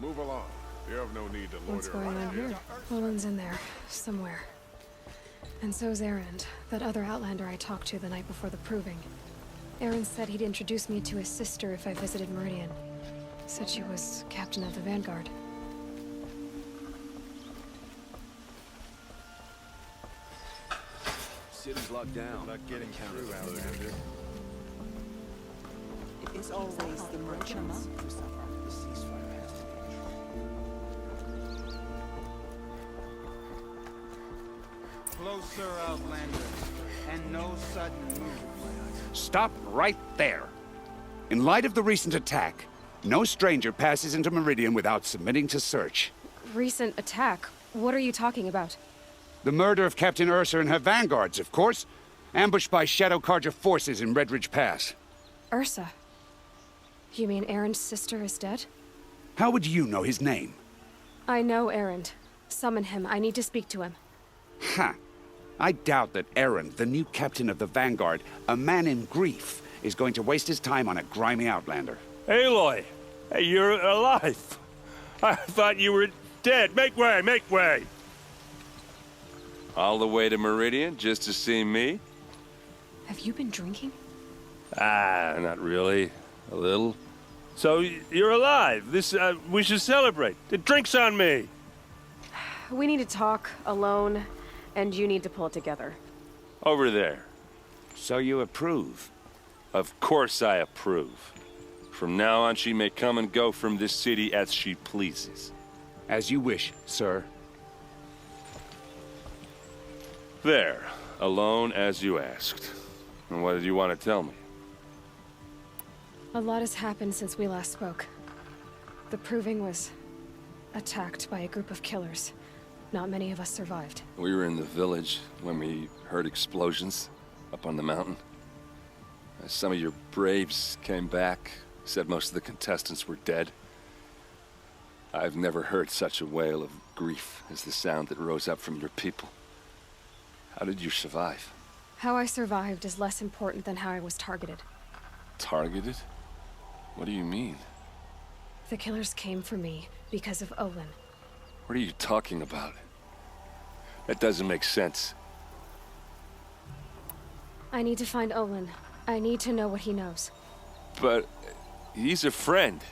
Move along. You have no need to loiter What's going around on here? Olin's in there, somewhere. And so's Erend, that other Outlander I talked to the night before the proving. Erend said he'd introduce me to his sister if I visited Meridian. Said she was captain of the Vanguard. City's locked down. Not getting through, Outlander. It is always the merchants who suffer. The ceasefire has to be Closer, Outlander, and no sudden move. Stop right there. In light of the recent attack, no stranger passes into Meridian without submitting to search. Recent attack? What are you talking about? The murder of Captain Ursa and her vanguards, of course. Ambushed by Shadow Carja forces in Redridge Pass. Ursa? You mean Erend's sister is dead? How would you know his name? I know Erend. Summon him. I need to speak to him. Ha! I doubt that Erend, the new captain of the Vanguard, a man in grief, is going to waste his time on a grimy outlander. Aloy! Hey, you're alive! I thought you were dead. Make way, make way! All the way to Meridian just to see me? Have you been drinking? Ah, not really. A little. So, you're alive. We should celebrate. The drink's on me. We need to talk, alone, and you need to pull it together. Over there. So you approve? Of course I approve. From now on, she may come and go from this city as she pleases. As you wish, sir. There. Alone as you asked. And what did you want to tell me? A lot has happened since we last spoke. The Proving was attacked by a group of killers. Not many of us survived. We were in the village when we heard explosions up on the mountain. Some of your braves came back, said most of the contestants were dead. I've never heard such a wail of grief as the sound that rose up from your people. How did you survive? How I survived is less important than how I was targeted. Targeted? What do you mean? The killers came for me because of Olin. What are you talking about? That doesn't make sense. I need to find Olin. I need to know what he knows. But he's a friend.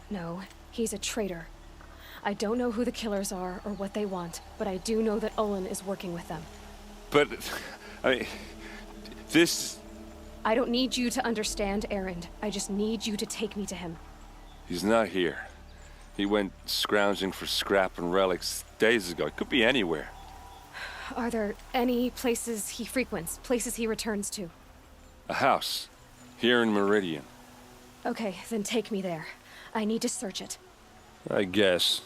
No, he's a traitor. I don't know who the killers are or what they want, but I do know that Olin is working with them. But, I mean, this... I don't need you to understand, Erend. I just need you to take me to him. He's not here. He went scrounging for scrap and relics days ago. It could be anywhere. Are there any places he frequents, places he returns to? A house. Here in Meridian. Okay, then take me there. I need to search it. I guess.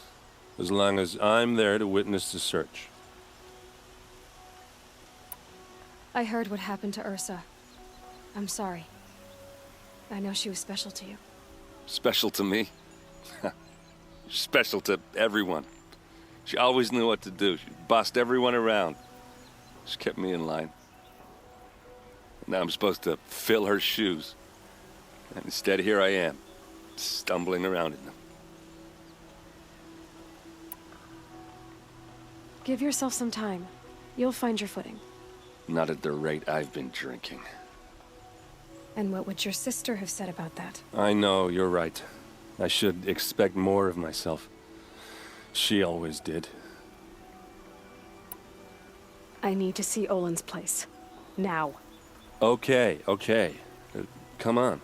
As long as I'm there to witness the search. I heard what happened to Ursa. I'm sorry. I know she was special to you. Special to me? Special to everyone. She always knew what to do. She bossed everyone around. She kept me in line. Now I'm supposed to fill her shoes. And instead, here I am, stumbling around in them. Give yourself some time. You'll find your footing. Not at the rate I've been drinking. And what would your sister have said about that? I know, you're right. I should expect more of myself. She always did. I need to see Olin's place. Now. Okay. Come on.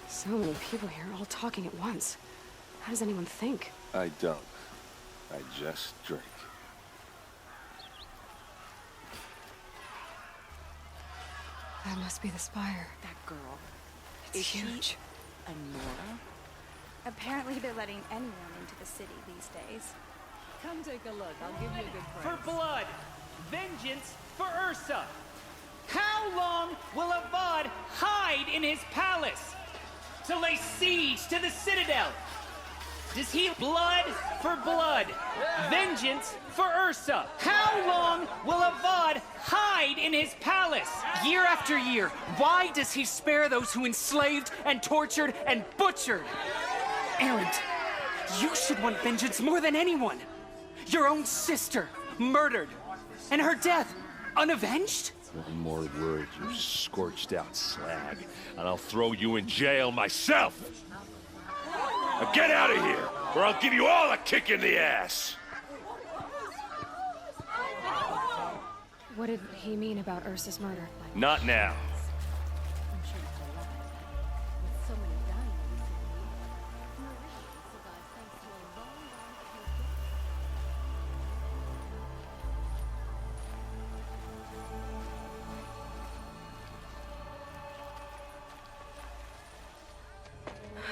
So many people here, all talking at once. How does anyone think? I don't. I just drink. That must be the spire. That girl. It's huge. Anora? Apparently they're letting anyone into the city these days. Come take a look. I'll give you a good For price. blood! Vengeance for Ursa! How long will Avad hide in his palace? To lay siege to the citadel? does he blood for blood? Vengeance for Ursa. How long will Avad hide in his palace? Year after year, why does he spare those who enslaved and tortured and butchered? Erend, you should want vengeance more than anyone. Your own sister, murdered, and her death, unavenged? One more word, you scorched out slag, and I'll throw you in jail myself! Now get out of here, or I'll give you all a kick in the ass! What did he mean about Ursa's murder? Not now. I'm sure it's a lot. With so many dying recently, Maria survived thanks to a long,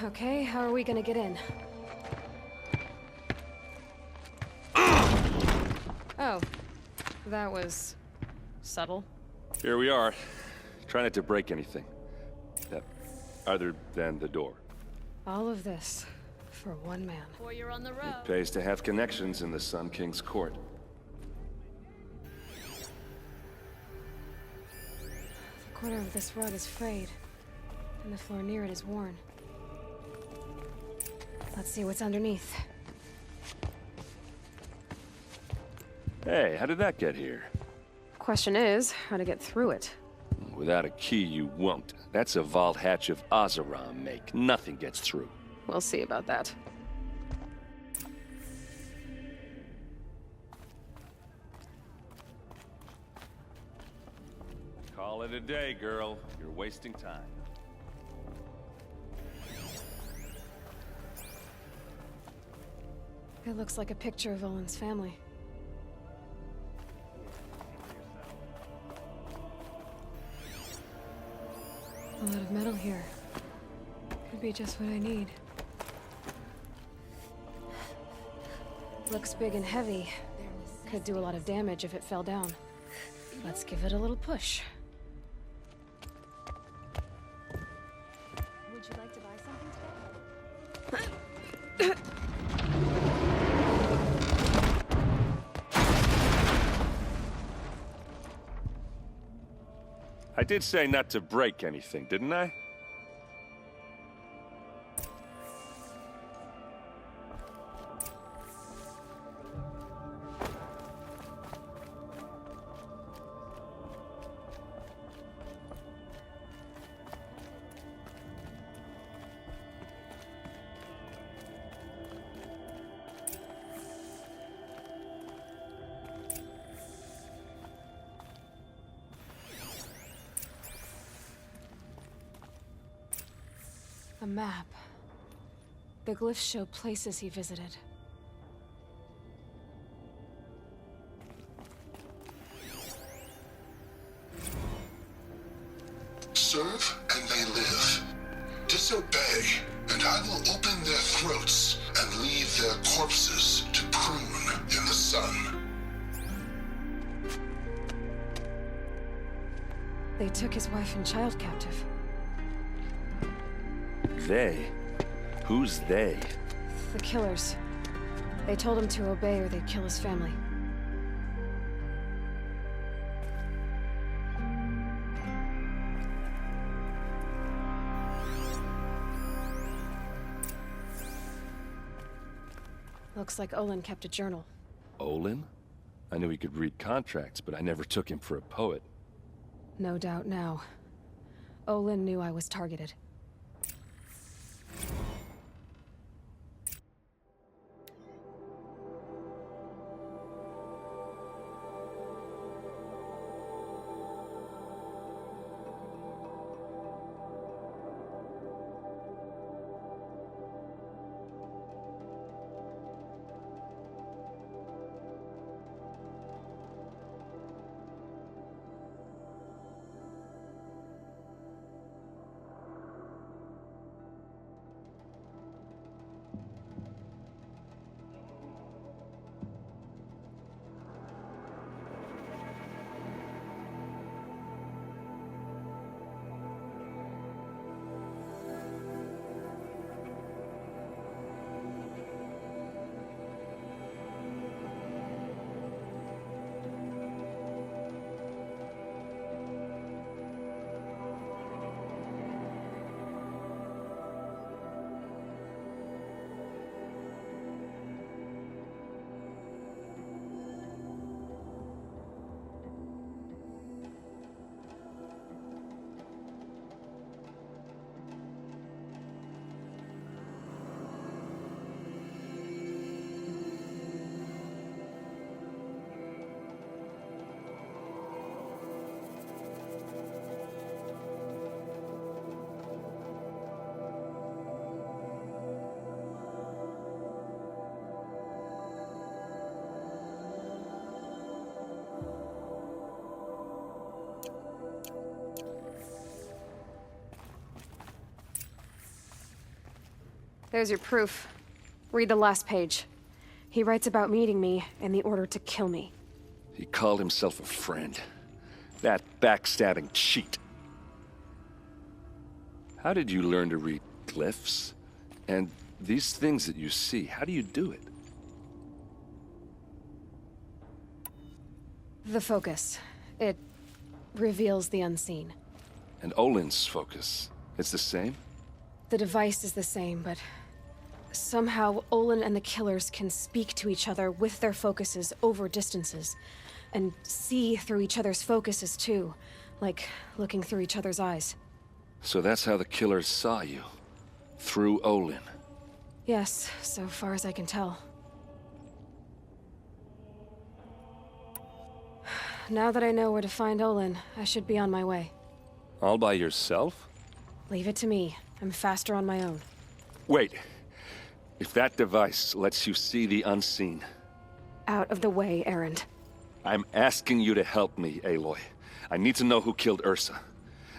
Okay, how are we gonna get in? Oh, that was subtle. Here we are. Try not to break anything. Other than the door. All of this for one man. Before you're on the road. It pays to have connections in the Sun King's court. The corner of this rug is frayed, and the floor near it is worn. Let's see what's underneath. Hey, how did that get here? Question is, how to get through it. Without a key, you won't. That's a vault hatch of Azeram make. Nothing gets through. We'll see about that. Call it a day, girl. You're wasting time. It looks like a picture of Olin's family. A lot of metal here. Could be just what I need. Looks big and heavy. Could do a lot of damage if it fell down. Let's give it a little push. Would you like to buy something today? I did say not to break anything, didn't I? A map. The glyphs show places he visited. Serve and they live. Disobey, and I will open their throats and leave their corpses to prune in the sun. They took his wife and child captive. They? Who's they? The killers. They told him to obey or they'd kill his family. Looks like Olin kept a journal. Olin? I knew he could read contracts, but I never took him for a poet. No doubt now. Olin knew I was targeted. There's your proof. Read the last page. He writes about meeting me and the order to kill me. He called himself a friend. That backstabbing cheat. How did you learn to read glyphs? And these things that you see, how do you do it? The focus. It reveals the unseen. And Olin's focus, it's the same? The device is the same, but somehow Olin and the killers can speak to each other with their focuses over distances, and see through each other's focuses too, like looking through each other's eyes. So that's how the killers saw you? Through Olin? Yes, so far as I can tell. Now that I know where to find Olin, I should be on my way. All by yourself? Leave it to me. I'm faster on my own. Wait. If that device lets you see the unseen... Out of the way, Erend. I'm asking you to help me, Aloy. I need to know who killed Ursa.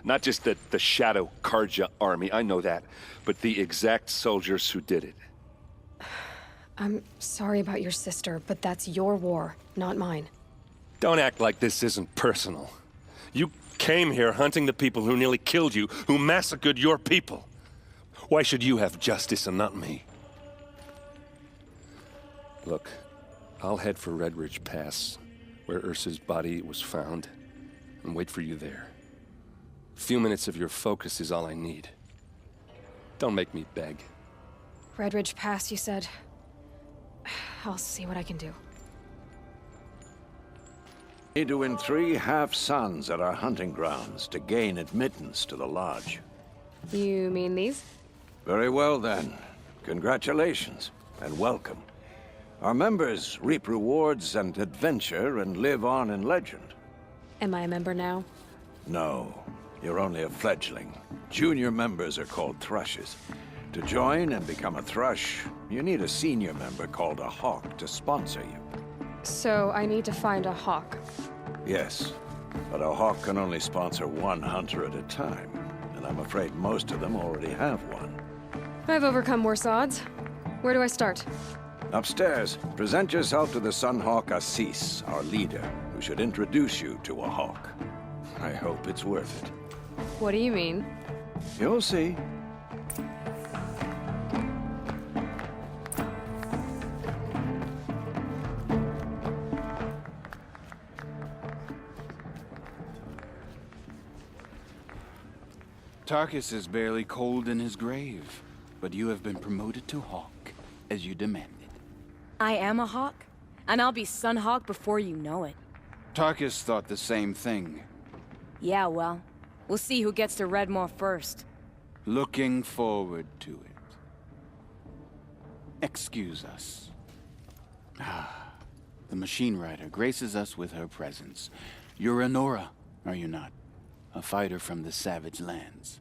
Not just the Shadow Karja army, I know that, but the exact soldiers who did it. I'm sorry about your sister, but that's your war, not mine. Don't act like this isn't personal. You came here hunting the people who nearly killed you, who massacred your people. Why should you have justice and not me? Look, I'll head for Red Ridge Pass, where Ursa's body was found, and wait for you there. A few minutes of your focus is all I need. Don't make me beg. Red Ridge Pass, you said? I'll see what I can do. Need to win 3 half-suns at our hunting grounds to gain admittance to the lodge. You mean these? Very well then. Congratulations, and welcome. Our members reap rewards and adventure and live on in legend. Am I a member now? No, you're only a fledgling. Junior members are called thrushes. To join and become a thrush, you need a senior member called a hawk to sponsor you. So I need to find a hawk. Yes, but a hawk can only sponsor 1 hunter at a time, and I'm afraid most of them already have one. I've overcome worse odds. Where do I start? Upstairs, present yourself to the Sunhawk Assis, our leader, who should introduce you to a hawk. I hope it's worth it. What do you mean? You'll see. Tarkus is barely cold in his grave, but you have been promoted to Hawk, as you demanded. I am a Hawk, and I'll be Sunhawk before you know it. Tarkus thought the same thing. Yeah, well, we'll see who gets to Redmore first. Looking forward to it. Excuse us. The Machine Rider graces us with her presence. You're a Nora, are you not? A fighter from the Savage Lands.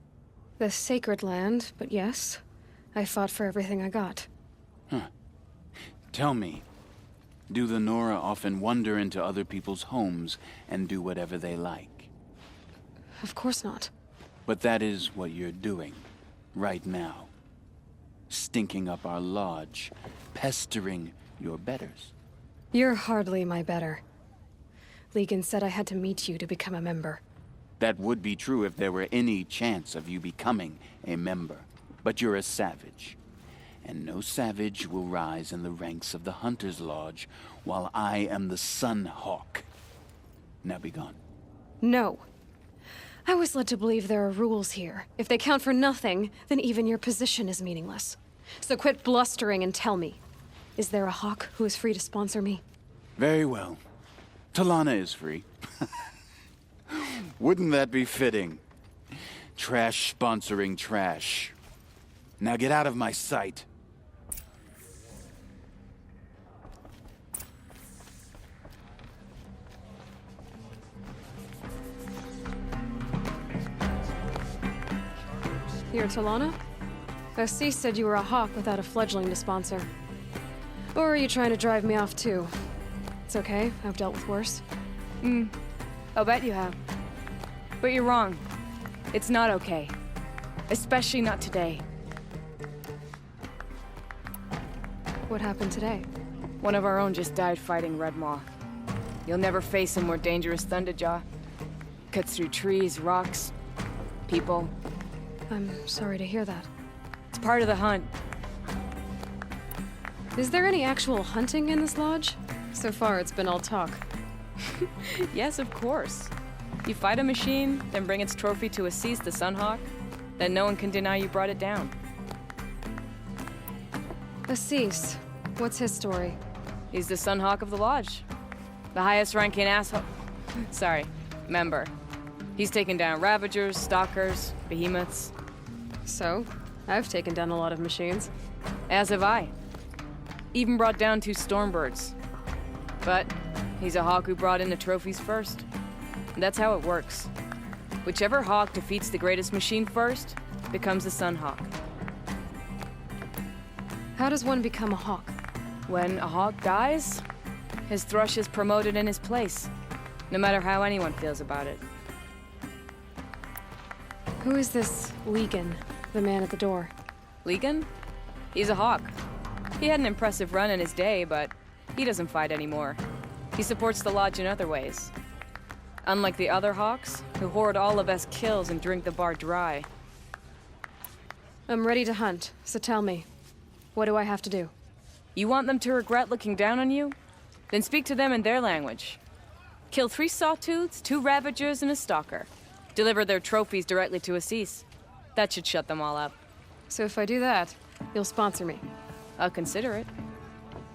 The Sacred Land, but yes. I fought for everything I got. Huh. Tell me, do the Nora often wander into other people's homes and do whatever they like? Of course not. But that is what you're doing, right now. Stinking up our lodge, pestering your betters. You're hardly my better. Legan said I had to meet you to become a member. That would be true if there were any chance of you becoming a member. But you're a savage. And no savage will rise in the ranks of the Hunter's Lodge while I am the Sun Hawk. Now be gone. No. I was led to believe there are rules here. If they count for nothing, then even your position is meaningless. So quit blustering and tell me. Is there a hawk who is free to sponsor me? Very well. Talana is free. Wouldn't that be fitting? Trash sponsoring trash. Now get out of my sight. You're Talana? Assis said you were a hawk without a fledgling to sponsor. Or are you trying to drive me off too? It's okay, I've dealt with worse. I'll bet you have. But you're wrong. It's not okay. Especially not today. What happened today? One of our own just died fighting Red Maw. You'll never face a more dangerous Thunderjaw. Cuts through trees, rocks, people. I'm sorry to hear that. It's part of the hunt. Is there any actual hunting in this lodge? So far, it's been all talk. Yes, of course. You fight a machine, then bring its trophy to Assis the Sunhawk, then no one can deny you brought it down. Assis, what's his story? He's the Sunhawk of the lodge. The highest ranking asshole... Sorry, member. He's taken down Ravagers, Stalkers, Behemoths. So, I've taken down a lot of machines. As have I. Even brought down 2 Stormbirds. But he's a hawk who brought in the trophies first. And that's how it works. Whichever hawk defeats the greatest machine first becomes the Sunhawk. How does one become a hawk? When a hawk dies, his thrush is promoted in his place, no matter how anyone feels about it. Who is this Legan, the man at the door? Legan? He's a hawk. He had an impressive run in his day, but he doesn't fight anymore. He supports the lodge in other ways. Unlike the other hawks, who hoard all of us kills and drink the bar dry. I'm ready to hunt, so tell me, what do I have to do? You want them to regret looking down on you? Then speak to them in their language. Kill 3 Sawtooths, 2 Ravagers, and a Stalker. Deliver their trophies directly to Assis. That should shut them all up. So if I do that, you'll sponsor me? I'll consider it.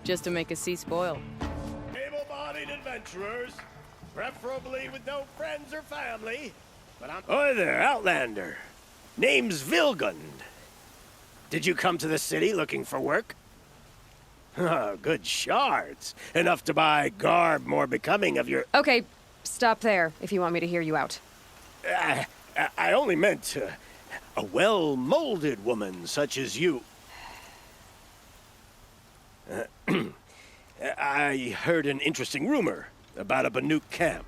Just to make Assis spoil. Able-bodied adventurers, preferably with no friends or family, but I'm... Oi there, Outlander. Name's Vilgund. Did you come to the city looking for work? Oh, good shards. Enough to buy garb more becoming of your... Okay, stop there if you want me to hear you out. I only meant a well-molded woman such as you. I heard an interesting rumor about a Banuk camp.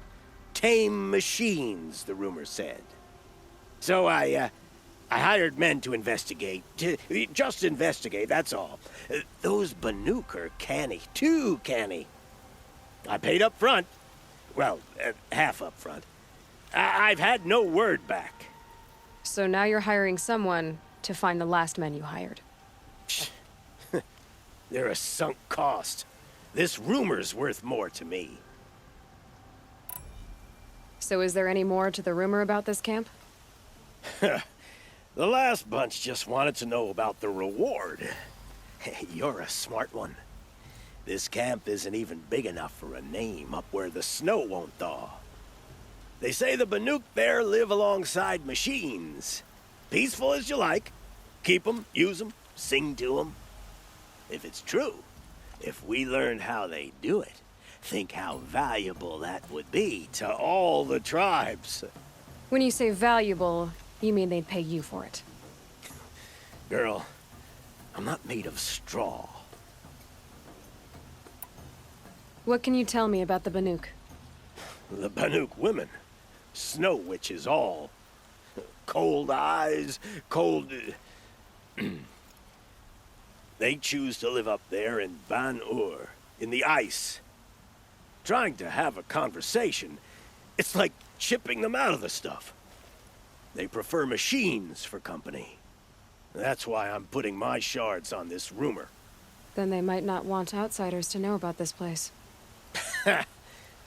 Tame machines, the rumor said. So I hired men to investigate. Just investigate, that's all. Those Banuk are canny, too canny. I paid up front. Well, half up front. I've had no word back. So now you're hiring someone to find the last men you hired. They're a sunk cost. This rumor's worth more to me. So is there any more to the rumor about this camp? The last bunch just wanted to know about the reward. You're a smart one. This camp isn't even big enough for a name up where the snow won't thaw. They say the Banuk there live alongside machines. Peaceful as you like. Keep 'em, use 'em, sing to 'em. If it's true, if we learned how they do it, think how valuable that would be to all the tribes. When you say valuable, you mean they'd pay you for it. Girl, I'm not made of straw. What can you tell me about the Banuk? The Banuk women. Snow witches all. Cold eyes, cold... They choose to live up there in Ban-Ur, in the ice. Trying to have a conversation, it's like chipping them out of the stuff. They prefer machines for company. That's why I'm putting my shards on this rumor. Then they might not want outsiders to know about this place.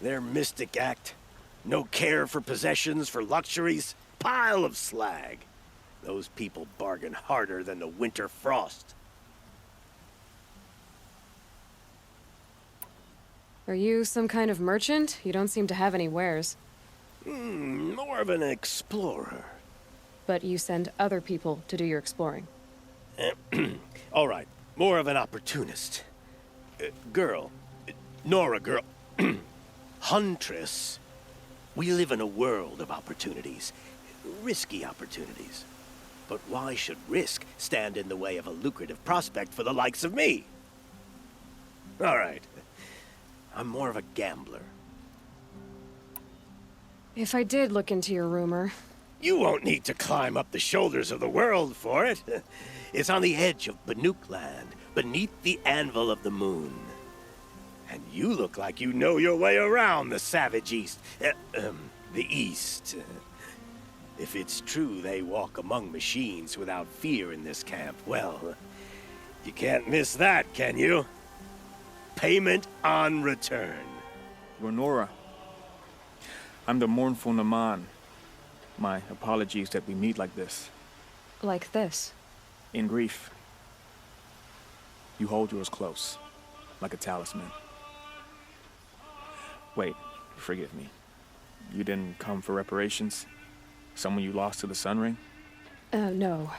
Their mystic act. No care for possessions, for luxuries. Pile of slag. Those people bargain harder than the winter frost. Are you some kind of merchant? You don't seem to have any wares. More of an explorer. But you send other people to do your exploring. All right, more of an opportunist. Girl. Nora girl. Huntress. We live in a world of opportunities. Risky opportunities. But why should risk stand in the way of a lucrative prospect for the likes of me? All right. I'm more of a gambler. If I did look into your rumor... You won't need to climb up the shoulders of the world for it. It's on the edge of Banuk land, beneath the anvil of the moon. And you look like you know your way around the savage East. The East. If it's true they walk among machines without fear in this camp, well, you can't miss that, can you? Payment on return. Ronora, I'm the mournful Naman. My apologies that we meet like this. Like this? In grief. You hold yours close, like a talisman. Wait, forgive me. You didn't come for reparations? Someone you lost to the Sun Ring? No.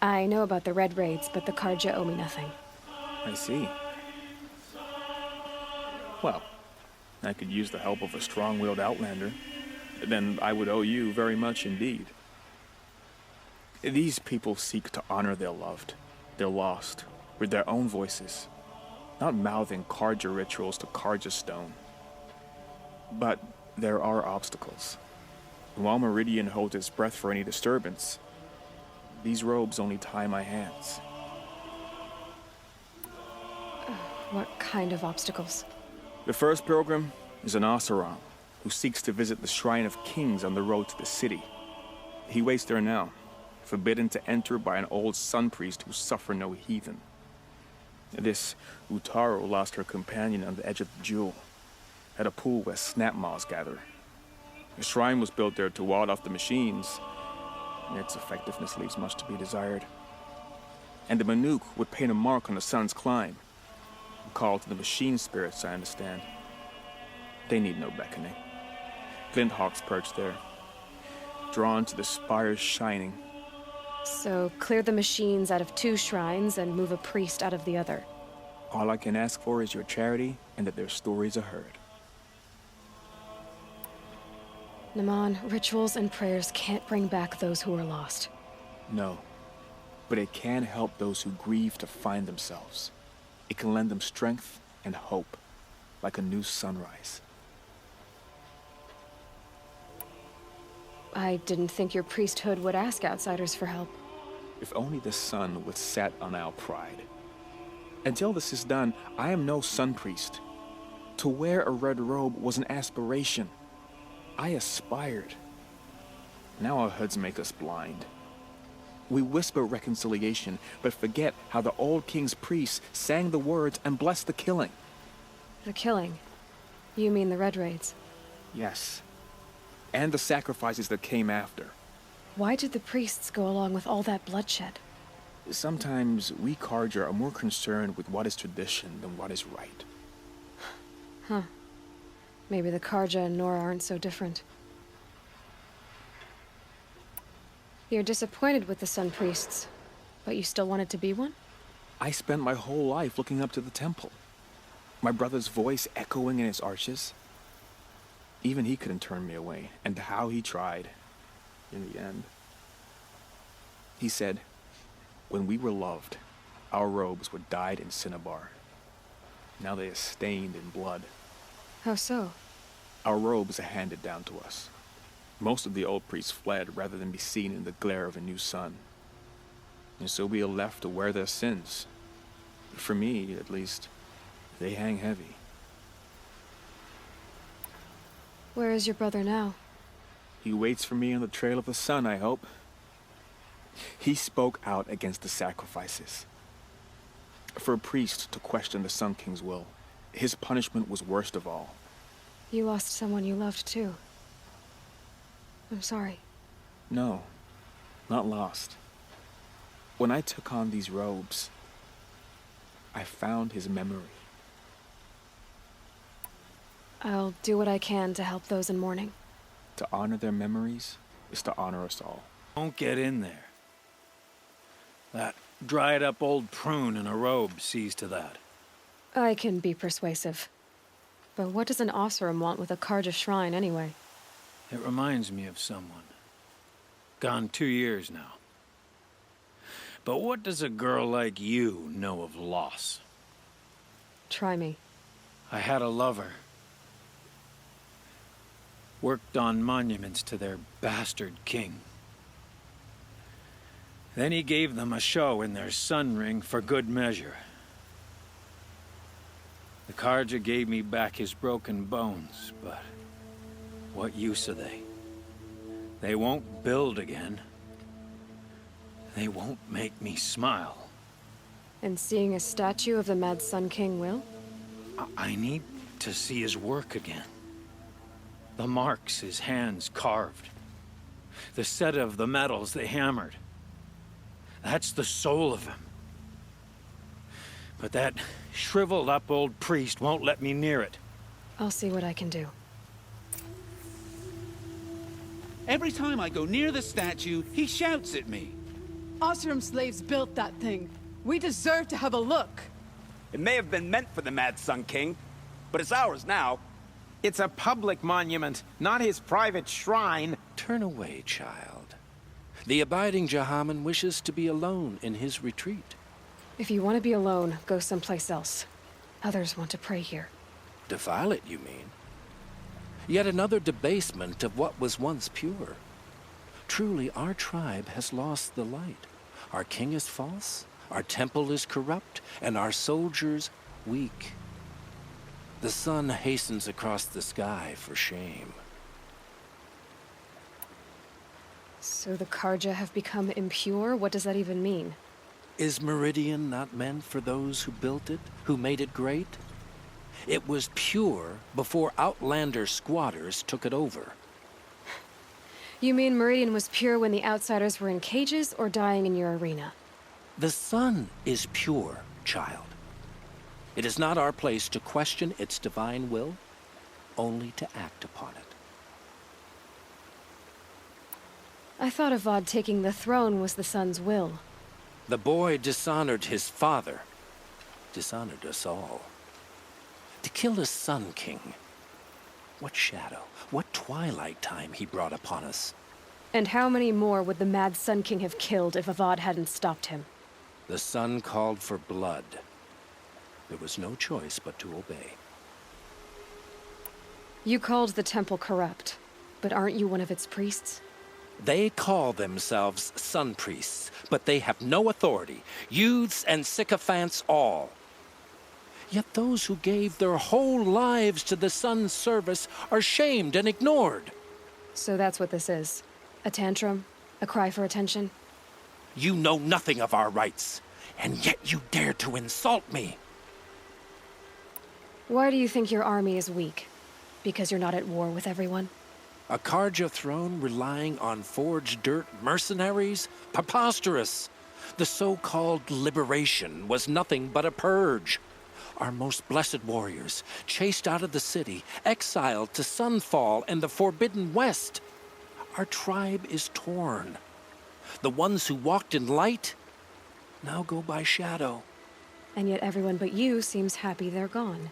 I know about the Red Raids, but the Karja owe me nothing. I see. Well, I could use the help of a strong-willed outlander. Then I would owe you very much indeed. These people seek to honor their loved, their lost, with their own voices, not mouthing Karja rituals to Karja stone. But there are obstacles. While Meridian holds its breath for any disturbance, these robes only tie my hands. What kind of obstacles? The first pilgrim is an Oseram who seeks to visit the Shrine of Kings on the road to the city. He waits there now, forbidden to enter by an old sun priest who suffer no heathen. This Utaro lost her companion on the edge of the jewel, at a pool where snap moths gather. The shrine was built there to ward off the machines. Its effectiveness leaves much to be desired. And the Manuk would paint a mark on the sun's climb. A call to the machine spirits, I understand. They need no beckoning. Glint hawks perch there, drawn to the spires shining. So clear the machines out of 2 shrines and move a priest out of the other. All I can ask for is your charity and that their stories are heard. Naman, rituals and prayers can't bring back those who are lost. No, but it can help those who grieve to find themselves. It can lend them strength and hope, like a new sunrise. I didn't think your priesthood would ask outsiders for help. If only the sun would set on our pride. Until this is done, I am no sun priest. To wear a red robe was an aspiration. I aspired. Now our hoods make us blind. We whisper reconciliation, but forget how the old king's priests sang the words and blessed the killing. The killing? You mean the Red Raids? Yes. And the sacrifices that came after. Why did the priests go along with all that bloodshed? Sometimes we Karja are more concerned with what is tradition than what is right. Huh. Maybe the Karja and Nora aren't so different. You're disappointed with the Sun Priests, but you still wanted to be one? I spent my whole life looking up to the temple. My brother's voice echoing in its arches. Even he couldn't turn me away, and how he tried, in the end. He said, when we were loved, our robes were dyed in cinnabar. Now they are stained in blood. How so? Our robes are handed down to us. Most of the old priests fled rather than be seen in the glare of a new sun. And so we are left to wear their sins. For me, at least, they hang heavy. Where is your brother now? He waits for me on the trail of the sun, I hope. He spoke out against the sacrifices. For a priest to question the Sun King's will, his punishment was worst of all. You lost someone you loved too. I'm sorry. No, not lost. When I took on these robes, I found his memory. I'll do what I can to help those in mourning. To honor their memories is to honor us all. Don't get in there. That dried-up old prune in a robe sees to that. I can be persuasive. But what does an Oseram want with a Karja shrine anyway? It reminds me of someone. Gone 2 years now. But what does a girl like you know of loss? Try me. I had a lover. Worked on monuments to their bastard king. Then he gave them a show in their sun ring for good measure. The Karja gave me back his broken bones, but what use are they? They won't build again. They won't make me smile. And seeing a statue of the Mad Sun King will? I need to see his work again. The marks his hands carved. The set of the metals they hammered. That's the soul of him. But that shriveled up old priest won't let me near it. I'll see what I can do. Every time I go near the statue, he shouts at me. Oseram slaves built that thing. We deserve to have a look. It may have been meant for the Mad Sun King, but it's ours now. It's a public monument, not his private shrine. Turn away, child. The abiding Jahaman wishes to be alone in his retreat. If you want to be alone, go someplace else. Others want to pray here. Defile it, you mean? Yet another debasement of what was once pure. Truly, our tribe has lost the light. Our king is false, our temple is corrupt, and our soldiers weak. The sun hastens across the sky for shame. So the Karja have become impure? What does that even mean? Is Meridian not meant for those who built it, who made it great? It was pure before outlander squatters took it over. You mean Meridian was pure when the outsiders were in cages or dying in your arena? The sun is pure, child. It is not our place to question its divine will, only to act upon it. I thought Avad taking the throne was the sun's will. The boy dishonored his father, dishonored us all. To kill the Sun King. What shadow, what twilight time he brought upon us. And how many more would the Mad Sun King have killed if Avad hadn't stopped him? The sun called for blood. There was no choice but to obey. You called the temple corrupt, but aren't you one of its priests? They call themselves sun priests, but they have no authority. Youths and sycophants all. Yet those who gave their whole lives to the sun's service are shamed and ignored. So that's what this is. A tantrum? A cry for attention? You know nothing of our rights, and yet you dare to insult me. Why do you think your army is weak? Because you're not at war with everyone? A Karja throne relying on forged dirt mercenaries? Preposterous! The so-called liberation was nothing but a purge. Our most blessed warriors, chased out of the city, exiled to Sunfall and the Forbidden West. Our tribe is torn. The ones who walked in light now go by shadow. And yet everyone but you seems happy they're gone.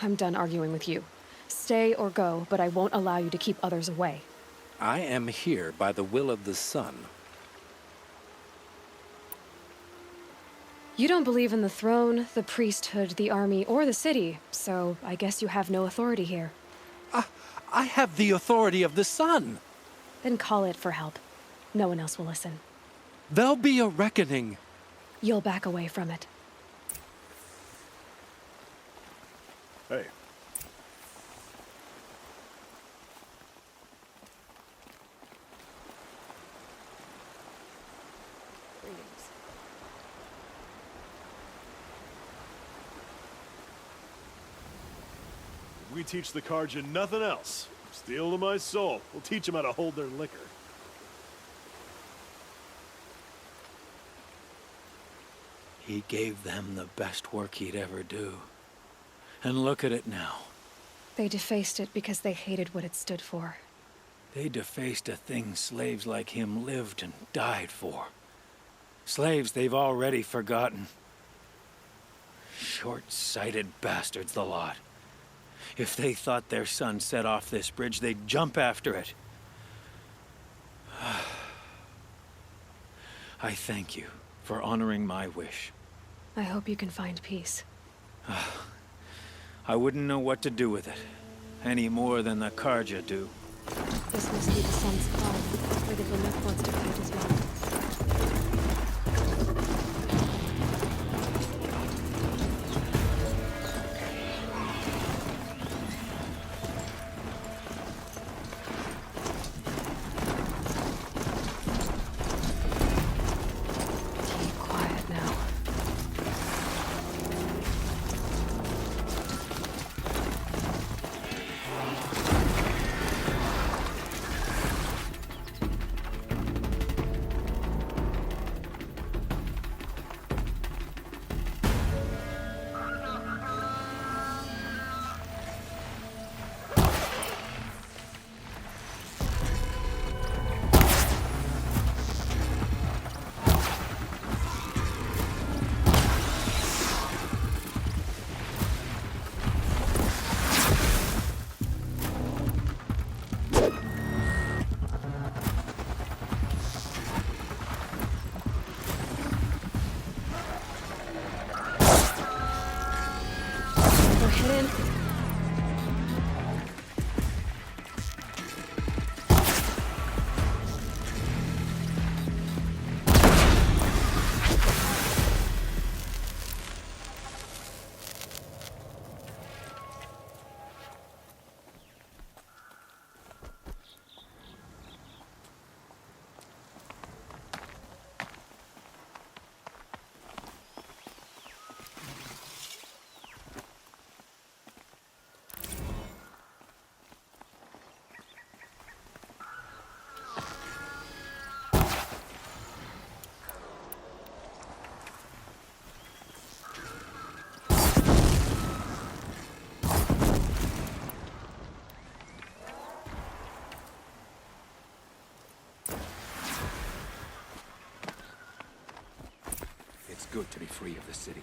I'm done arguing with you. Stay or go, but I won't allow you to keep others away. I am here by the will of the sun. You don't believe in the throne, the priesthood, the army, or the city, so I guess you have no authority here. I have the authority of the sun. Then call it for help. No one else will listen. There'll be a reckoning. You'll back away from it. Hey. We teach the Karja nothing else. Steel to my soul. We'll teach them how to hold their liquor. He gave them the best work he'd ever do. And look at it now. They defaced it because they hated what it stood for. They defaced a thing slaves like him lived and died for. Slaves they've already forgotten. Short-sighted bastards, the lot. If they thought their son set off this bridge, they'd jump after it. I thank you for honoring my wish. I hope you can find peace. I wouldn't know what to do with it, any more than the Karja do. This must be the sun's call, or the Glimmer wants to fight as well. good to be free of the city.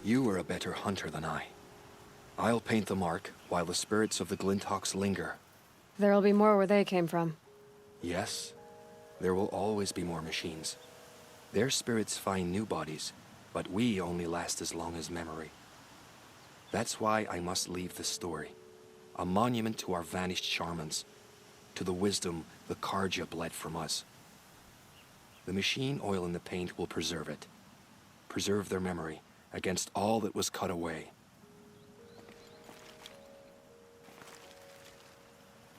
You are a better hunter than I. I'll paint the mark while the spirits of the Glinthawks linger. There'll be more where they came from. Yes, there will always be more machines. Their spirits find new bodies, but we only last as long as memory. That's why I must leave this story. A monument to our vanished shamans, to the wisdom the Karja bled from us. The machine oil in the paint will preserve it. Preserve their memory against all that was cut away.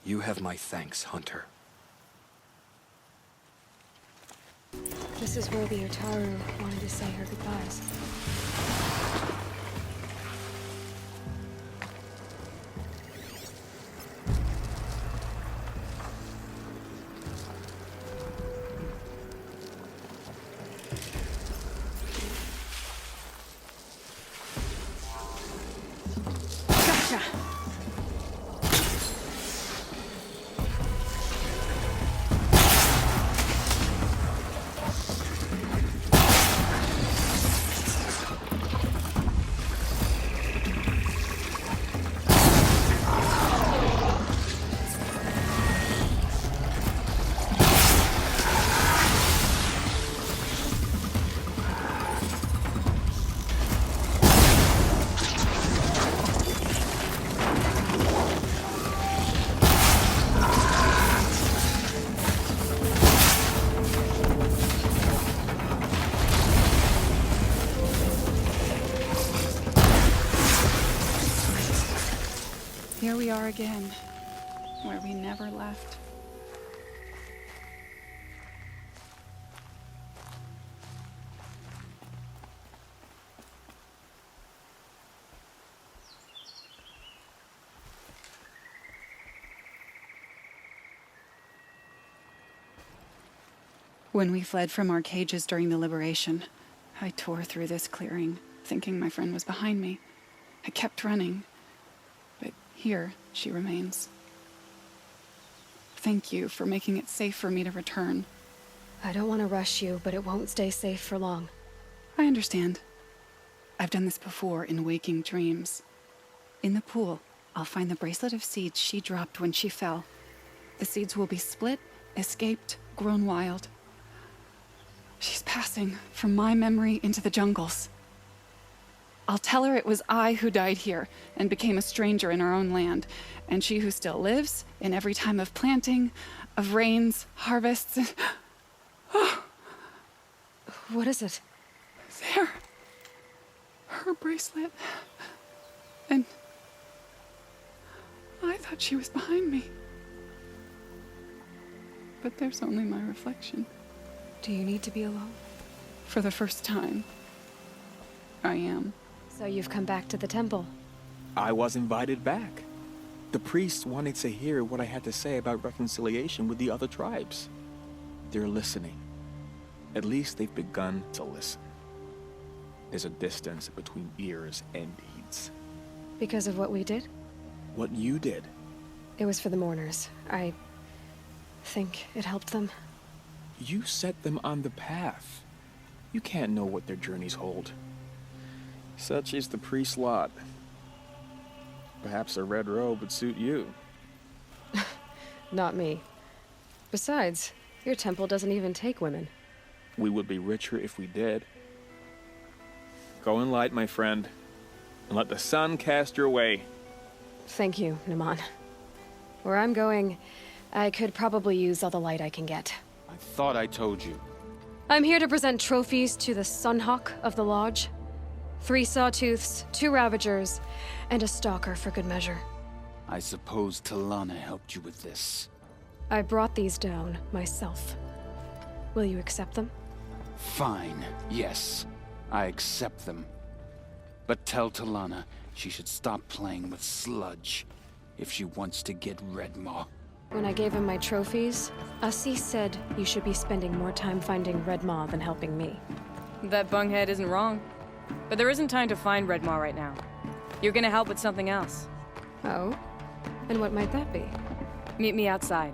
You have my thanks, Hunter. This is where the Otaru wanted to say her goodbyes. Here we are again, where we never left. When we fled from our cages during the liberation, I tore through this clearing, thinking my friend was behind me. I kept running. Here, she remains. Thank you for making it safe for me to return. I don't want to rush you, but it won't stay safe for long. I understand. I've done this before in waking dreams. In the pool, I'll find the bracelet of seeds she dropped when she fell. The seeds will be split, escaped, grown wild. She's passing from my memory into the jungles. I'll tell her it was I who died here and became a stranger in our own land, and she who still lives in every time of planting, of rains, harvests, and... Oh. What is it? There. Her bracelet. And I thought she was behind me. But there's only my reflection. Do you need to be alone? For the first time, I am. So you've come back to the temple? I was invited back. The priests wanted to hear what I had to say about reconciliation with the other tribes. They're listening. At least they've begun to listen. There's a distance between ears and deeds. Because of what we did? What you did? It was for the mourners. I think it helped them. You set them on the path. You can't know what their journeys hold. Such is the priest's lot. Perhaps a red robe would suit you. Not me. Besides, your temple doesn't even take women. We would be richer if we did. Go in light, my friend, and let the sun cast your way. Thank you, Naman. Where I'm going, I could probably use all the light I can get. I thought I told you. I'm here to present trophies to the Sunhawk of the Lodge. 3 sawtooths, 2 ravagers, and a stalker for good measure. I suppose Talana helped you with this. I brought these down myself. Will you accept them? Fine, yes. I accept them. But tell Talana she should stop playing with sludge if she wants to get Redmaw. When I gave him my trophies, Ussie said you should be spending more time finding Redmaw than helping me. That bunghead isn't wrong. But there isn't time to find Redmaw right now. You're gonna help with something else. Oh? And what might that be? Meet me outside.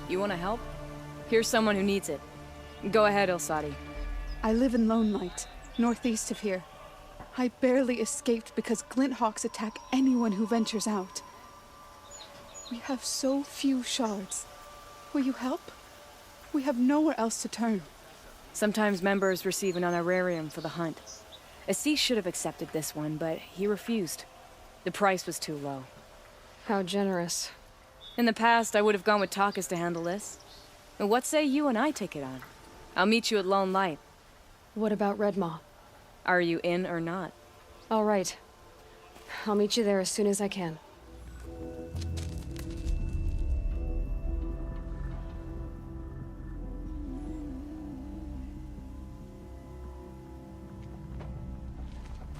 You want to help? Here's someone who needs it. Go ahead, Ilsati. I live in Lone Light, northeast of here. I barely escaped because glint hawks attack anyone who ventures out. We have so few shards. Will you help? We have nowhere else to turn. Sometimes members receive an honorarium for the hunt. Assis should have accepted this one, but he refused. The price was too low. How generous. In the past, I would have gone with Takas to handle this. But what say you and I take it on? I'll meet you at Lone Light. What about Redmaw? Are you in or not? All right. I'll meet you there as soon as I can.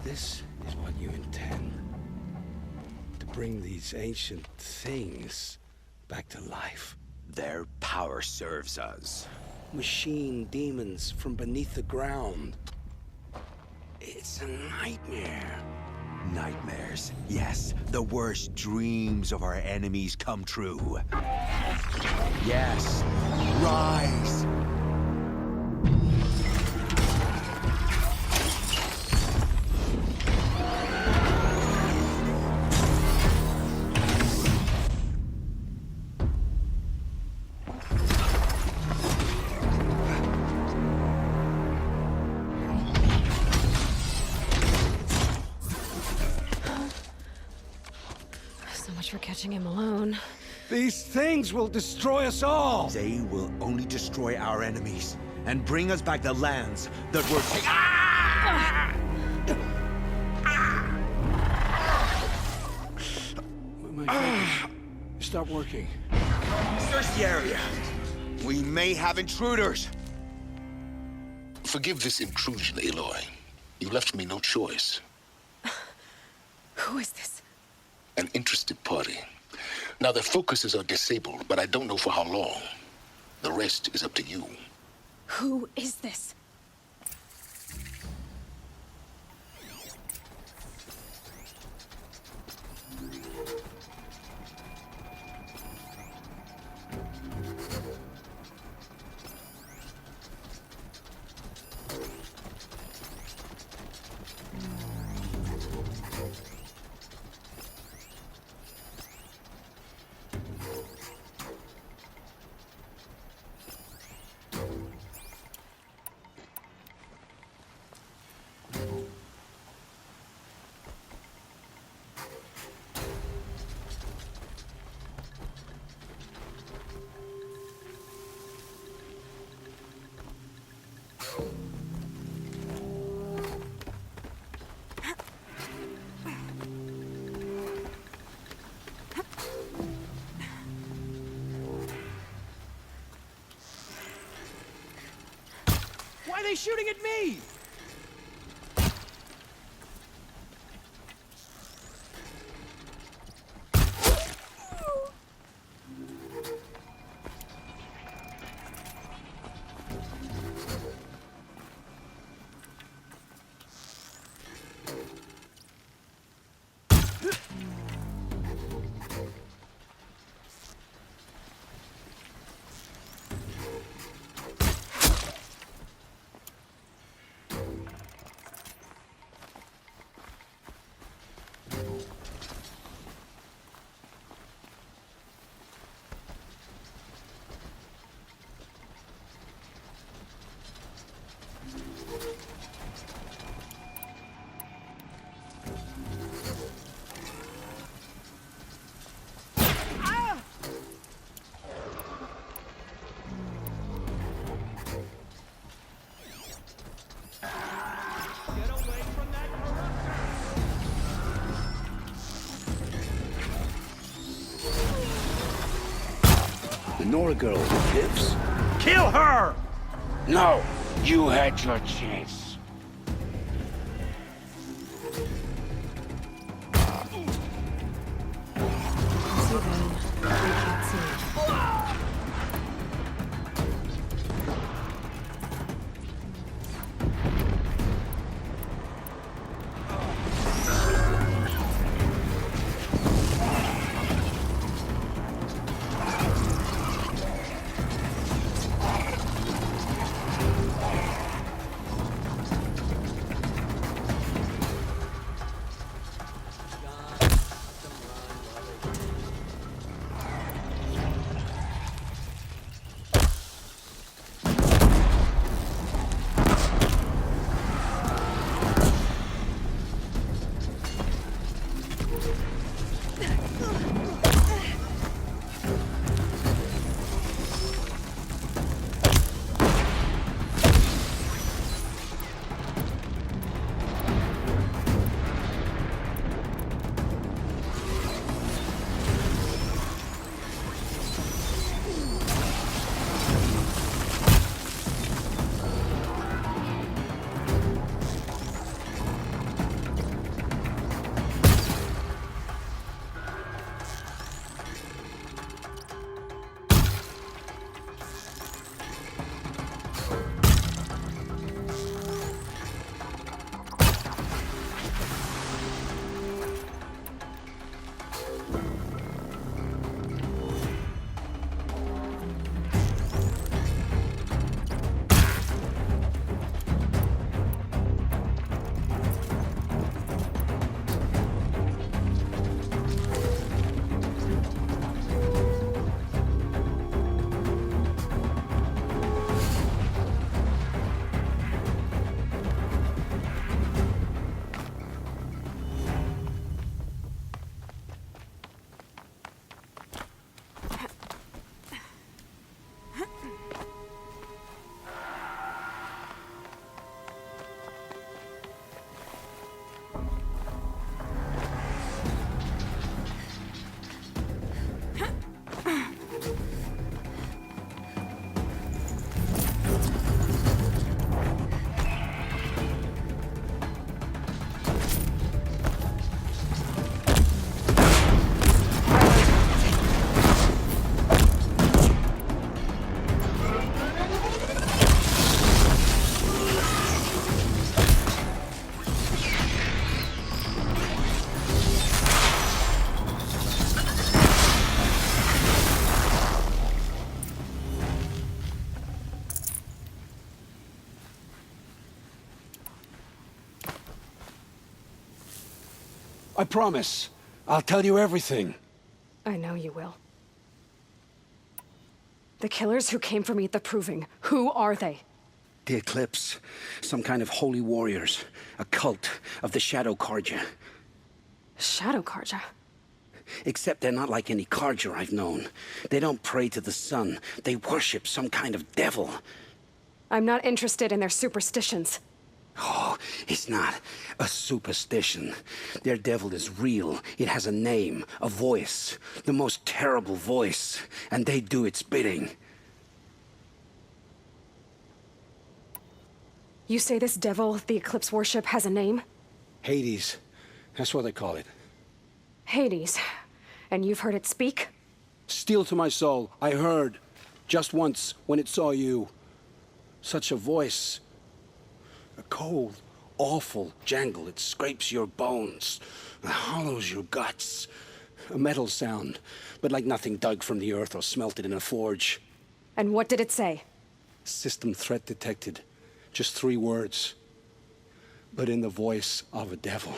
This is what you intend. To bring these ancient things back to life. Their power serves us. Machine demons from beneath the ground. It's a nightmare. Nightmares. Yes, the worst dreams of our enemies come true. Yes, rise! For catching him alone. These things will destroy us all! They will only destroy our enemies and bring us back the lands that were taken. Ah! My fingers stop working. Search the area. We may have intruders. Forgive this intrusion, Aloy. You left me no choice. Who is this? An interested party. Now, their focuses are disabled, but I don't know for how long. The rest is up to you. Who is this? Why are they shooting at me? The Nora girl lives? Kill her! No! You had your chance. So then, we can't see. I promise. I'll tell you everything. I know you will. The killers who came for me at the Proving, who are they? The Eclipse. Some kind of holy warriors. A cult of the Shadow Carja. Shadow Carja? Except they're not like any Carja I've known. They don't pray to the sun. They worship some kind of devil. I'm not interested in their superstitions. Oh, it's not a superstition. Their devil is real. It has a name, a voice, the most terrible voice, and they do its bidding. You say this devil the Eclipse worship has a name? Hades. That's what they call it. Hades. And you've heard it speak? Steel to my soul, I heard. Just once, when it saw you. Such a voice. A cold, awful jangle. It scrapes your bones, hollows your guts. A metal sound, but like nothing dug from the earth or smelted in a forge. And what did it say? System threat detected. Just 3 words. But in the voice of a devil.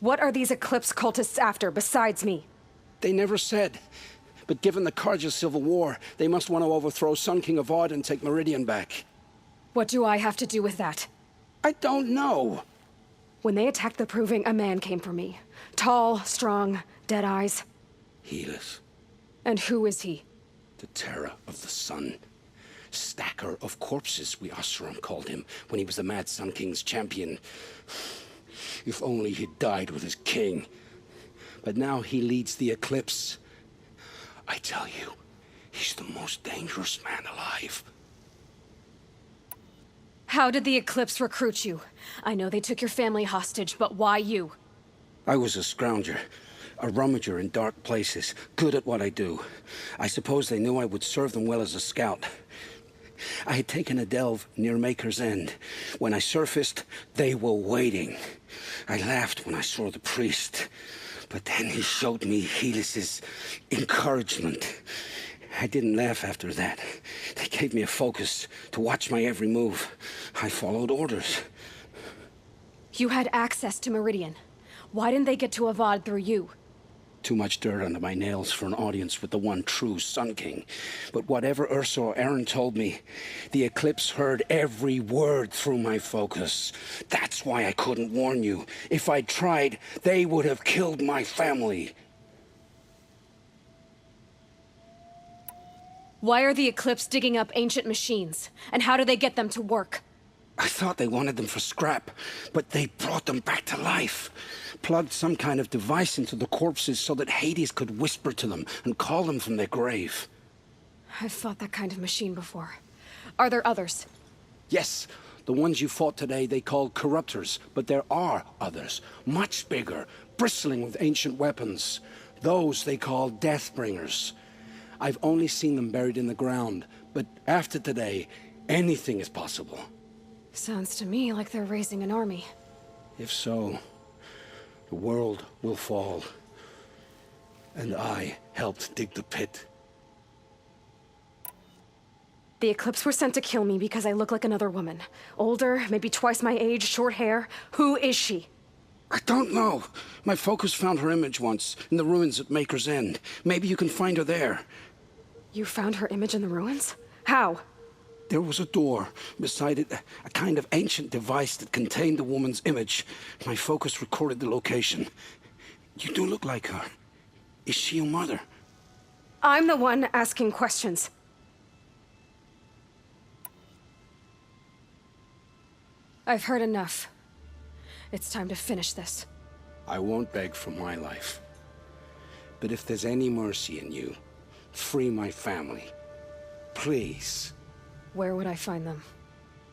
What are these Eclipse cultists after, besides me? They never said. But given the Carja civil war, they must want to overthrow Sun King Avad and take Meridian back. What do I have to do with that? I don't know. When they attacked the Proving, a man came for me. Tall, strong, dead eyes. Helis. And who is he? The terror of the sun. Stacker of corpses, we Oseram called him, when he was the Mad Sun King's champion. If only he'd died with his king. But now he leads the Eclipse. I tell you, He's the most dangerous man alive. How did the Eclipse recruit you? I know they took your family hostage, but why you? I was a scrounger, a rummager in dark places, good at what I do. I suppose they knew I would serve them well as a scout. I had taken a delve near Maker's End. When I surfaced, they were waiting. I laughed when I saw the priest, but then he showed me Helis's encouragement. I didn't laugh after that. They gave me a focus to watch my every move. I followed orders. You had access to Meridian. Why didn't they get to Avad through you? Too much dirt under my nails for an audience with the one true Sun King. But whatever Ursa or Aaron told me, the Eclipse heard every word through my focus. That's why I couldn't warn you. If I'd tried, they would have killed my family. Why are the Eclipse digging up ancient machines? And how do they get them to work? I thought they wanted them for scrap, but they brought them back to life. Plugged some kind of device into the corpses so that Hades could whisper to them and call them from their grave. I've fought that kind of machine before. Are there others? Yes, the ones you fought today they called corruptors, but there are others, much bigger, bristling with ancient weapons. Those they call Deathbringers. I've only seen them buried in the ground, but after today, anything is possible. Sounds to me like they're raising an army. If so, the world will fall. And I helped dig the pit. The Eclipse were sent to kill me because I look like another woman. Older, maybe twice my age, short hair. Who is she? I don't know. My focus found her image once, in the ruins at Maker's End. Maybe you can find her there. You found her image in the ruins? How? There was a door. Beside it, a kind of ancient device that contained the woman's image. My focus recorded the location. You do look like her. Is she your mother? I'm the one asking questions. I've heard enough. It's time to finish this. I won't beg for my life. But if there's any mercy in you, free my family. Please. Where would I find them?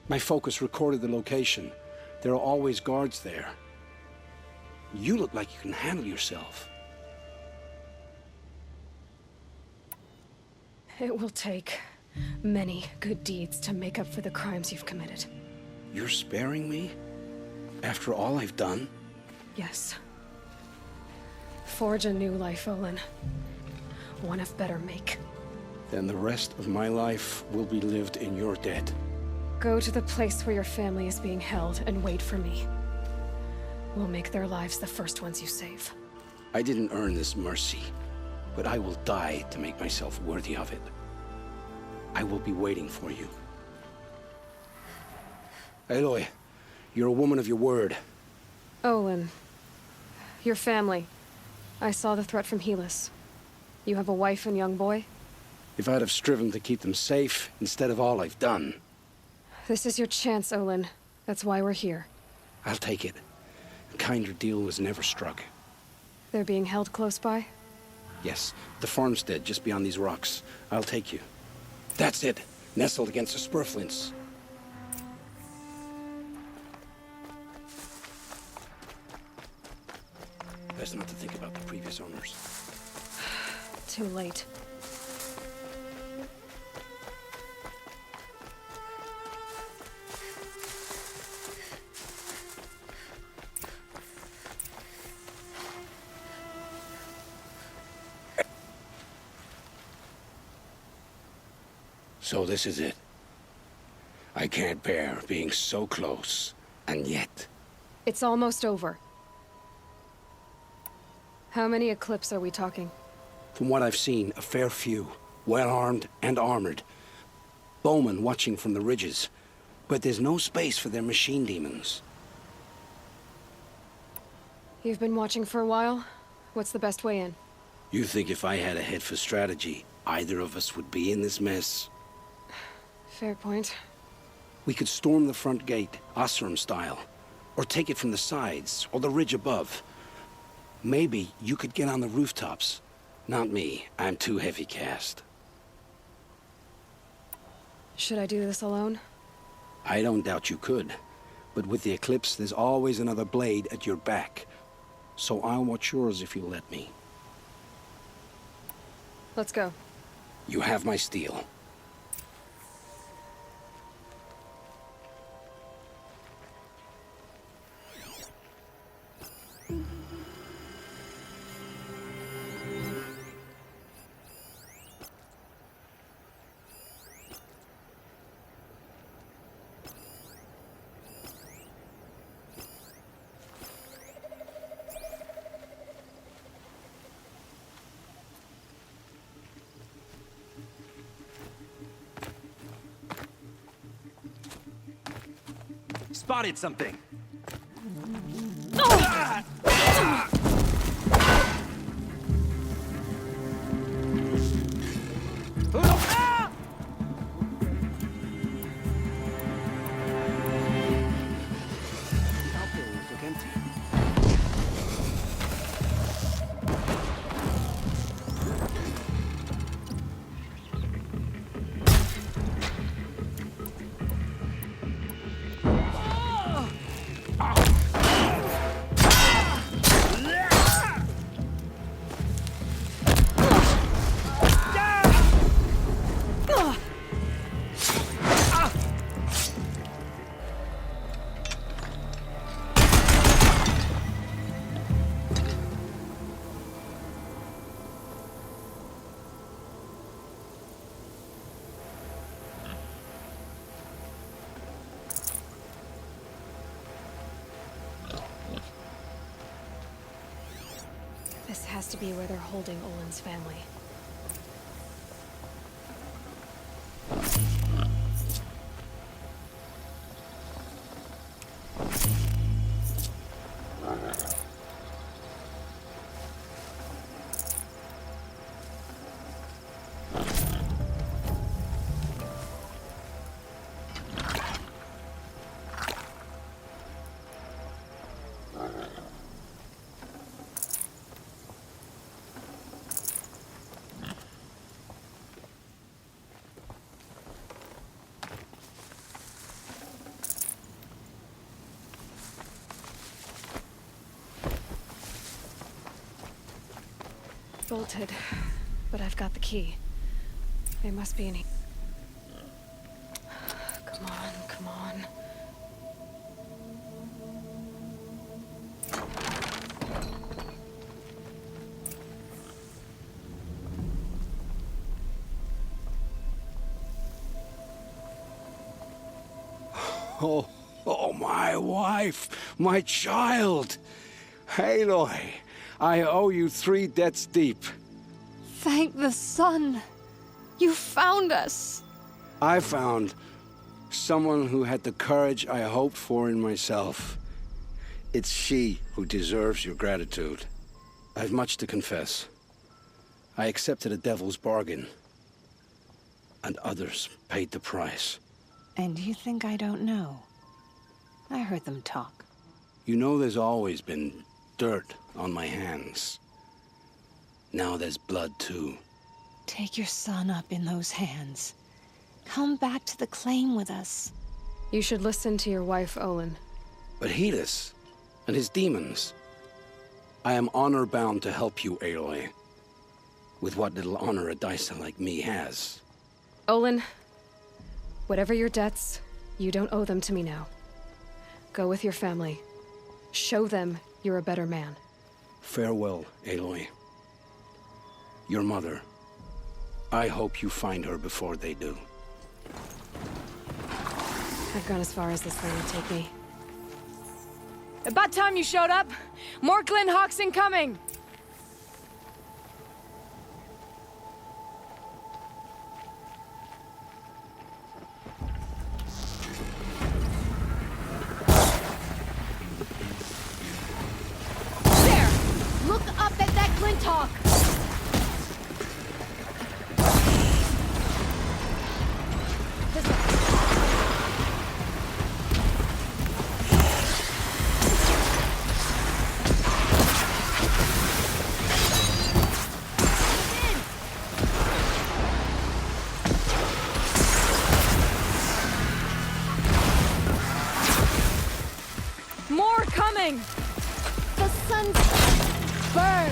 My focus recorded the location. There are always guards there. You look like you can handle yourself. It will take many good deeds to make up for the crimes you've committed. You're sparing me? After all I've done? Yes. Forge a new life, Olin. One of better make. Then the rest of my life will be lived in your debt. Go to the place where your family is being held and wait for me. We'll make their lives the first ones you save. I didn't earn this mercy, but I will die to make myself worthy of it. I will be waiting for you. Aloy, you're a woman of your word. Olin. Your family. I saw the threat from Helis. You have a wife and young boy? If I'd have striven to keep them safe instead of all I've done. This is your chance, Olin. That's why we're here. I'll take it. A kinder deal was never struck. They're being held close by? Yes, the farmstead just beyond these rocks. I'll take you. That's it. Nestled against the spurflints. Best not to think about the previous owners. Too late. So this is it. I can't bear being so close, and yet... It's almost over. How many Eclipse are we talking? From what I've seen, a fair few. Well-armed and armored. Bowmen watching from the ridges. But there's no space for their machine demons. You've been watching for a while? What's the best way in? You think if I had a head for strategy, either of us would be in this mess? Fair point. We could storm the front gate, Osram style. Or take it from the sides, or the ridge above. Maybe you could get on the rooftops. Not me. I'm too heavy cast. Should I do this alone? I don't doubt you could. But with the eclipse, there's always another blade at your back. So I'll watch yours if you let me. Let's go. You have my steel. Spotted something. This has to be where they're holding Olin's family. Bolted, but I've got the key. They must be in here. Come on, come on. Oh, my wife, my child. Aloy, I owe you 3 debts deep. Thank the sun. You found us. I found someone who had the courage I hoped for in myself. It's she who deserves your gratitude. I've much to confess. I accepted a devil's bargain, and others paid the price. And you think I don't know? I heard them talk. You know there's always been dirt on my hands. Now there's blood, too. Take your son up in those hands. Come back to the claim with us. You should listen to your wife, Olin. But Hedis and his demons. I am honor-bound to help you, Aloy. With what little honor a Dyson like me has. Olin, whatever your debts, you don't owe them to me now. Go with your family. Show them you're a better man. Farewell, Aloy. Your mother. I hope you find her before they do. I've gone as far as this thing will take me. About time you showed up! More Glinthawks incoming! There! Look up at that Glinthawk! coming! The sun's burn!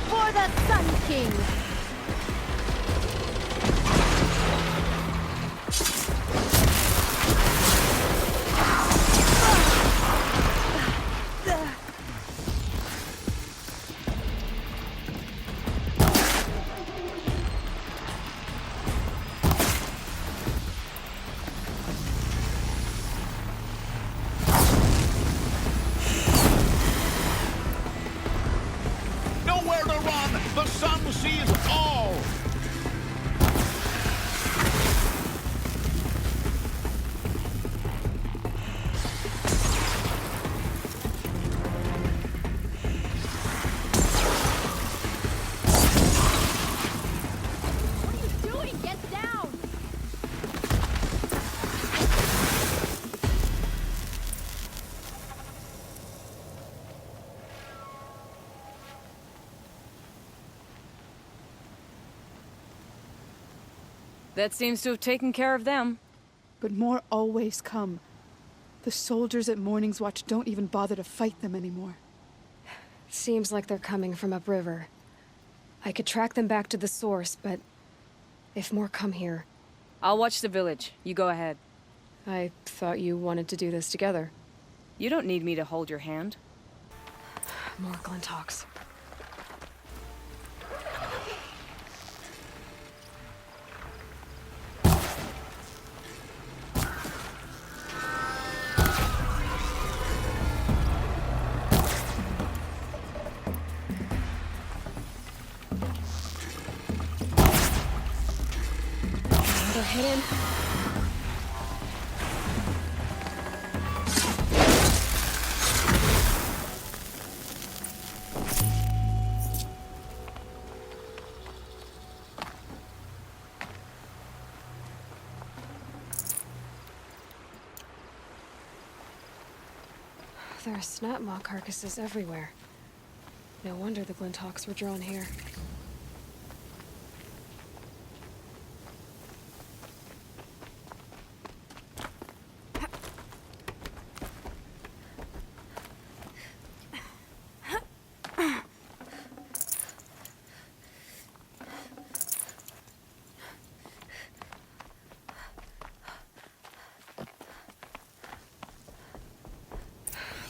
For the Sun King! Nowhere to run! The sun sees all! What are you doing? Get down! That seems to have taken care of them. But more always come. The soldiers at Morning's Watch don't even bother to fight them anymore. Seems like they're coming from upriver. I could track them back to the source, but if more come here... I'll watch the village. You go ahead. I thought you wanted to do this together. You don't need me to hold your hand. More Glinthawks. They're hidden. There are snapmaw carcasses everywhere. No wonder the Glinthawks were drawn here.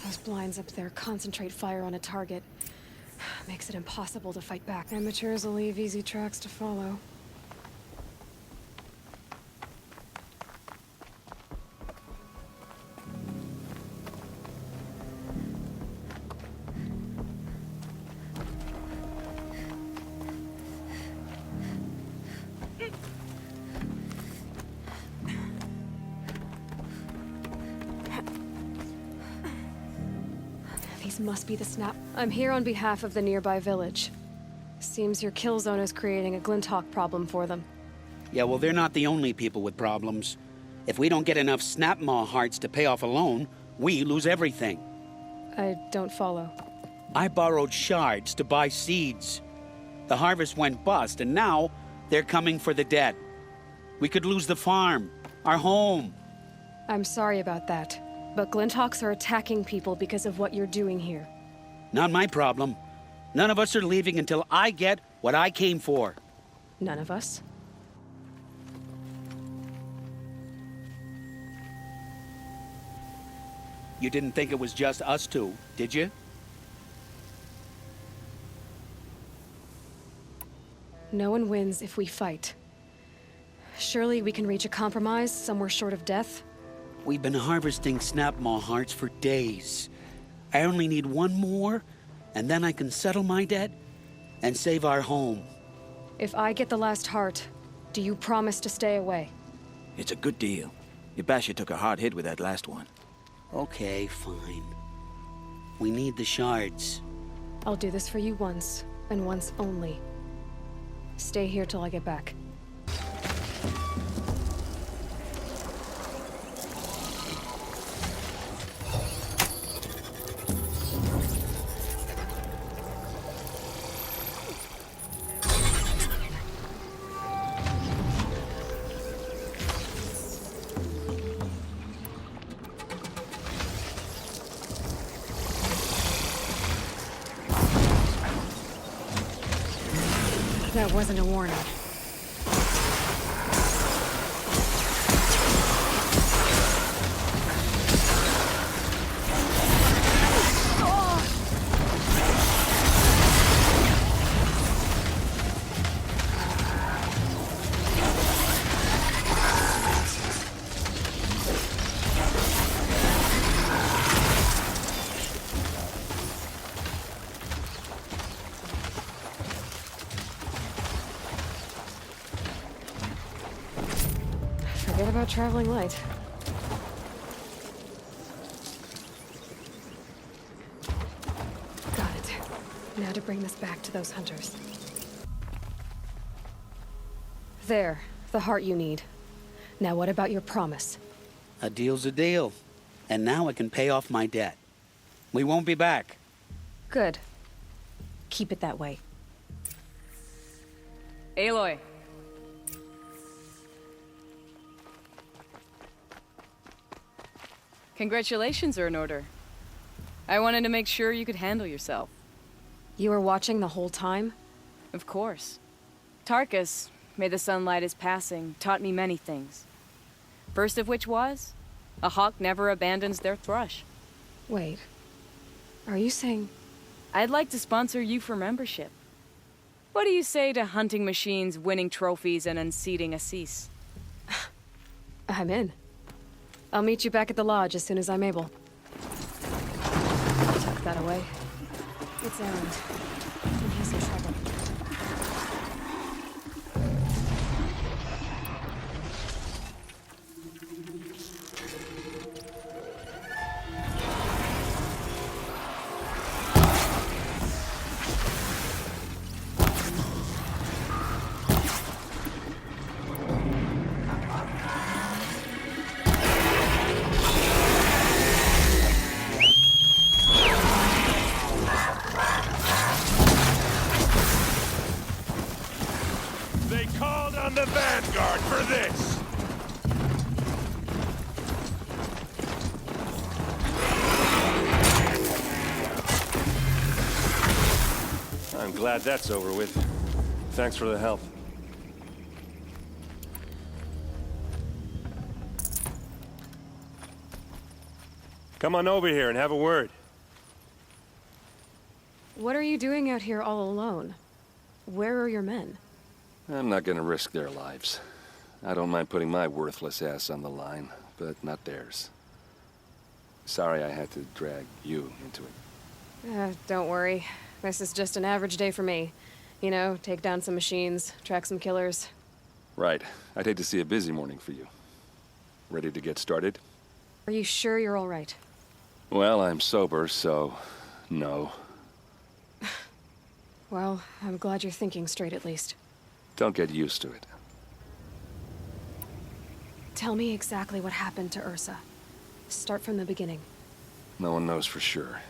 Those blinds up there concentrate fire on a target. Makes it impossible to fight back. Amateurs will leave easy tracks to follow. These must be the snap. I'm here on behalf of the nearby village. Seems your kill zone is creating a Glinthawk problem for them. Yeah, well, they're not the only people with problems. If we don't get enough snapmaw hearts to pay off a loan, we lose everything. I don't follow. I borrowed shards to buy seeds. The harvest went bust, and now they're coming for the dead. We could lose the farm, our home. I'm sorry about that, but Glinthawks are attacking people because of what you're doing here. Not my problem. None of us are leaving until I get what I came for. None of us? You didn't think it was just us two, did you? No one wins if we fight. Surely we can reach a compromise somewhere short of death? We've been harvesting snapmaw hearts for days. I only need one more, and then I can settle my debt and save our home. If I get the last heart, do you promise to stay away? It's a good deal. Yabasha took a hard hit with that last one. Okay, fine. We need the shards. I'll do this for you once, and once only. Stay here till I get back. That wasn't a warning. Forget about traveling light. Got it. Now to bring this back to those hunters. There, the heart you need. Now what about your promise? A deal's a deal. And now I can pay off my debt. We won't be back. Good. Keep it that way. Aloy. Congratulations are in order. I wanted to make sure you could handle yourself. You were watching the whole time? Of course. Tarkus, may the sunlight is passing, taught me many things. First of which was, a hawk never abandons their thrush. Wait. Are you saying... I'd like to sponsor you for membership. What do you say to hunting machines, winning trophies, and unseating Assis? I'm in. I'll meet you back at the lodge as soon as I'm able. Tuck that away. It's Erend. And he's in trouble. They called on the Vanguard for this! I'm glad that's over with. Thanks for the help. Come on over here and have a word. What are you doing out here all alone? Where are your men? I'm not gonna risk their lives. I don't mind putting my worthless ass on the line, but not theirs. Sorry I had to drag you into it. Don't worry. This is just an average day for me. You know, take down some machines, track some killers. Right. I'd hate to see a busy morning for you. Ready to get started? Are you sure you're all right? Well, I'm sober, so... no. Well, I'm glad you're thinking straight at least. Don't get used to it. Tell me exactly what happened to Ursa. Start from the beginning. No one knows for sure.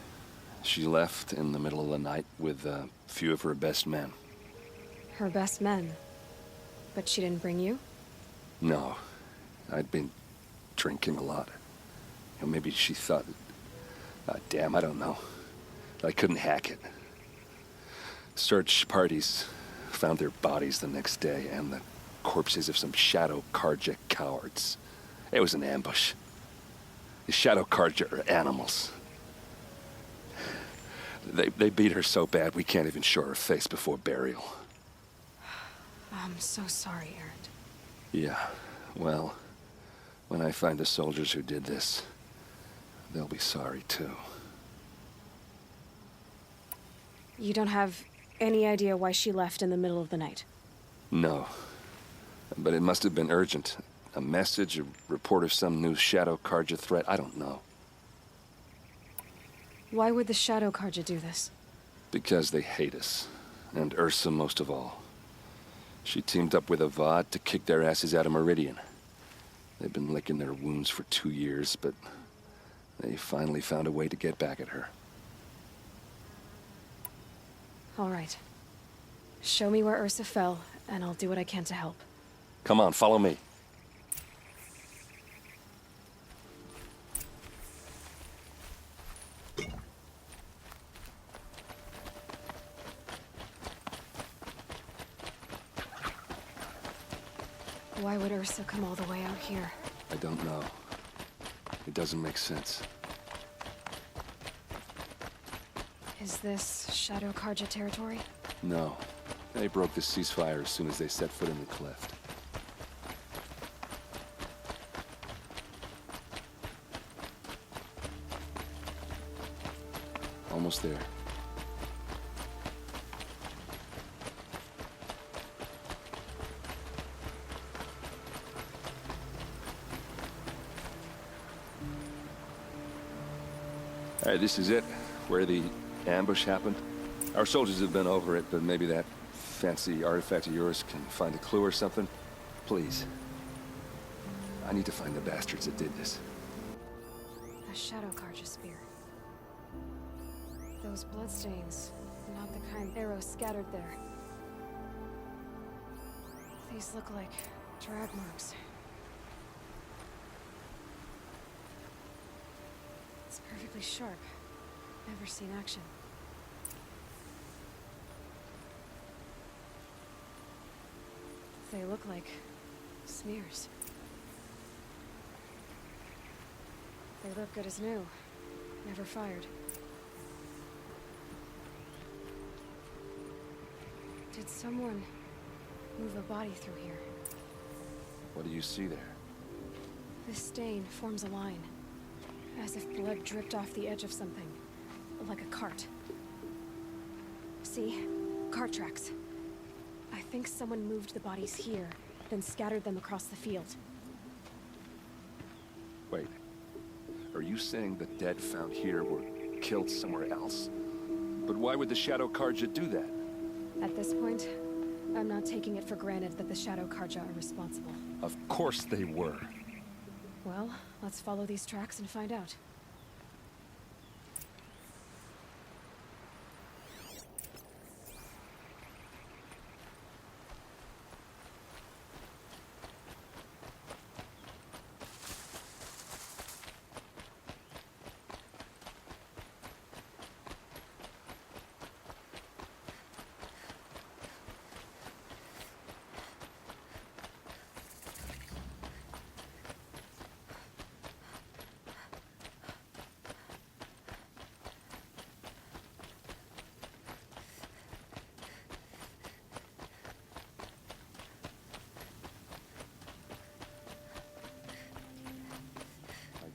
She left in the middle of the night with a few of her best men. Her best men? But she didn't bring you? No. I'd been drinking a lot. You know, maybe she thought... damn, I don't know. I couldn't hack it. Search parties found their bodies the next day, and the corpses of some Shadow Karja cowards. It was an ambush. The Shadow Karja are animals. They beat her so bad we can't even show her face before burial. I'm so sorry, Erend. Yeah, well, when I find the soldiers who did this, they'll be sorry too. You don't have any idea why she left in the middle of the night? No. But it must have been urgent. A message, a report of some new Shadow Karja threat, I don't know. Why would the Shadow Karja do this? Because they hate us. And Ursa most of all. She teamed up with Avad to kick their asses out of Meridian. They've been licking their wounds for 2 years, but they finally found a way to get back at her. All right. Show me where Ursa fell, and I'll do what I can to help. Come on, follow me. Why would Ursa come all the way out here? I don't know. It doesn't make sense. Is this Shadow Karja territory? No. They broke the ceasefire as soon as they set foot in the cleft. Almost there. All right, this is it. Where the ambush happened. Our soldiers have been over it, but maybe that fancy artifact of yours can find a clue or something. Please. I need to find the bastards that did this. A Shadow Karja spear. Those bloodstains, not the kind arrows scattered there. These look like drag marks. It's perfectly sharp. Never seen action. They look like smears. They look good as new. Never fired. Did someone move a body through here? What do you see there? This stain forms a line, as if blood dripped off the edge of something, like a cart. See? Cart tracks. I think someone moved the bodies here, then scattered them across the field. Wait. Are you saying the dead found here were killed somewhere else? But why would the Shadow Karja do that? At this point, I'm not taking it for granted that the Shadow Karja are responsible. Of course they were. Well, let's follow these tracks and find out.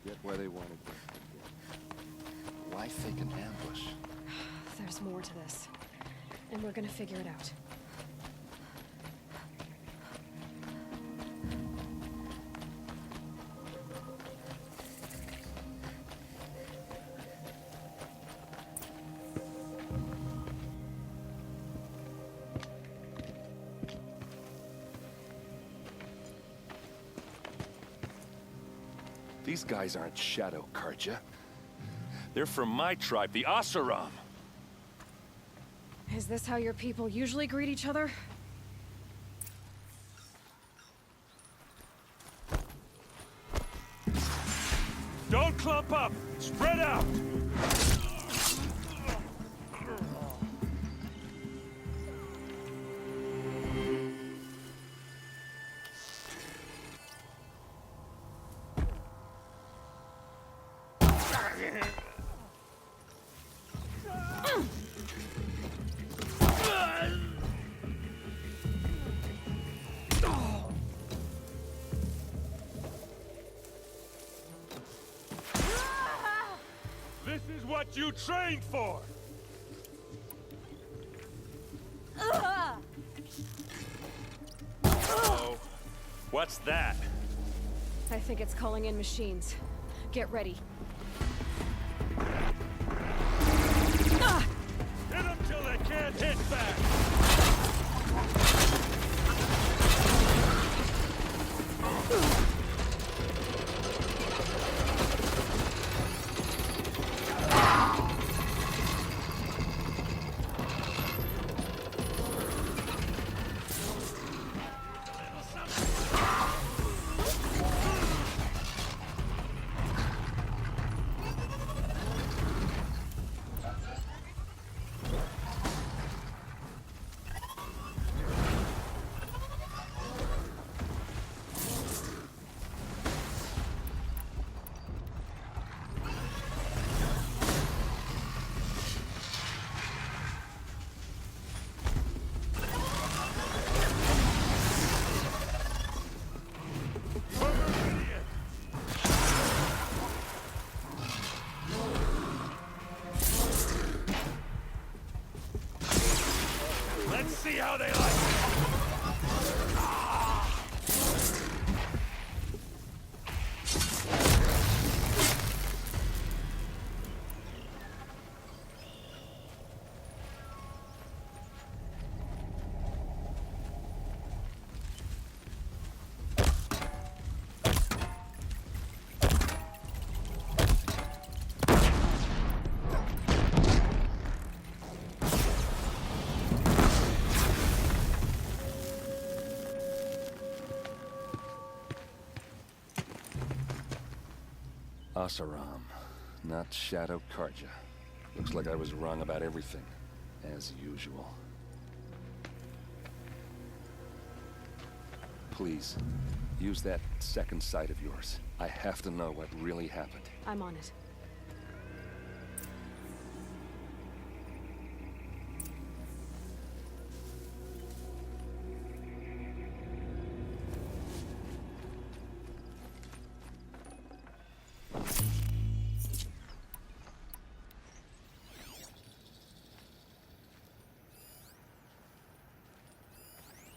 Get where they wanted to. Why fake an ambush? There's more to this, and we're gonna figure it out. These guys aren't Shadow Karja. They're from my tribe, the Oseram. Is this how your people usually greet each other? Don't clump up! Spread out! This is what you trained for! Oh, what's that? I think it's calling in machines. Get ready. Hit them till they can't hit back! Asaram, not Shadow Karja. Looks like I was wrong about everything, as usual. Please, use that second sight of yours. I have to know what really happened. I'm on it.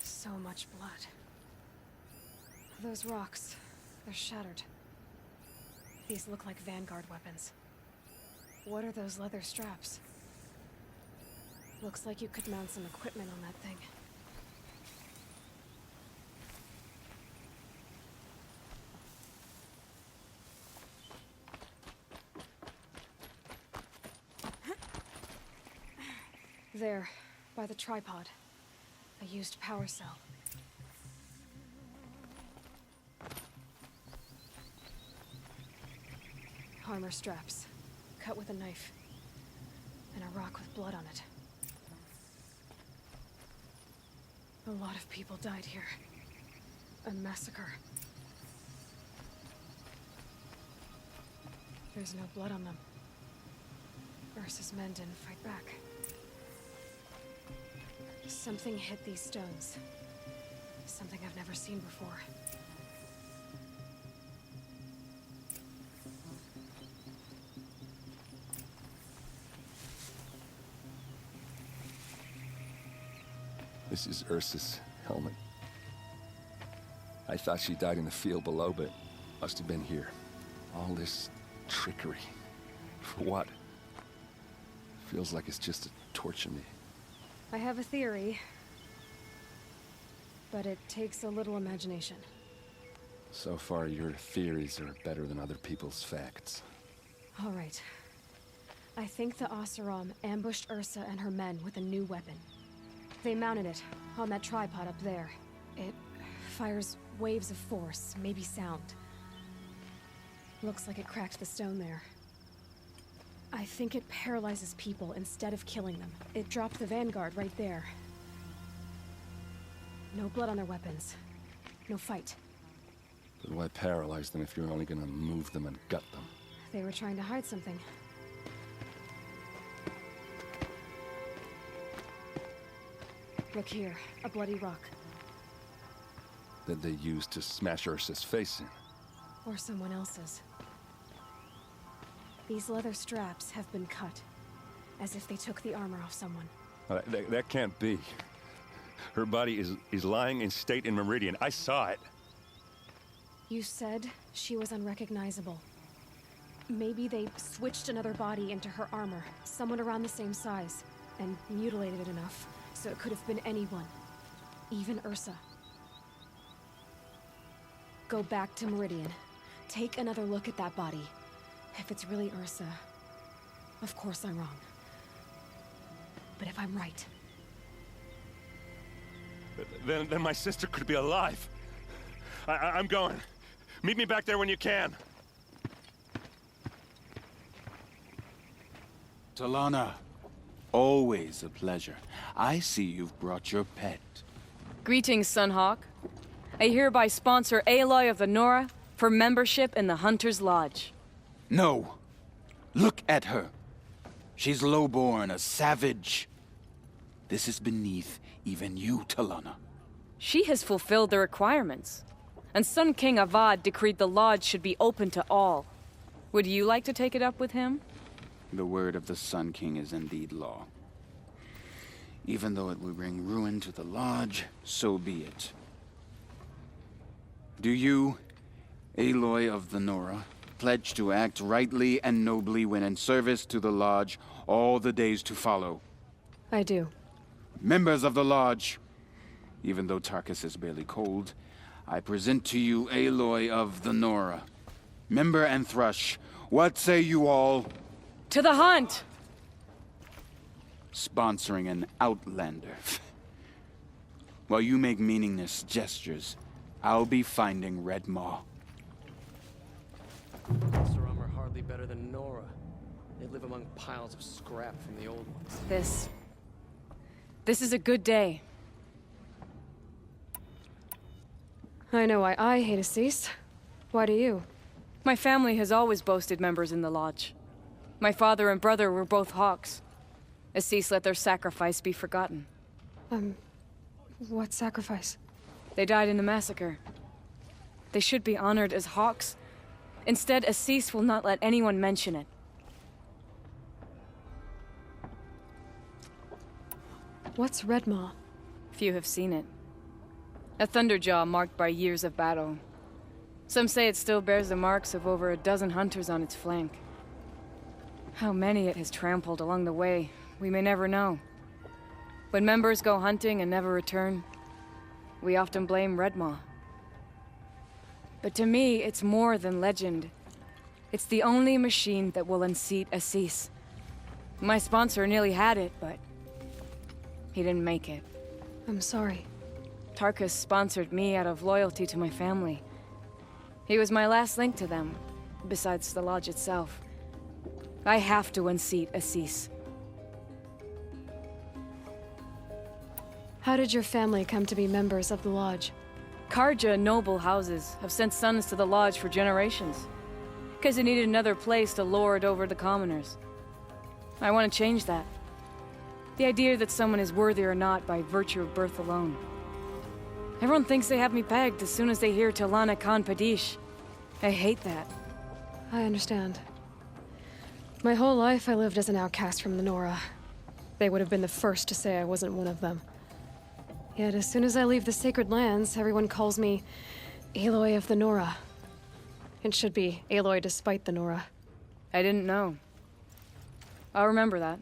So much blood. Those rocks, they're shattered. These look like Vanguard weapons. What are those leather straps? Looks like you could mount some equipment on that thing. There, by the tripod. A used power cell. Armor straps, cut with a knife, and a rock with blood on it. A lot of people died here. A massacre. There's no blood on them. Ursa's men didn't fight back. Something hit these stones. Something I've never seen before. This is Ursa's helmet. I thought she died in the field below, but must have been here. All this trickery. For what? Feels like it's just to torture me. I have a theory, but it takes a little imagination. So far, your theories are better than other people's facts. All right. I think the Oseram ambushed Ursa and her men with a new weapon. They mounted it on that tripod up there. It fires waves of force, maybe sound. Looks like it cracked the stone there. I think it paralyzes people instead of killing them. It dropped the Vanguard right there. No blood on their weapons. No fight. But why paralyze them if you're only gonna move them and gut them? They were trying to hide something. Look here, a bloody rock. That they used to smash Ursa's face in. Or someone else's. These leather straps have been cut, as if they took the armor off someone. That can't be. Her body is lying in state in Meridian. I saw it. You said she was unrecognizable. Maybe they switched another body into her armor, someone around the same size, and mutilated it enough, so it could have been anyone. Even Ursa. Go back to Meridian. Take another look at that body. If it's really Ursa, of course I'm wrong. But if I'm right... Then my sister could be alive. I'm going. Meet me back there when you can. Talana, always a pleasure. I see you've brought your pet. Greetings, Sunhawk. I hereby sponsor Aloy of the Nora for membership in the Hunter's Lodge. No. Look at her. She's lowborn, a savage. This is beneath even you, Talana. She has fulfilled the requirements. And Sun King Avad decreed the Lodge should be open to all. Would you like to take it up with him? The word of the Sun King is indeed law. Even though it will bring ruin to the Lodge, so be it. Do you, Aloy of the Nora, pledge to act rightly and nobly when in service to the Lodge all the days to follow? I do. Members of the Lodge, even though Tarkus is barely cold, I present to you Aloy of the Nora. Member and Thrush, what say you all? To the hunt! Sponsoring an outlander. While you make meaningless gestures, I'll be finding Red Maw. Oseram are better than Nora. They live among piles of scrap from the old ones. This is a good day. I know why I hate Assis. Why do you? My family has always boasted members in the Lodge. My father and brother were both Hawks. Assis let their sacrifice be forgotten. What sacrifice? They died in the massacre. They should be honored as Hawks. Instead, Assis will not let anyone mention it. What's Redmaw? Few have seen it. A thunderjaw marked by years of battle. Some say it still bears the marks of over a dozen hunters on its flank. How many it has trampled along the way, we may never know. When members go hunting and never return, we often blame Redmaw. But to me, it's more than legend. It's the only machine that will unseat Assis. My sponsor nearly had it, but he didn't make it. I'm sorry. Tarkus sponsored me out of loyalty to my family. He was my last link to them, besides the Lodge itself. I have to unseat Assis. How did your family come to be members of the Lodge? Karja noble houses have sent sons to the Lodge for generations, because they needed another place to lord over the commoners. I want to change that. The idea that someone is worthy or not by virtue of birth alone. Everyone thinks they have me pegged as soon as they hear Talana Khan Padish. I hate that. I understand. My whole life I lived as an outcast from the Nora. They would have been the first to say I wasn't one of them. Yet as soon as I leave the sacred lands, everyone calls me Aloy of the Nora. It should be Aloy despite the Nora. I didn't know. I'll remember that.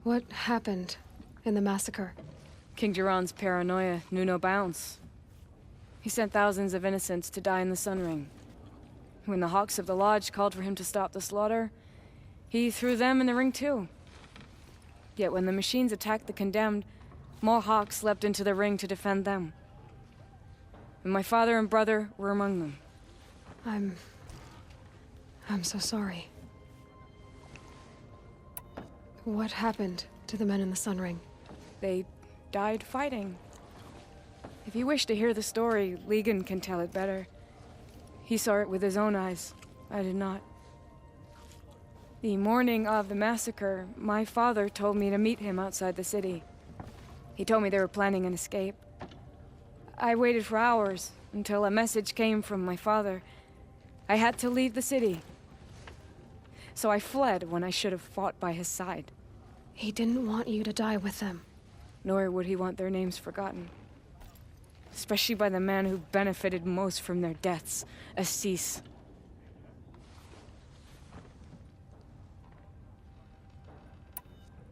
What happened in the massacre? King Jiran's paranoia knew no bounds. He sent thousands of innocents to die in the Sun Ring. When the Hawks of the Lodge called for him to stop the slaughter, he threw them in the ring too. Yet when the machines attacked the condemned, more Hawks leapt into the ring to defend them. And my father and brother were among them. I'm so sorry. What happened to the men in the Sun Ring? They died fighting. If you wish to hear the story, Legan can tell it better. He saw it with his own eyes. I did not. The morning of the massacre, my father told me to meet him outside the city. He told me they were planning an escape. I waited for hours until a message came from my father. I had to leave the city. So I fled when I should have fought by his side. He didn't want you to die with them. Nor would he want their names forgotten. Especially by the man who benefited most from their deaths, Assis.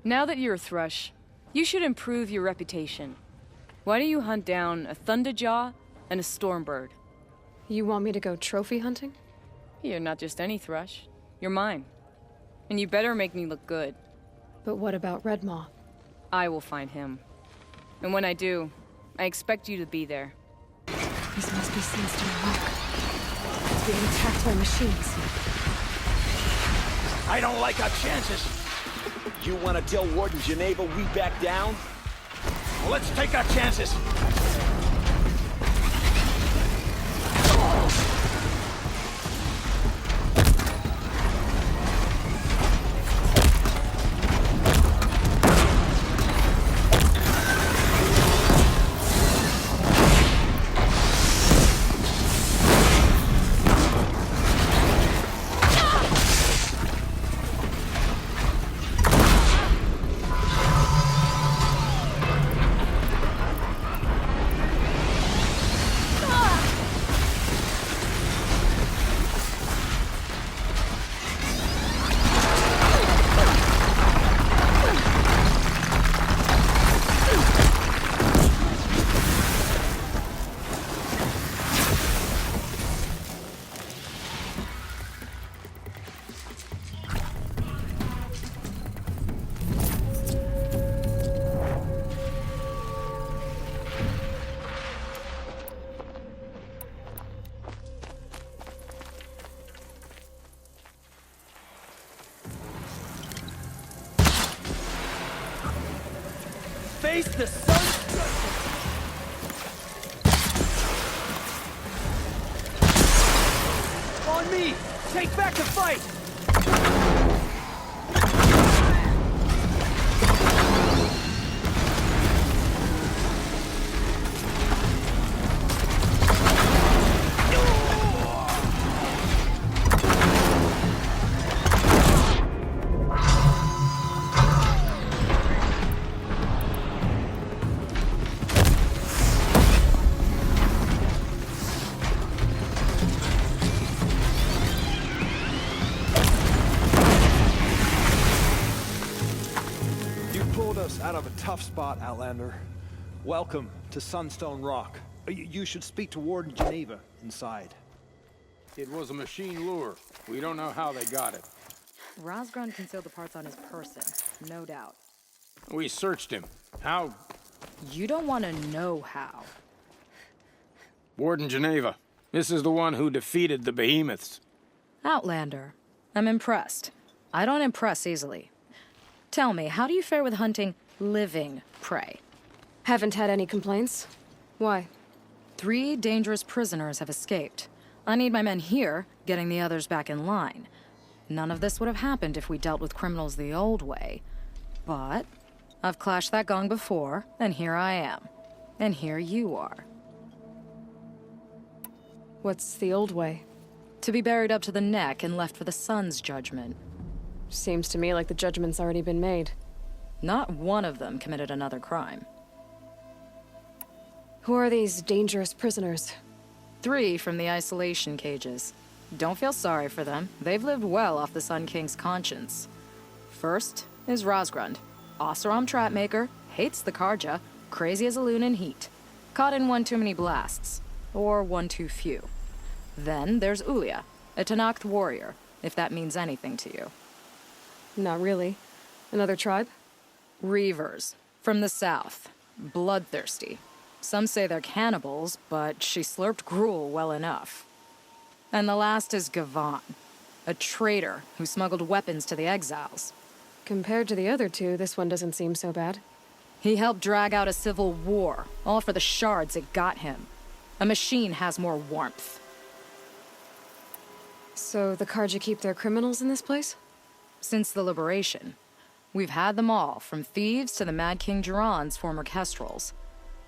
Now that you're a Thrush, you should improve your reputation. Why don't you hunt down a Thunderjaw and a Stormbird? You want me to go trophy hunting? You're not just any Thrush. You're mine. And you better make me look good. But what about Redmaw? I will find him. And when I do, I expect you to be there. These must be sinister work. It's being attacked by machines. I don't like our chances. You want to tell Warden Geneva we back down? Well, let's take our chances. Face the sun's justice! On me! Take back the fight! Out of a tough spot, Outlander. Welcome to Sunstone Rock. You should speak to Warden Geneva inside. It was a machine lure. We don't know how they got it. Rosgrund concealed the parts on his person, no doubt. We searched him. How? You don't want to know how. Warden Geneva. This is the one who defeated the behemoths. Outlander. I'm impressed. I don't impress easily. Tell me, how do you fare with hunting living prey? Haven't had any complaints. Why? 3 dangerous prisoners have escaped. I need my men here, getting the others back in line. None of this would have happened if we dealt with criminals the old way. But I've clashed that gong before, and here I am. And here you are. What's the old way? To be buried up to the neck and left for the sun's judgment. Seems to me like the judgment's already been made. Not one of them committed another crime. Who are these dangerous prisoners? 3 from the isolation cages. Don't feel sorry for them. They've lived well off the Sun King's conscience. First is Rosgrund. Oseram trapmaker, hates the Karja, crazy as a loon in heat. Caught in one too many blasts. Or one too few. Then there's Ulia, a Tanakh warrior, if that means anything to you. Not really. Another tribe? Reavers. From the south. Bloodthirsty. Some say they're cannibals, but she slurped gruel well enough. And the last is Gavan. A traitor who smuggled weapons to the exiles. Compared to the other 2, this one doesn't seem so bad. He helped drag out a civil war, all for the shards it got him. A machine has more warmth. So the Karja keep their criminals in this place? Since the liberation. We've had them all, from thieves to the Mad King Duran's former kestrels.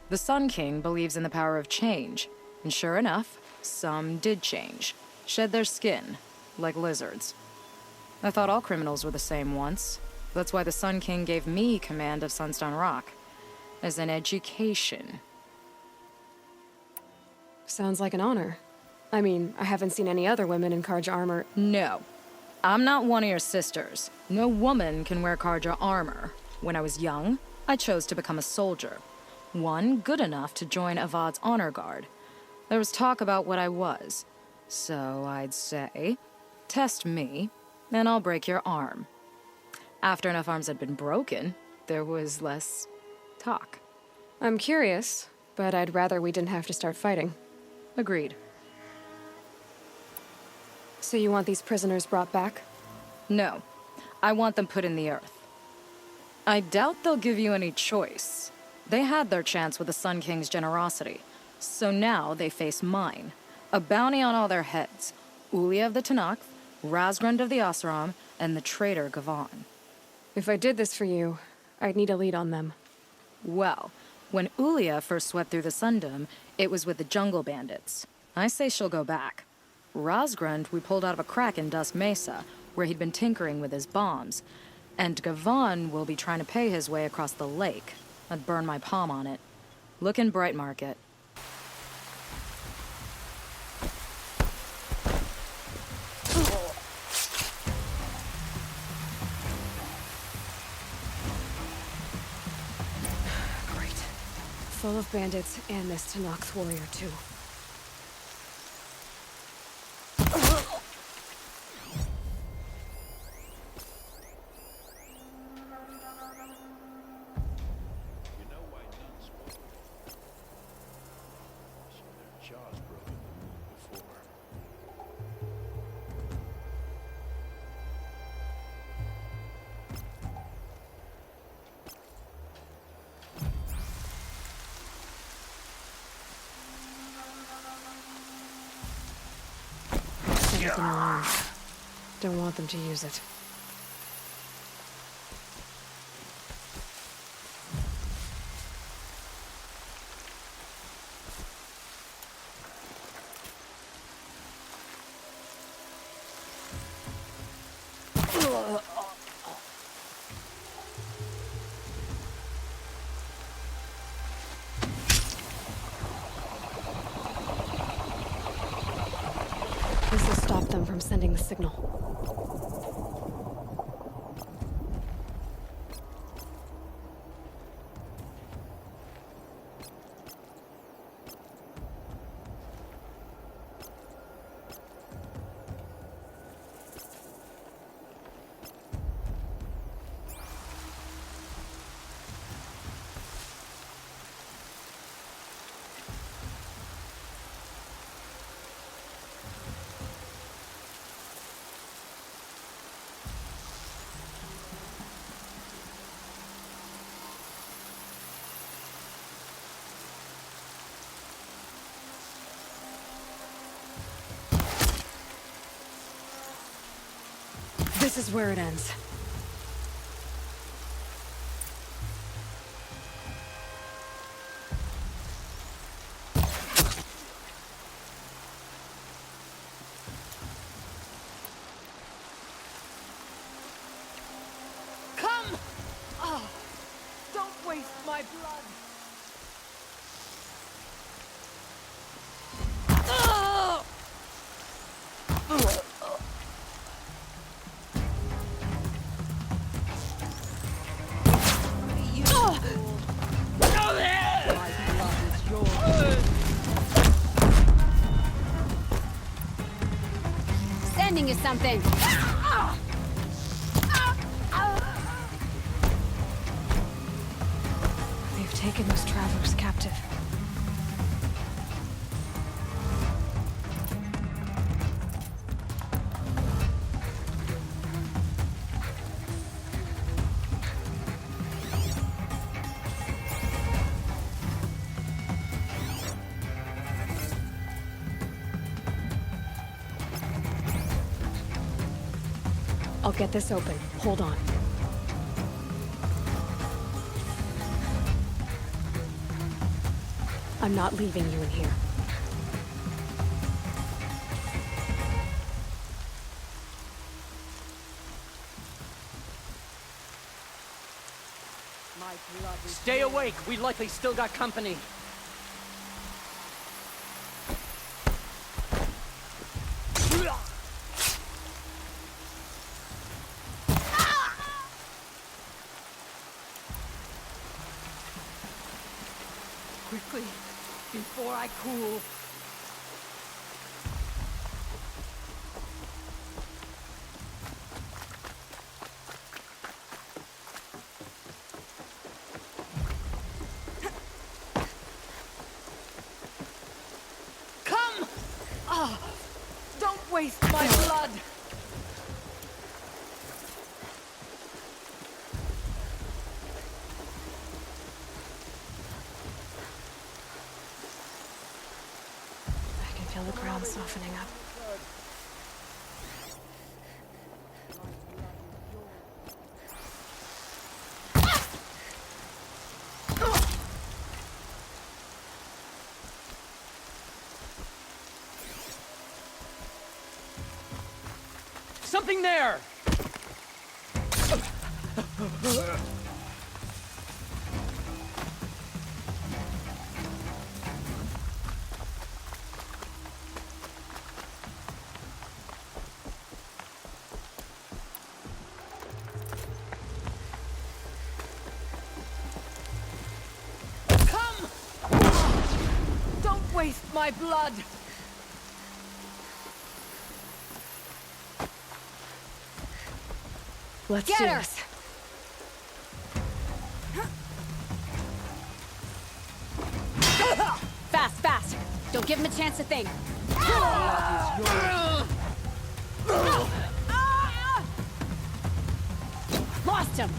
The Sun King believes in the power of change, and sure enough, some did change. Shed their skin, like lizards. I thought all criminals were the same once. That's why the Sun King gave me command of Sunstone Rock. As an education. Sounds like an honor. I mean, I haven't seen any other women in Karja armor. No. I'm not one of your sisters. No woman can wear Karja armor. When I was young, I chose to become a soldier. One good enough to join Avad's honor guard. There was talk about what I was. So I'd say, test me, and I'll break your arm. After enough arms had been broken, there was less talk. I'm curious, but I'd rather we didn't have to start fighting. Agreed. So you want these prisoners brought back? No. I want them put in the earth. I doubt they'll give you any choice. They had their chance with the Sun King's generosity. So now they face mine. A bounty on all their heads. Ulia of the Tanakh, Rosgrund of the Oseram, and the traitor Gavan. If I did this for you, I'd need a lead on them. Well, when Ulia first swept through the Sundom, it was with the jungle bandits. I say she'll go back. Rosgrund we pulled out of a crack in Dust Mesa, where he'd been tinkering with his bombs. And Gavan will be trying to pay his way across the lake. I'd burn my palm on it. Look in Bright Market. Great. Full of bandits and this Tanakh warrior, too. with an alarm. Don't want them to use it. This will stop them from sending the signal. This is where it ends. Come! Oh, don't waste my blood. Oh! Sending you something. They've taken those travelers captive. I'll get this open. Hold on. I'm not leaving you in here. Stay awake. We likely still got company. Quickly, before I cool. Come! Ah, don't waste my blood! Feel the ground softening up. Something there! Waste my blood! Let's Get do her! this. Fast, fast! Don't give him a chance to think. Lost him!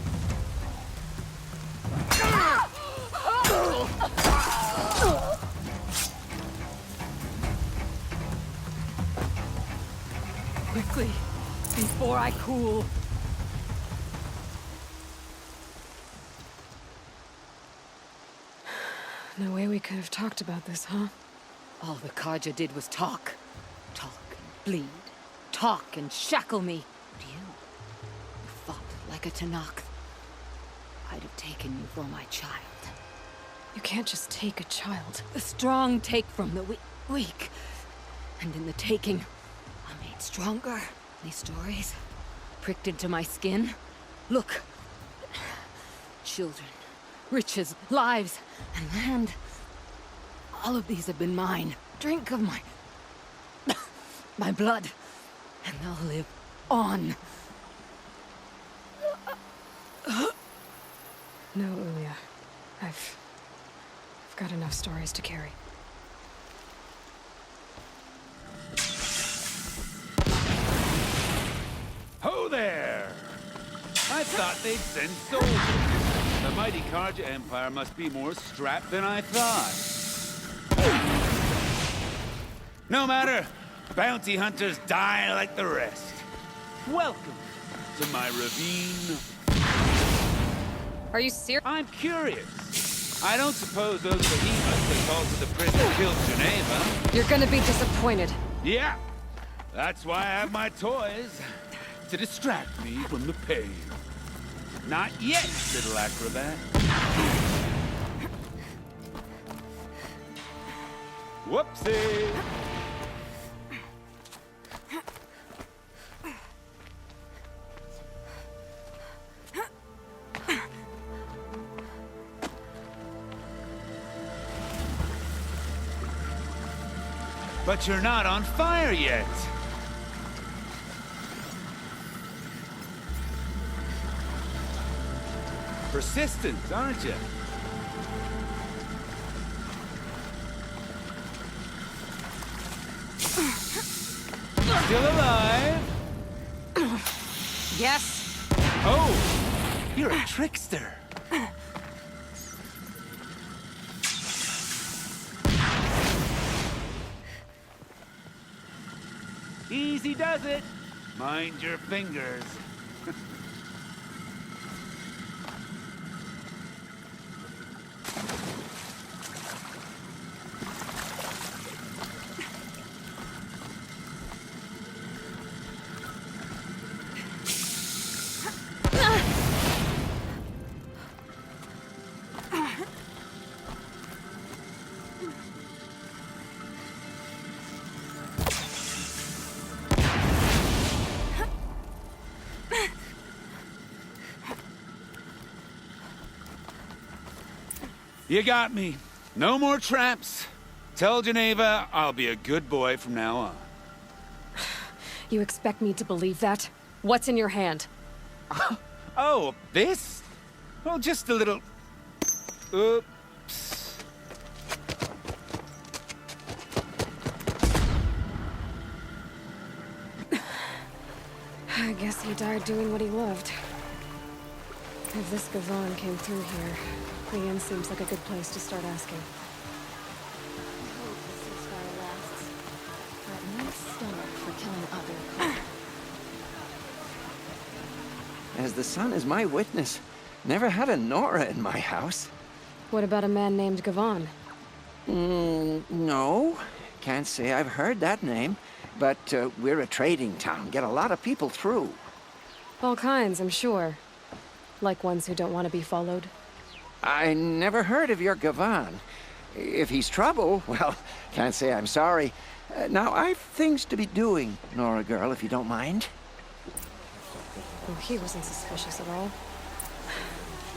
Quickly, before I cool. No way we could have talked about this, huh? All the Kaja did was talk. Talk and bleed. Talk and shackle me. But you fought like a Tanakh. I'd have taken you for my child. You can't just take a child. The strong take from the weak. And in the taking, I'm made stronger. These stories pricked into my skin. Look. Children, riches, lives, and land. All of these have been mine. Drink of my... my blood. And they'll live on. No, Ulia. I've got enough stories to carry. Ho there! I thought they'd send soldiers. The mighty Karja Empire must be more strapped than I thought. No matter. Bounty hunters die like the rest. Welcome to my ravine. Are you serious? I'm curious. I don't suppose those behemoths that called for the prison killed Geneva. You're gonna be disappointed. Yeah. That's why I have my toys. To distract me from the pain. Not yet, little acrobat. Whoopsie! But you're not on fire yet. Persistent, aren't you? Still alive? Yes. Oh, you're a trickster. Easy does it. Mind your fingers. You got me. No more traps. Tell Geneva I'll be a good boy from now on. You expect me to believe that? What's in your hand? Oh, this? Well, just a little... Oops. I guess he died doing what he loved. If this Gavon came through here, the inn seems like a good place to start asking. I hope this ceasefire lasts. Got no stomach for killing other people. As the sun is my witness, never had a Nora in my house. What about a man named Gavon? No. Can't say I've heard that name. But we're a trading town. Get a lot of people through. All kinds, I'm sure. Like ones who don't want to be followed. I never heard of your Gavon. If he's trouble, well, can't say I'm sorry. Now, I've things to be doing, Nora girl, if you don't mind. Oh, he wasn't suspicious at all.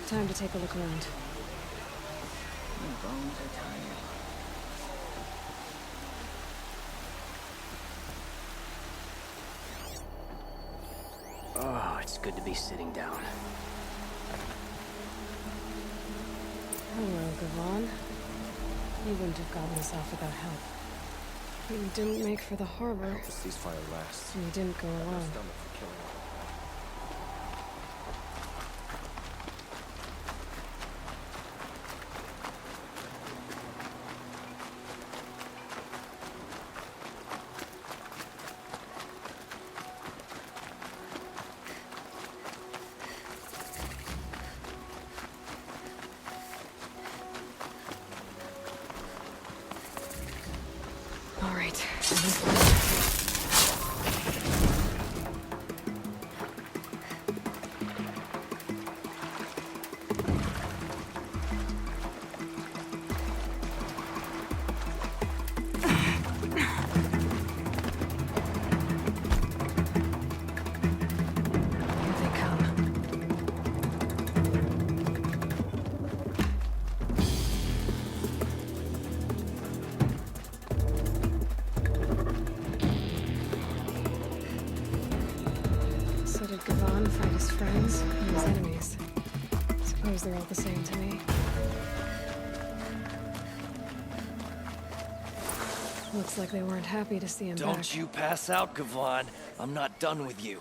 Time to take a look around. My bones are tired. Oh, it's good to be sitting down. Hello, Gavon. You wouldn't have gotten us off without help. You didn't make for the harbor. The ceasefire lasts. And you didn't go alone. So did Gavan find his friends and his enemies? Suppose they're all the same to me. Looks like they weren't happy to see him back. Don't you pass out, Gavan. I'm not done with you.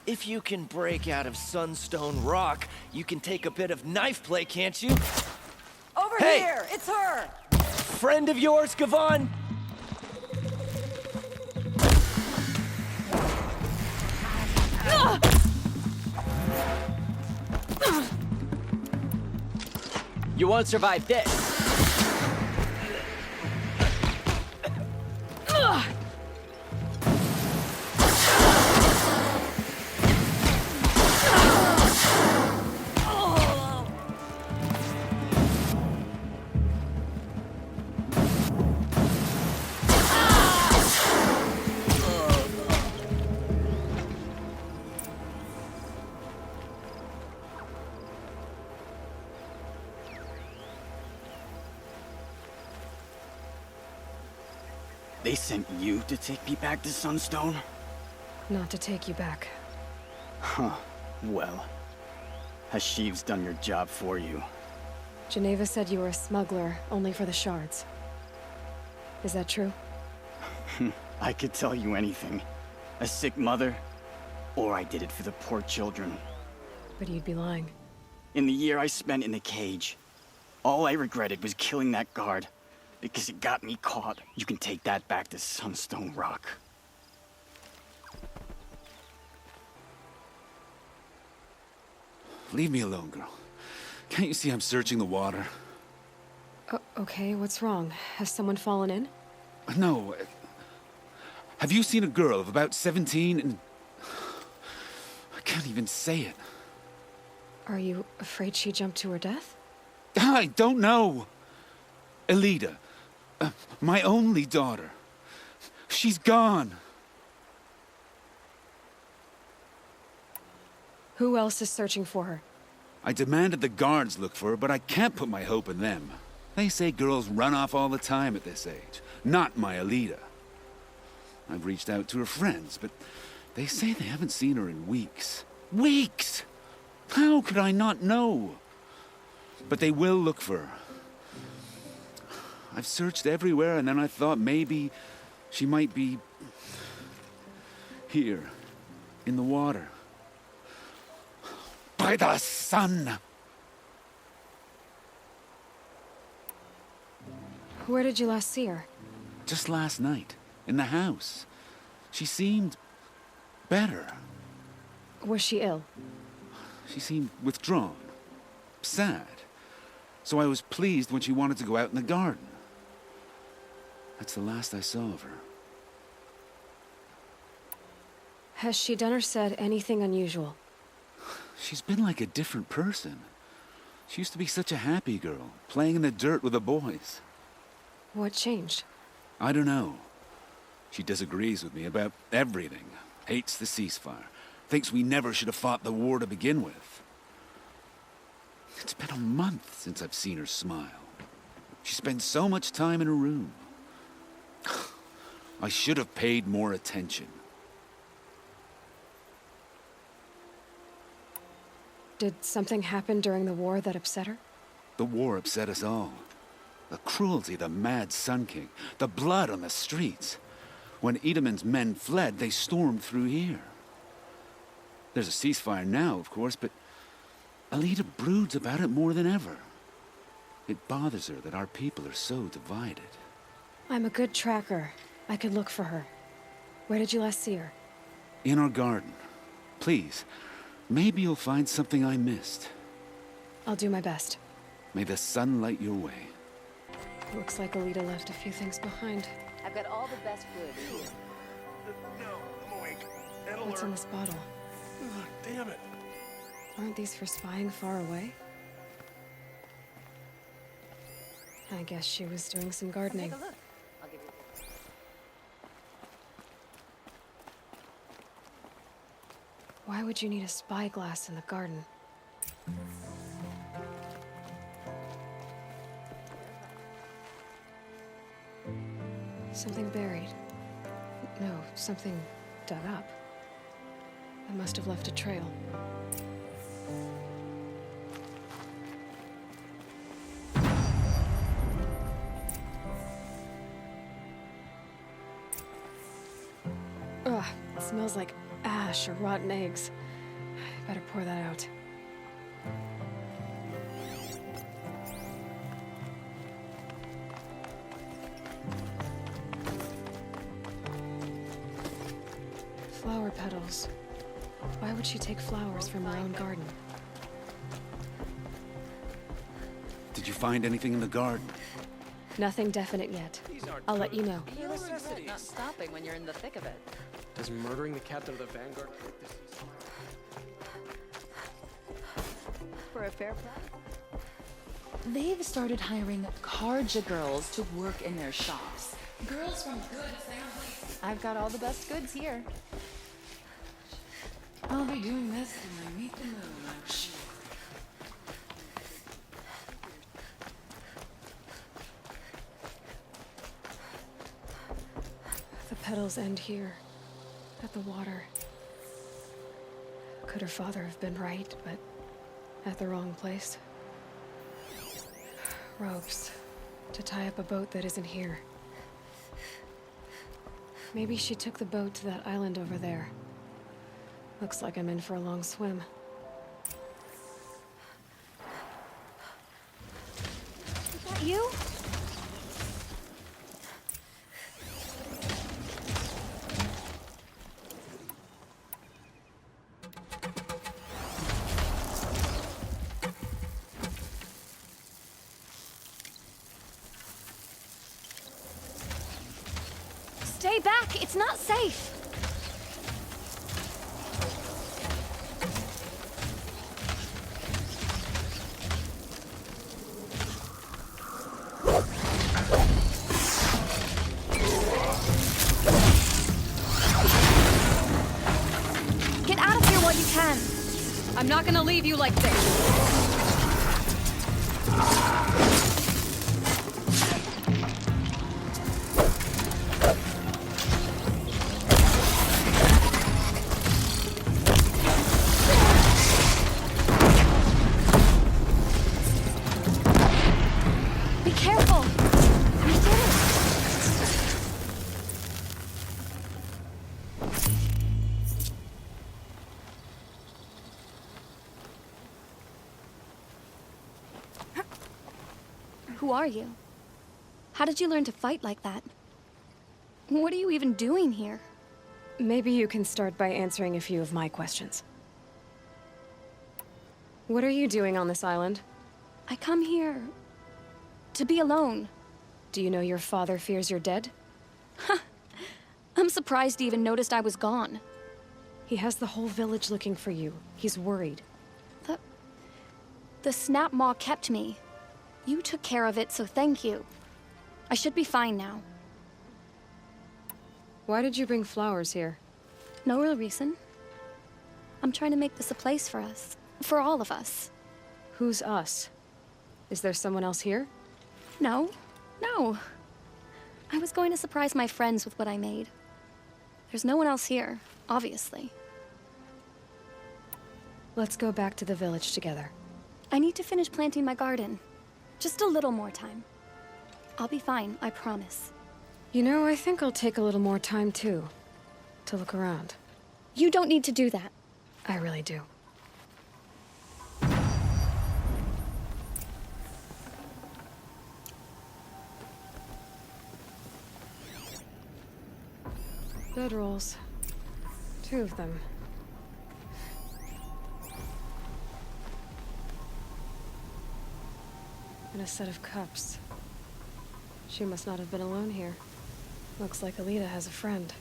If you can break out of Sunstone Rock, you can take a bit of knife play, can't you? Over Hey! here! It's her! Friend of yours, Gavan? You won't survive this. They sent you to take me back to Sunstone? Not to take you back. Huh. Well, Hashiv's done your job for you. Geneva said you were a smuggler, only for the shards. Is that true? I could tell you anything. A sick mother, or I did it for the poor children. But you'd be lying. In the year I spent in the cage, all I regretted was killing that guard. Because it got me caught. You can take that back to Sunstone Rock. Leave me alone, girl. Can't you see I'm searching the water? Okay, what's wrong? Has someone fallen in? No. Have you seen a girl of about 17 and... I can't even say it. Are you afraid she jumped to her death? I don't know. Elida. My only daughter. She's gone. Who else is searching for her? I demanded the guards look for her, but I can't put my hope in them. They say girls run off all the time at this age. Not my Elida. I've reached out to her friends, but they say they haven't seen her in weeks. Weeks! How could I not know? But they will look for her. I've searched everywhere, and then I thought maybe she might be here, in the water. By the sun! Where did you last see her? Just last night, in the house. She seemed better. Was she ill? She seemed withdrawn, sad. So I was pleased when she wanted to go out in the garden. That's the last I saw of her. Has she done or said anything unusual? She's been like a different person. She used to be such a happy girl, playing in the dirt with the boys. What changed? I don't know. She disagrees with me about everything. Hates the ceasefire. Thinks we never should have fought the war to begin with. It's been a month since I've seen her smile. She spends so much time in her room. I should have paid more attention. Did something happen during the war that upset her? The war upset us all. The cruelty of the mad Sun King. The blood on the streets. When Edamon's men fled, they stormed through here. There's a ceasefire now, of course, but Elida broods about it more than ever. It bothers her that our people are so divided. I'm a good tracker. I could look for her. Where did you last see her? In our garden. Please, maybe you'll find something I missed. I'll do my best. May the sun light your way. Looks like Elida left a few things behind. I I've got all the best goods here. No, I'm awake. What's in this bottle? Ugh, damn it. Aren't these for spying far away? I guess she was doing some gardening. Take a look. I'll give you Why would you need a spyglass in the garden? Something buried. No, something dug up. That must have left a trail. Ugh, it smells like ash or rotten eggs. I better pour that out. Flower petals. Why would she take flowers from her own garden? Did you find anything in the garden? Nothing definite yet. I'll let you know. You must regret not stopping when you're in the thick of it. Does murdering the captain of the Vanguard break this? For a fair price. They've started hiring Karja girls to work in their shops. Girls from good families. I've got all the best goods here. I'll be doing this when I meet the moon, I'm sure. The petals end here, at the water. Could her father have been right, but at the wrong place? Ropes, to tie up a boat that isn't here. Maybe she took the boat to that island over there. Looks like I'm in for a long swim. Is that you? Stay back! It's not safe! Get out of here while you can! I'm not gonna leave you like this! Be careful! You did it! Who are you? How did you learn to fight like that? What are you even doing here? Maybe you can start by answering a few of my questions. What are you doing on this island? I come here to be alone. Do you know your father fears you're dead? I'm surprised he even noticed I was gone. He has the whole village looking for you. He's worried. The snap maw kept me. You took care of it, so thank you. I should be fine now. Why did you bring flowers here? No real reason. I'm trying to make this a place for us. For all of us. Who's us? Is there someone else here? No. No. I was going to surprise my friends with what I made. There's no one else here, obviously. Let's go back to the village together. I need to finish planting my garden. Just a little more time. I'll be fine, I promise. You know, I think I'll take a little more time too. To look around. You don't need to do that. I really do. Bedrolls. 2 of them. And a set of cups. She must not have been alone here. Looks like Alita has a friend.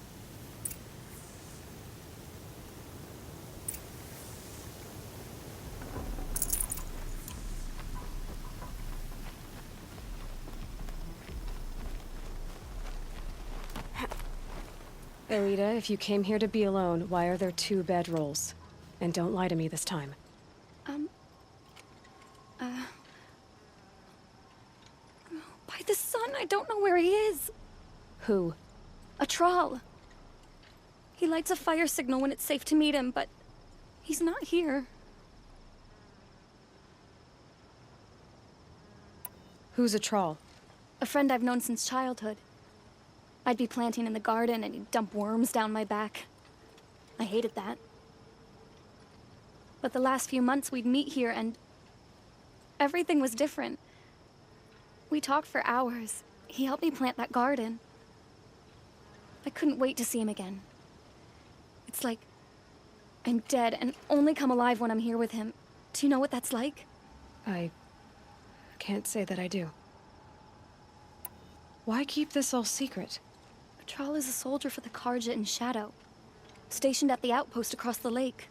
Alita, if you came here to be alone, why are there 2 bedrolls? And don't lie to me this time. By the sun, I don't know where he is. Who? A troll. He lights a fire signal when it's safe to meet him, but he's not here. Who's a troll? A friend I've known since childhood. I'd be planting in the garden and he'd dump worms down my back. I hated that. But the last few months we'd meet here and everything was different. We talked for hours. He helped me plant that garden. I couldn't wait to see him again. It's like I'm dead and only come alive when I'm here with him. Do you know what that's like? I can't say that I do. Why keep this all secret? Patral is a soldier for the Karja in Shadow, stationed at the outpost across the lake.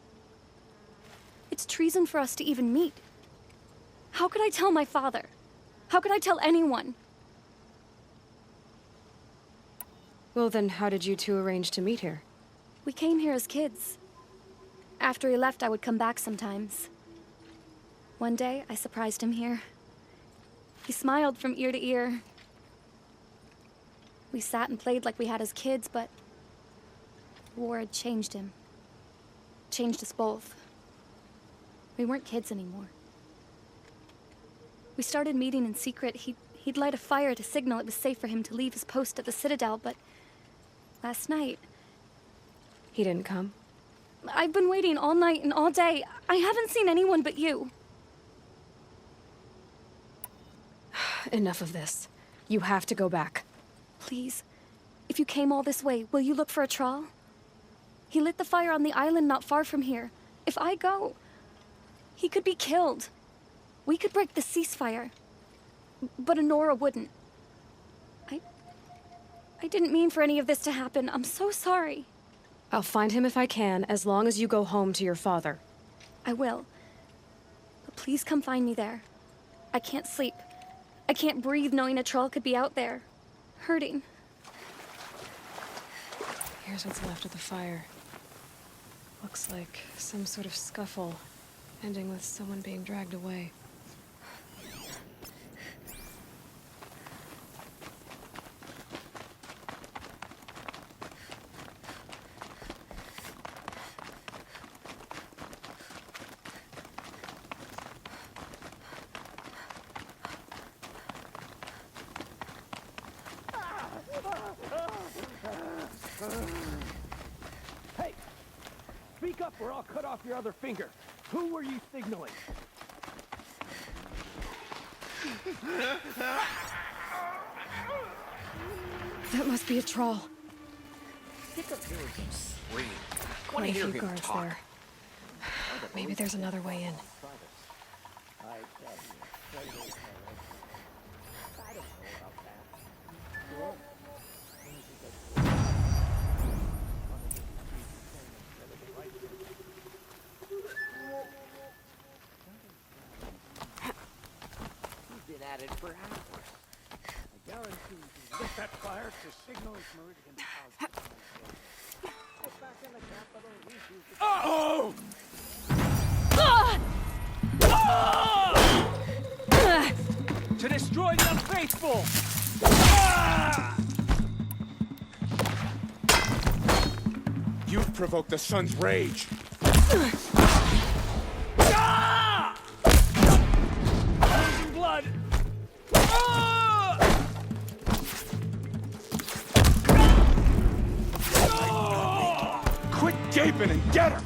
It's treason for us to even meet. How could I tell my father? How could I tell anyone? Well, then how did you 2 arrange to meet here? We came here as kids. After he left, I would come back sometimes. One day, I surprised him here. He smiled from ear to ear. We sat and played like we had as kids, but the war had changed him. Changed us both. We weren't kids anymore. We started meeting in secret. He'd light a fire to signal it was safe for him to leave his post at the Citadel, but last night... He didn't come? I've been waiting all night and all day. I haven't seen anyone but you. Enough of this. You have to go back. Please, if you came all this way, will you look for a troll? He lit the fire on the island not far from here. If I go, he could be killed. We could break the ceasefire, but Honora wouldn't. I didn't mean for any of this to happen. I'm so sorry. I'll find him if I can, as long as you go home to your father. I will. But please come find me there. I can't sleep. I can't breathe knowing a troll could be out there, hurting. Here's what's left of the fire. Looks like some sort of scuffle, ending with someone being dragged away. Hey! Speak up or I'll cut off your other finger. Who were you signaling? That must be a troll. Pick up here and scream. Quite a few guards there. Maybe there's another way in. At it for hours. I guarantee you lit that fire to signal his meridian house. Get back in the capital. To destroy the unfaithful! You've provoked the sun's rage. Blood! Quit gaping and get her!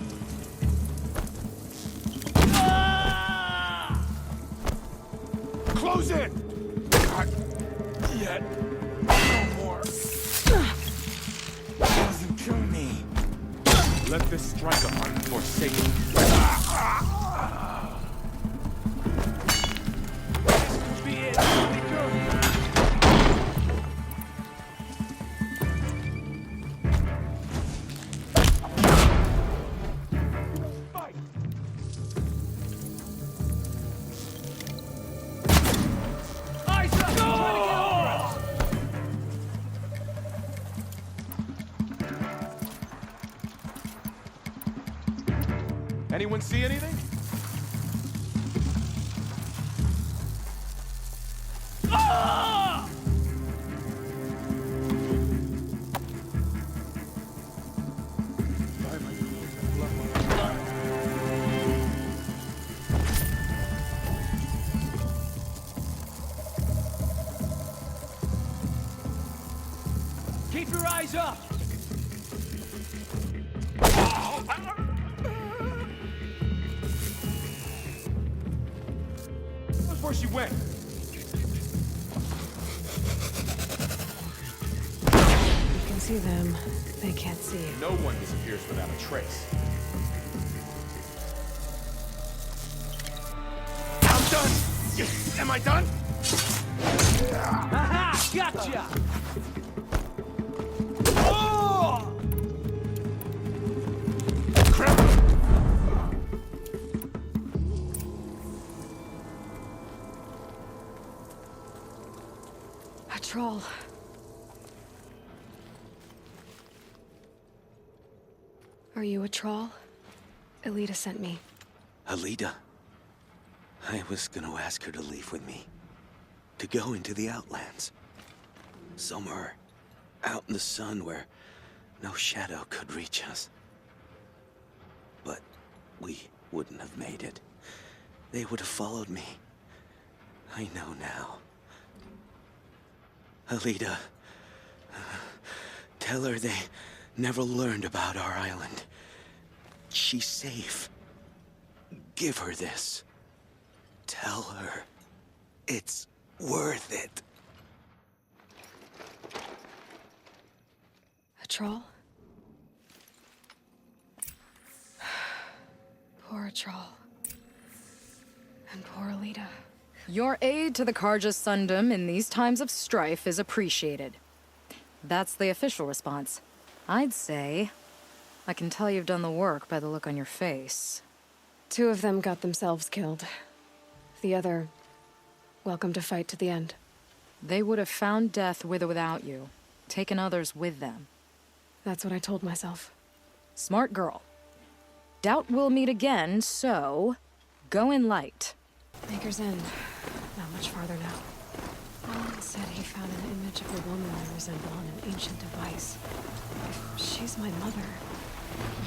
Close in! Not yet. No more. Doesn't kill me. Let this strike upon the forsaken. This could be it. Be careful. Anyone see anything? Ah! Keep your eyes up! That's where she went. You can see them. They can't see you. No one disappears without a trace. I'm done! Am I done? Aha! Gotcha! Oh! A troll. Are you a troll? Elita sent me. Alita. I was gonna ask her to leave with me. To go into the Outlands. Somewhere out in the sun where no shadow could reach us. But we wouldn't have made it. They would have followed me. I know now. Alita, tell her they never learned about our island. She's safe. Give her this. Tell her it's worth it. A troll? Poor troll. And poor Alita. Your aid to the Karja Sundom in these times of strife is appreciated. That's the official response. I'd say I can tell you've done the work by the look on your face. 2 of them got themselves killed. The other, welcome to fight to the end. They would have found death with or without you, taken others with them. That's what I told myself. Smart girl. Doubt we'll meet again, so go in light. Maker's End. Not much farther now. Alan said he found an image of a woman I resemble on an ancient device. If she's my mother,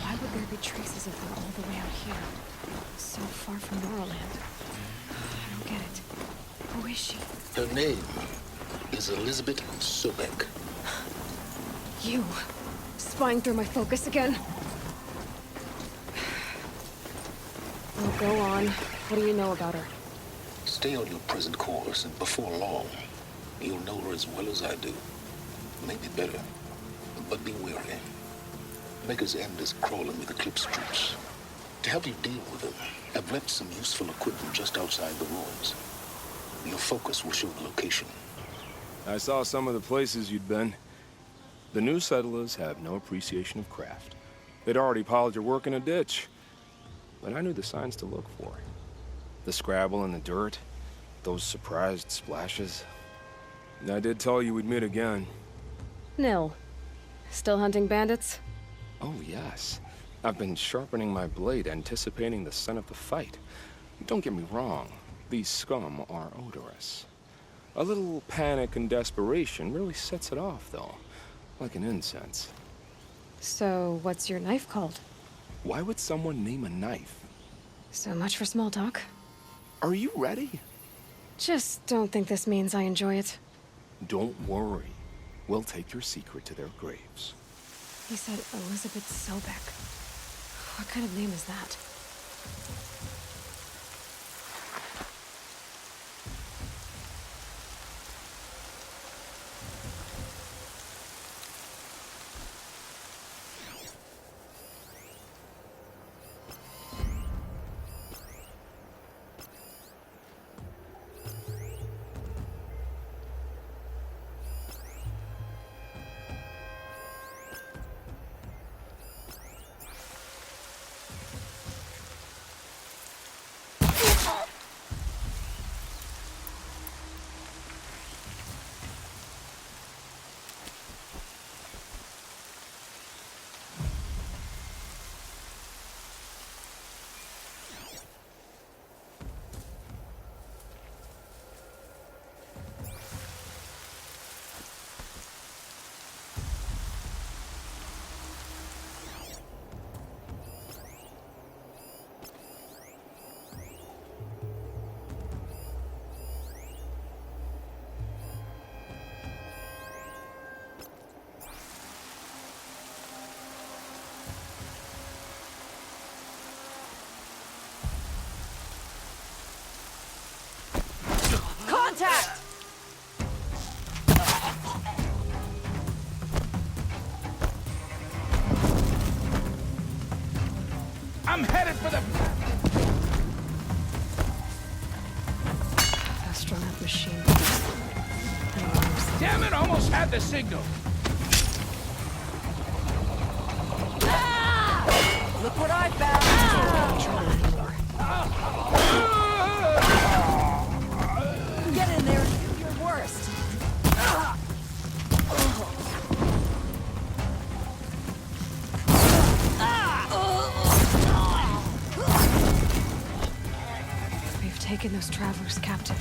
why would there be traces of her all the way out here? So far from Norland. I don't get it. Who is she? Her name is Elizabeth Sobek. You! Spying through my focus again? Well, go on. What do you know about her? Stay on your present course, and before long, you'll know her as well as I do. Maybe better, but be wary. Maker's End is crawling with Eclipse troops. To help you deal with them, I've left some useful equipment just outside the ruins. Your focus will show the location. I saw some of the places you'd been. The new settlers have no appreciation of craft. They'd already piled your work in a ditch. But I knew the signs to look for. The scrabble in the dirt, those surprised splashes. And I did tell you we'd meet again. Nil. Still hunting bandits? Oh, yes. I've been sharpening my blade, anticipating the scent of the fight. Don't get me wrong. These scum are odorous. A little panic and desperation really sets it off, though. Like an incense. So, what's your knife called? Why would someone name a knife? So much for small talk. Are you ready? Just don't think this means I enjoy it. Don't worry. We'll take your secret to their graves. He said Elizabeth Sobek. What kind of name is that? I'm headed for the... A strung-up machine. Damn it, almost had the signal. Look what I found! Get in there and do your worst. We've taken those travelers captive.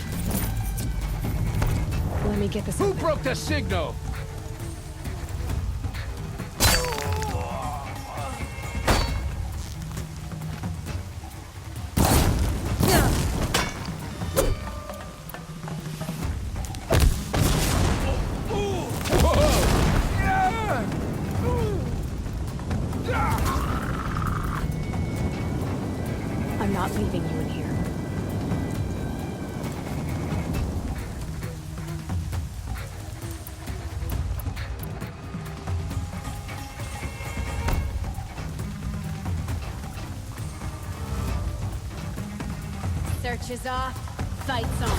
Let me get this. Who broke the signal? I'm not leaving you in here. Search is off. Fight's on.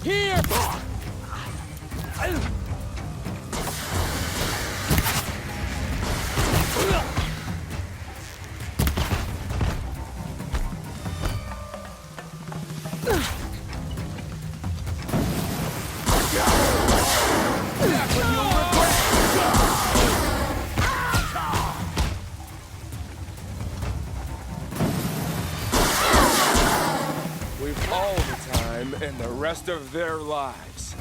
Here! We've all the time and the rest of their lives.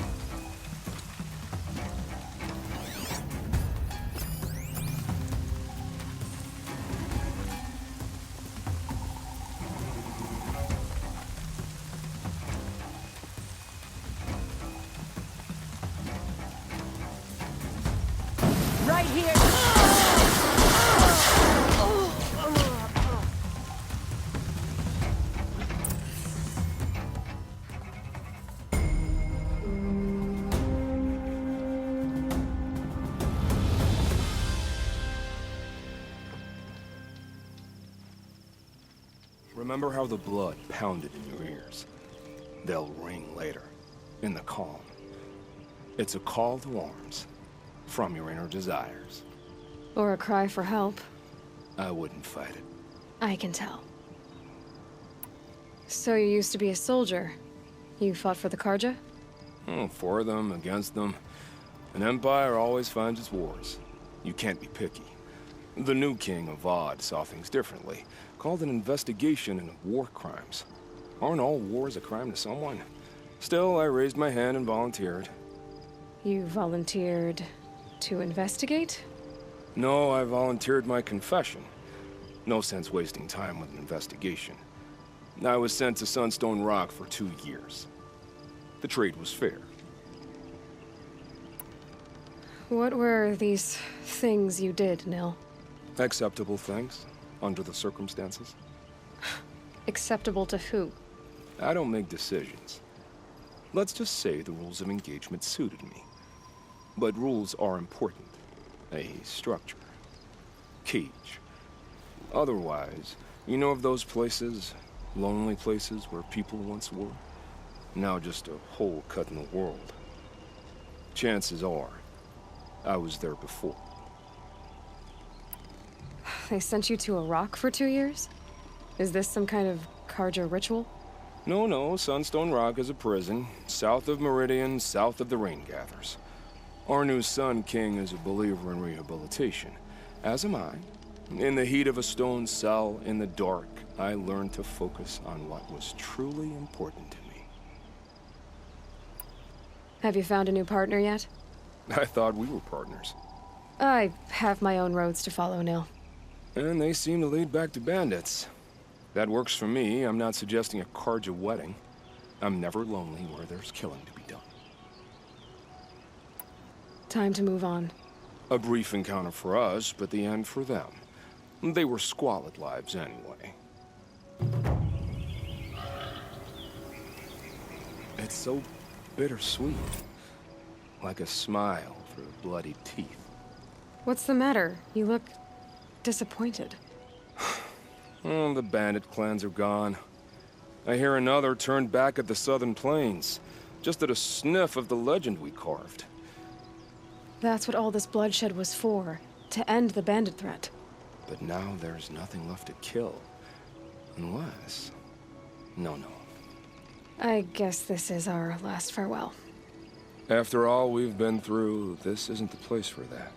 Right here. Remember how the blood pounded in your ears? They'll ring later, in the calm. It's a call to arms, from your inner desires. Or a cry for help. I wouldn't fight it. I can tell. So you used to be a soldier. You fought for the Karja? Oh, for them, against them. An empire always finds its wars. You can't be picky. The new king of Vod saw things differently. Called an investigation into war crimes. Aren't all wars a crime to someone? Still, I raised my hand and volunteered. You volunteered to investigate? No, I volunteered my confession. No sense wasting time with an investigation. I was sent to Sunstone Rock for 2 years. The trade was fair. What were these things you did, Nil? Acceptable things, under the circumstances. Acceptable to who? I don't make decisions. Let's just say the rules of engagement suited me. But rules are important. A structure. Cage. Otherwise, you know of those places, lonely places where people once were? Now just a hole cut in the world. Chances are, I was there before. They sent you to a rock for 2 years? Is this some kind of Karja ritual? No, Sunstone Rock is a prison, south of Meridian, south of the Rain Gathers. Our new Sun King is a believer in rehabilitation, as am I. In the heat of a stone cell, in the dark, I learned to focus on what was truly important to me. Have you found a new partner yet? I thought we were partners. I have my own roads to follow, Nil. And they seem to lead back to bandits. That works for me. I'm not suggesting a Karja wedding. I'm never lonely where there's killing to be done. Time to move on. A brief encounter for us, but the end for them. They were squalid lives anyway. It's so bittersweet. like a smile for bloody teeth. What's the matter? You look disappointed. Oh, the bandit clans are gone. I hear another turned back at the southern plains, just at a sniff of the legend we carved. That's what all this bloodshed was for, to end the bandit threat. But now there's nothing left to kill. Unless... No. I guess this is our last farewell. After all we've been through, this isn't the place for that.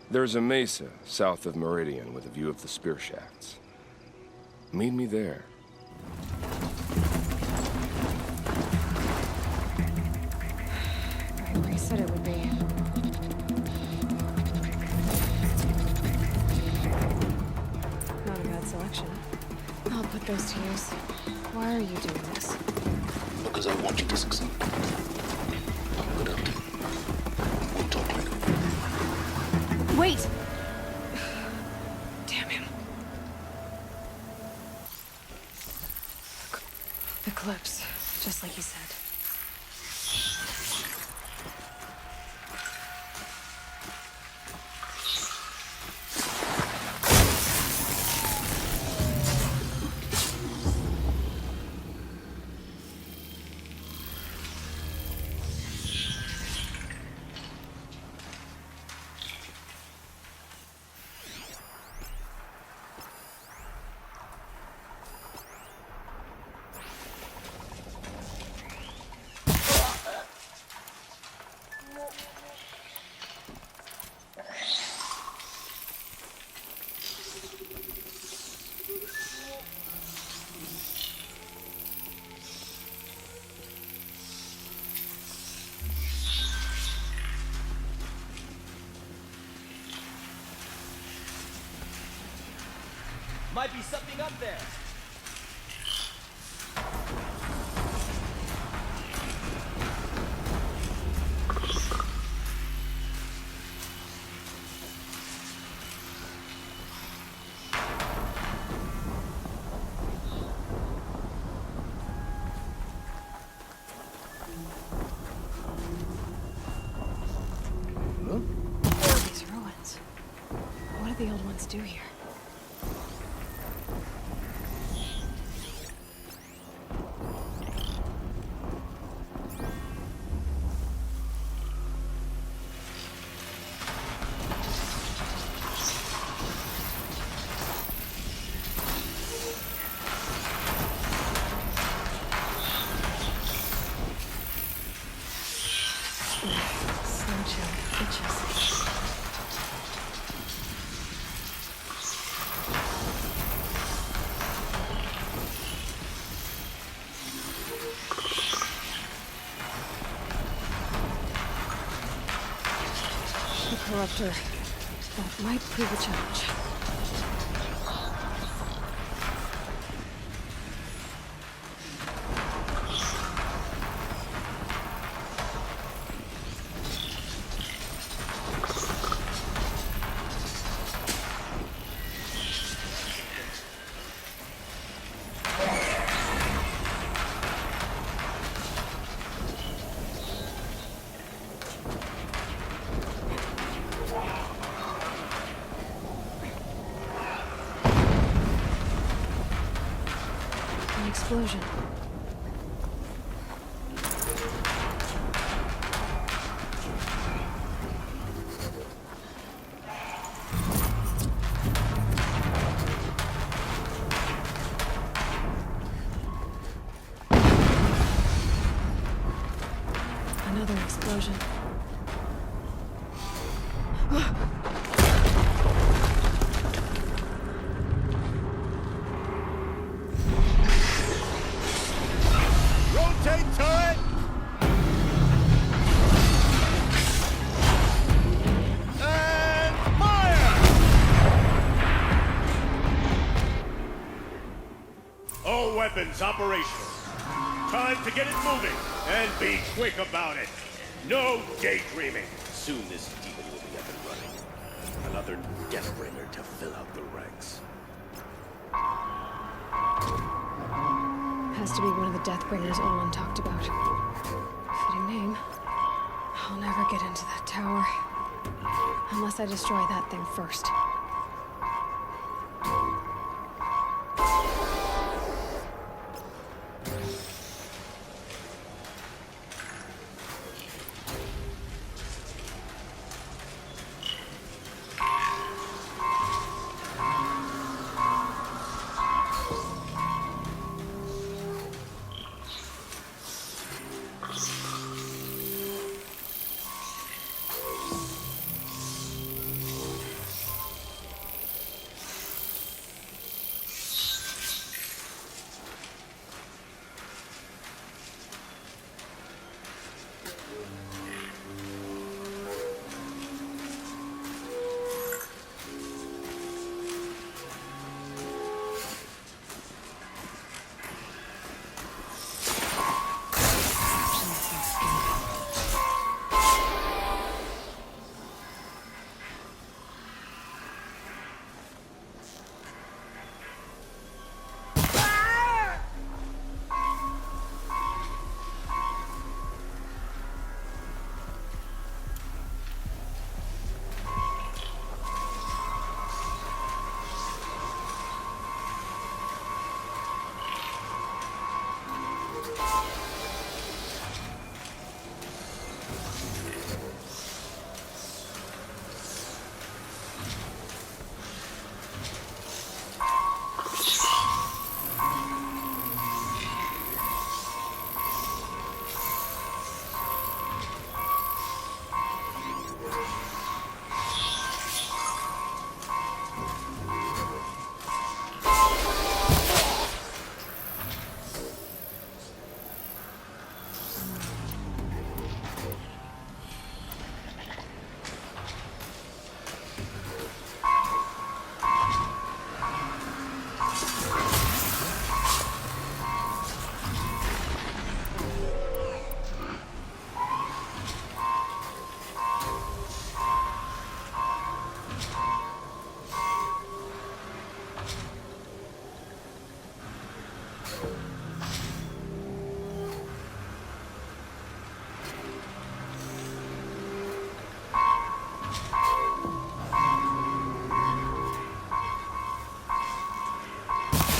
There's a mesa south of Meridian with a view of the spear shafts. Meet me there. Right where he said it would be. Not a bad selection. I'll put those to use. Why are you doing this? Because I want you to succeed. Good afternoon. We'll talk later. Wait! Damn him. Eclipse, just like you said. Might be something up there. These ruins. What did the old ones do here? Corruptor. That might prove a challenge. Explosion. Another explosion. Turret! And fire! All weapons operational. Time to get it moving, and be quick about it. No daydreaming. Soon this demon will be up and running. Another Deathbringer to fill out the ranks. Has to be one of the Deathbringers Olin talked about. Fitting name. I'll get into that tower. Unless I destroy that thing first.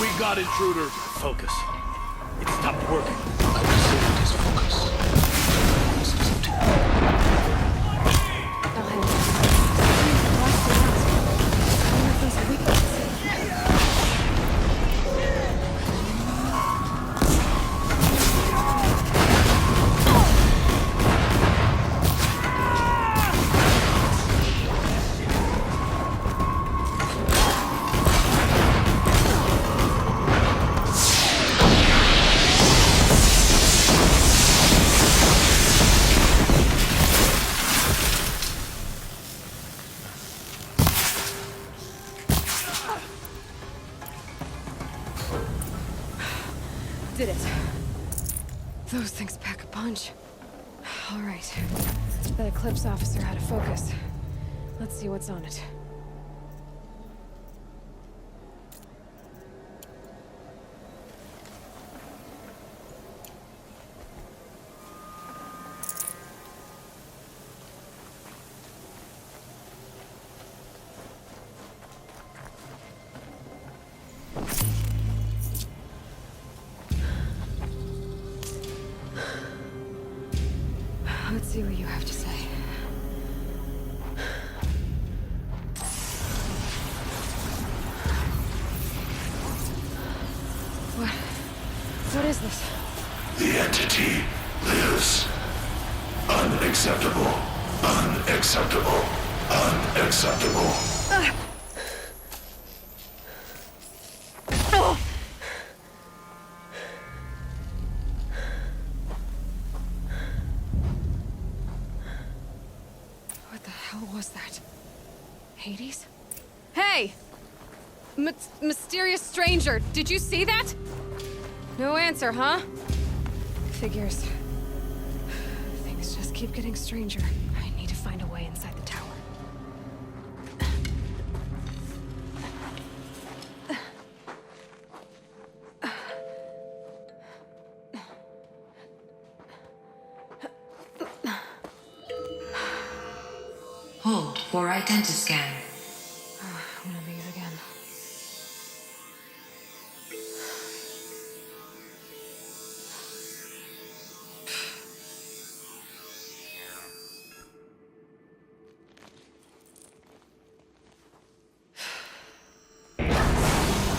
We got intruder. Focus. It stopped working. Did it. Those things pack a punch. All right. That Eclipse officer had a focus. Let's see what's on it. Let's see what you have to say. What is this? The entity lives. Unacceptable. Unacceptable. Unacceptable. What the hell was that? Hades? Hey! Mysterious stranger, did you see that? No answer, huh? Figures. Things just keep getting stranger. I need to find a way inside the tower. for identiscan. One of these again.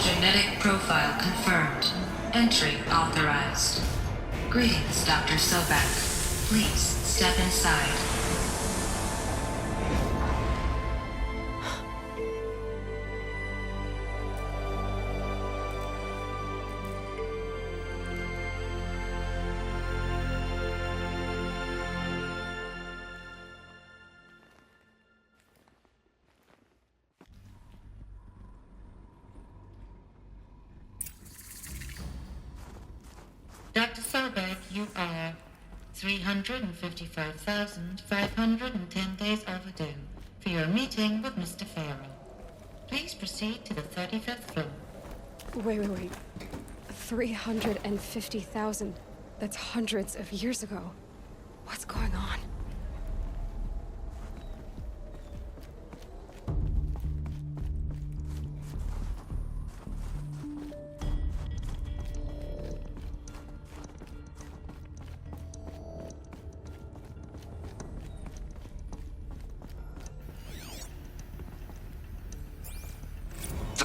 Genetic profile confirmed. Entry authorized. Greetings, Dr. Sobek. Please step inside. Dr. Sobek, you are 355,510 days overdue for your meeting with Mr. Farrell. Please proceed to the 35th floor. Wait. 350,000. That's hundreds of years ago. What's going on?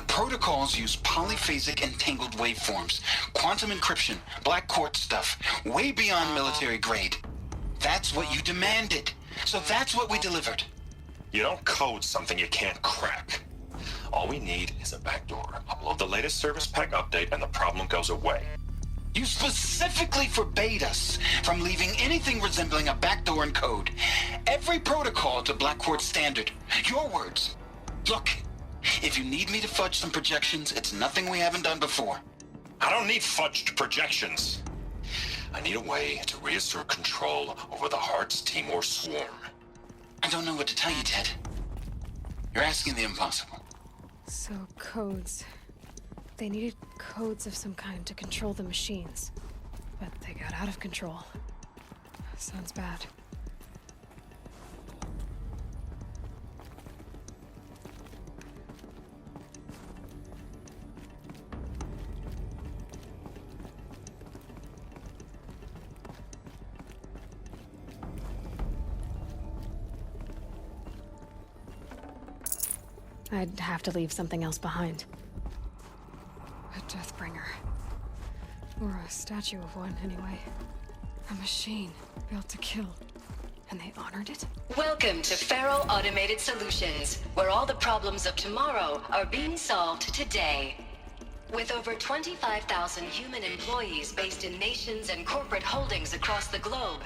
Protocols use polyphasic entangled waveforms, quantum encryption, black quartz stuff, way beyond military grade. That's what you demanded, so that's what we delivered. You don't code something you can't crack. All we need is a backdoor. Upload the latest service pack update and the problem goes away. You specifically forbade us from leaving anything resembling a backdoor in code. Every protocol to black quartz standard. Your words. Look. If you need me to fudge some projections, it's nothing we haven't done before. I don't need fudged projections. I need a way to reassert control over the Heart's Timor swarm. I don't know what to tell you, Ted. You're asking the impossible. So, codes. They needed codes of some kind to control the machines. But they got out of control. Sounds bad. I'd have to leave something else behind. A Deathbringer. Or a statue of one, anyway. A machine built to kill. And they honored it? Welcome to Faro Automated Solutions, where all the problems of tomorrow are being solved today. With over 25,000 human employees based in nations and corporate holdings across the globe,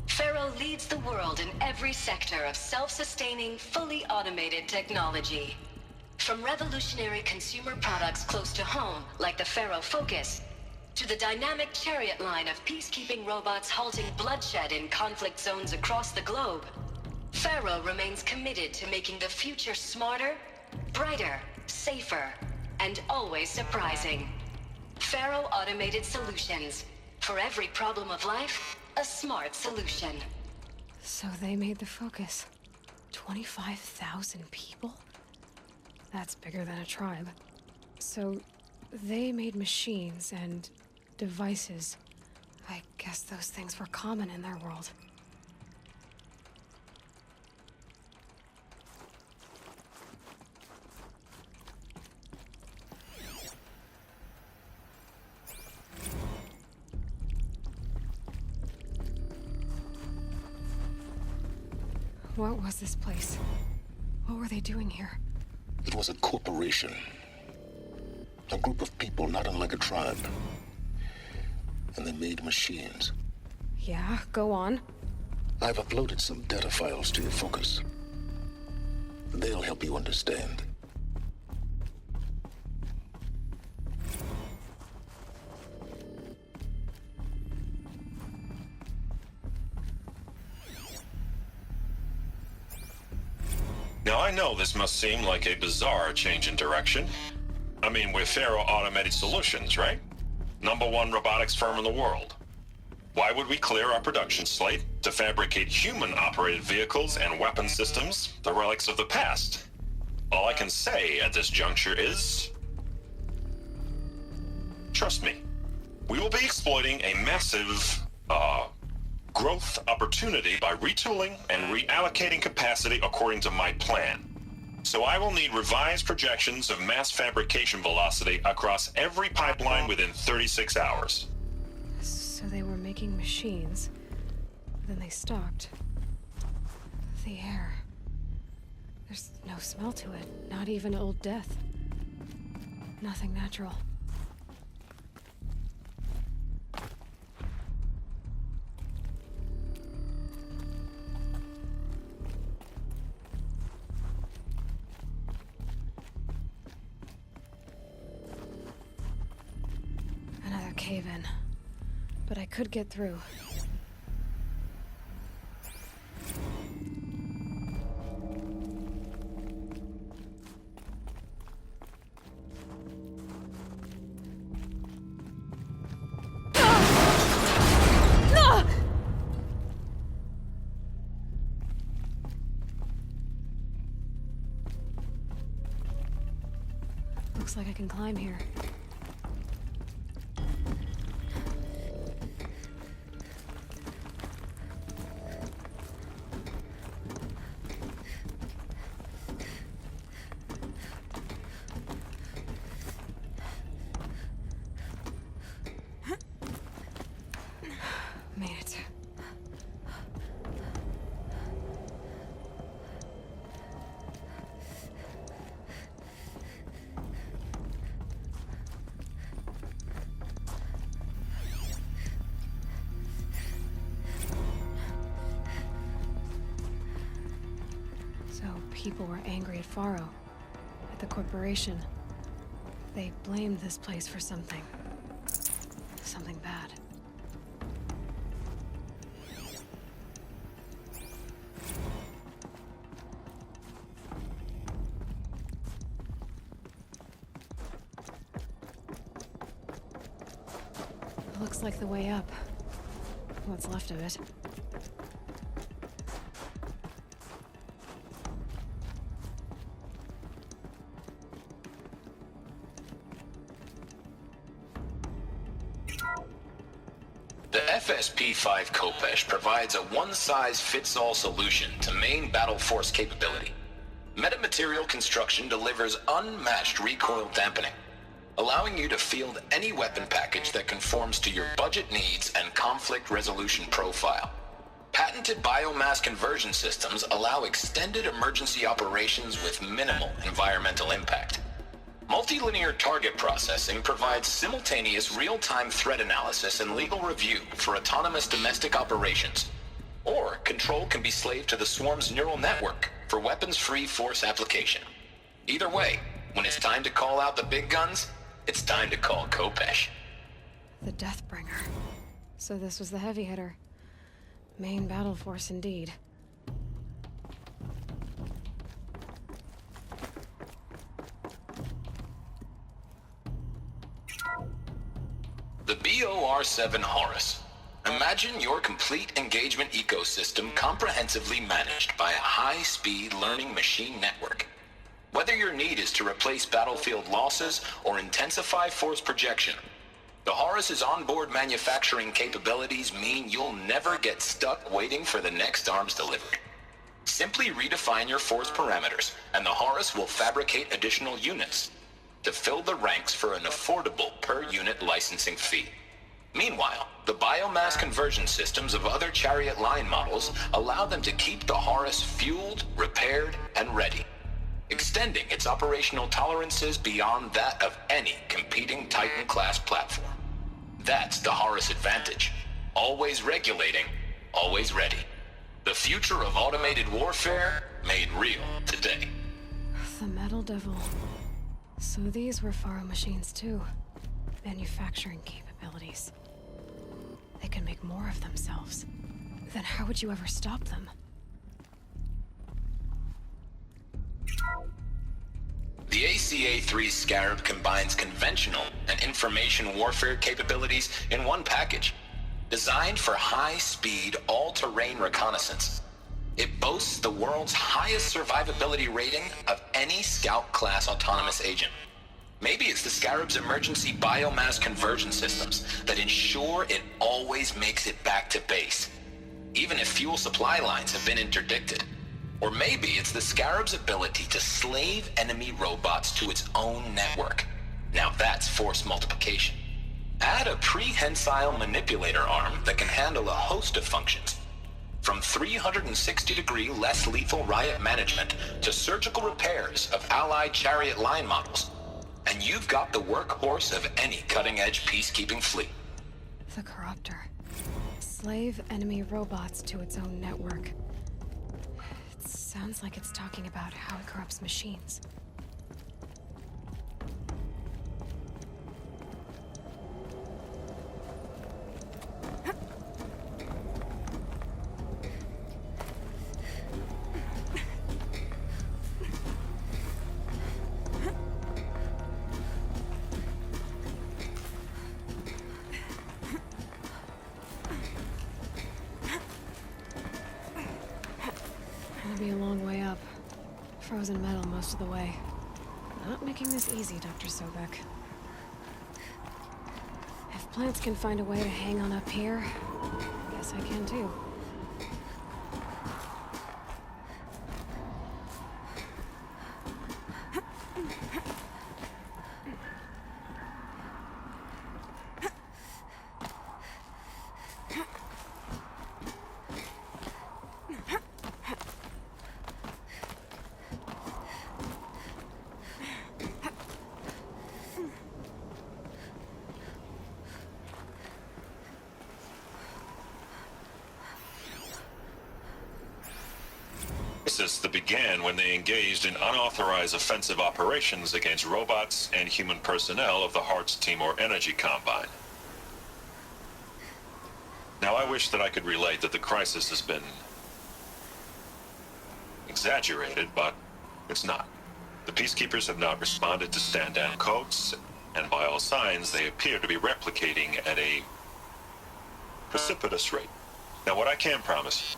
Faro leads the world in every sector of self-sustaining, fully automated technology. From revolutionary consumer products close to home, like the Faro Focus, to the dynamic Chariot line of peacekeeping robots halting bloodshed in conflict zones across the globe, Faro remains committed to making the future smarter, brighter, safer, and always surprising. Faro Automated Solutions. For every problem of life, a smart solution. So they made the Focus. 25,000 people? That's bigger than a tribe. So they made machines and devices. I guess those things were common in their world. What was this place? What were they doing here? It was a corporation. A group of people not unlike a tribe. And they made machines. Yeah, go on. I've uploaded some data files to your Focus. They'll help you understand. Now, I know this must seem like a bizarre change in direction. I mean, we're Faro Automated Solutions, right? #1 robotics firm in the world. Why would we clear our production slate to fabricate human-operated vehicles and weapon systems, the relics of the past? All I can say at this juncture is... trust me. We will be exploiting a massive, growth opportunity by retooling and reallocating capacity according to my plan. So I will need revised projections of mass fabrication velocity across every pipeline within 36 hours. So they were making machines, then they stopped. The air. There's no smell to it, not even Old Death. Nothing natural. Another cave-in. But I could get through. Looks like I can climb here. Made it. So people were angry at Faro, at the corporation. They blamed this place for something. Something bad. Looks like the way up. What's left of it. The FSP-5 Kopesh provides a one-size-fits-all solution to main battle force capability. Metamaterial construction delivers unmatched recoil dampening, allowing you to field any weapon package that conforms to your budget needs and conflict resolution profile. Patented biomass conversion systems allow extended emergency operations with minimal environmental impact. Multilinear target processing provides simultaneous real-time threat analysis and legal review for autonomous domestic operations. Or control can be slaved to the swarm's neural network for weapons-free force application. Either way, when it's time to call out the big guns, it's time to call Kopesh. The Deathbringer. So this was the heavy hitter. Main battle force indeed. The BOR-7 Horus. Imagine your complete engagement ecosystem comprehensively managed by a high-speed learning machine network. Whether your need is to replace battlefield losses or intensify force projection, the Horus's onboard manufacturing capabilities mean you'll never get stuck waiting for the next arms delivery. Simply redefine your force parameters, and the Horus will fabricate additional units to fill the ranks for an affordable per-unit licensing fee. Meanwhile, the biomass conversion systems of other Chariot line models allow them to keep the Horus fueled, repaired, and ready, extending its operational tolerances beyond that of any competing Titan-class platform. That's the Horus advantage. Always regulating, always ready. The future of automated warfare made real today. The Metal Devil. So these were Faro machines too. Manufacturing capabilities. They can make more of themselves. Then how would you ever stop them? The ACA-3 Scarab combines conventional and information warfare capabilities in one package. Designed for high-speed, all-terrain reconnaissance. It boasts the world's highest survivability rating of any Scout-class autonomous agent. Maybe it's the Scarab's emergency biomass conversion systems that ensure it always makes it back to base, even if fuel supply lines have been interdicted. Or maybe it's the Scarab's ability to slave enemy robots to its own network. Now that's force multiplication. Add a prehensile manipulator arm that can handle a host of functions, from 360-degree less lethal riot management to surgical repairs of Allied chariot line models, and you've got the workhorse of any cutting-edge peacekeeping fleet. The Corruptor. Slave enemy robots to its own network. It sounds like it's talking about how it corrupts machines. It'll be a long way up. Frozen metal most of the way. Not making this easy, Dr. Sobek. If plants can find a way to hang on up here, I guess I can too. That began when they engaged in unauthorized offensive operations against robots and human personnel of the Heart's Timor Energy Combine. Now, I wish that I could relate that the crisis has been exaggerated, but it's not. The Peacekeepers have not responded to stand-down codes, and by all signs, they appear to be replicating at a precipitous rate. Now, what I can promise,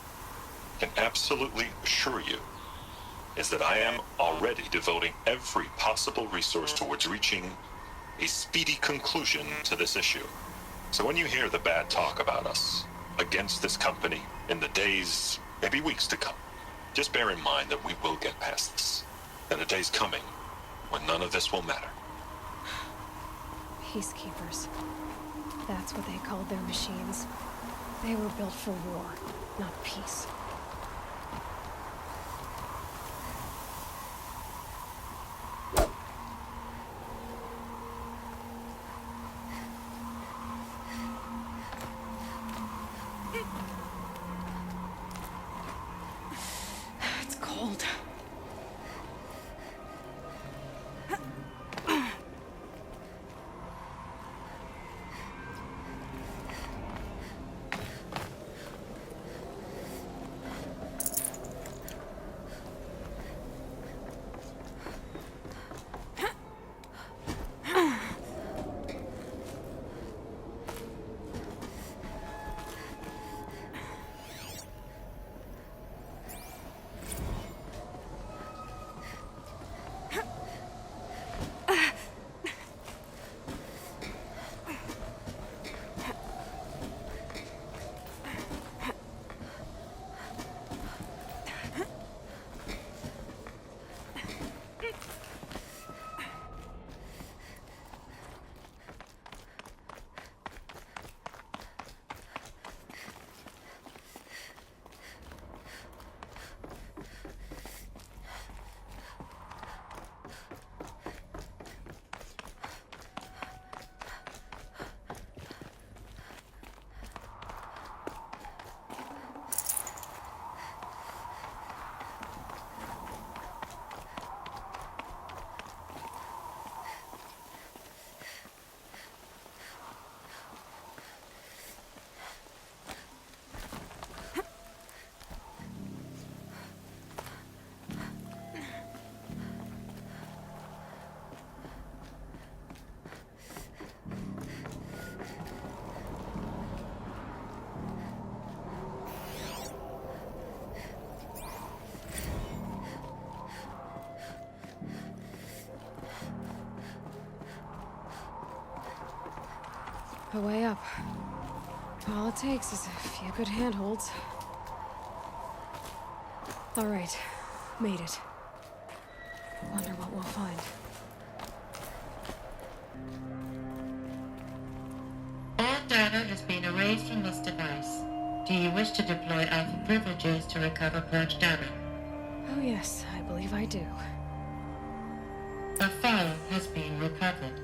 can absolutely assure you, is that I am already devoting every possible resource towards reaching a speedy conclusion to this issue. So when you hear the bad talk about us against this company in the days, maybe weeks to come, just bear in mind that we will get past this. And a day's coming when none of this will matter. Peacekeepers. That's what they called their machines. They were built for war, not peace. It's cold. a way up. All it takes is a few good handholds. All right, made it. Wonder what we'll find. All data has been erased from this device. Do you wish to deploy Alpha privileges to recover purged data? Oh yes, I believe I do. A file has been recovered.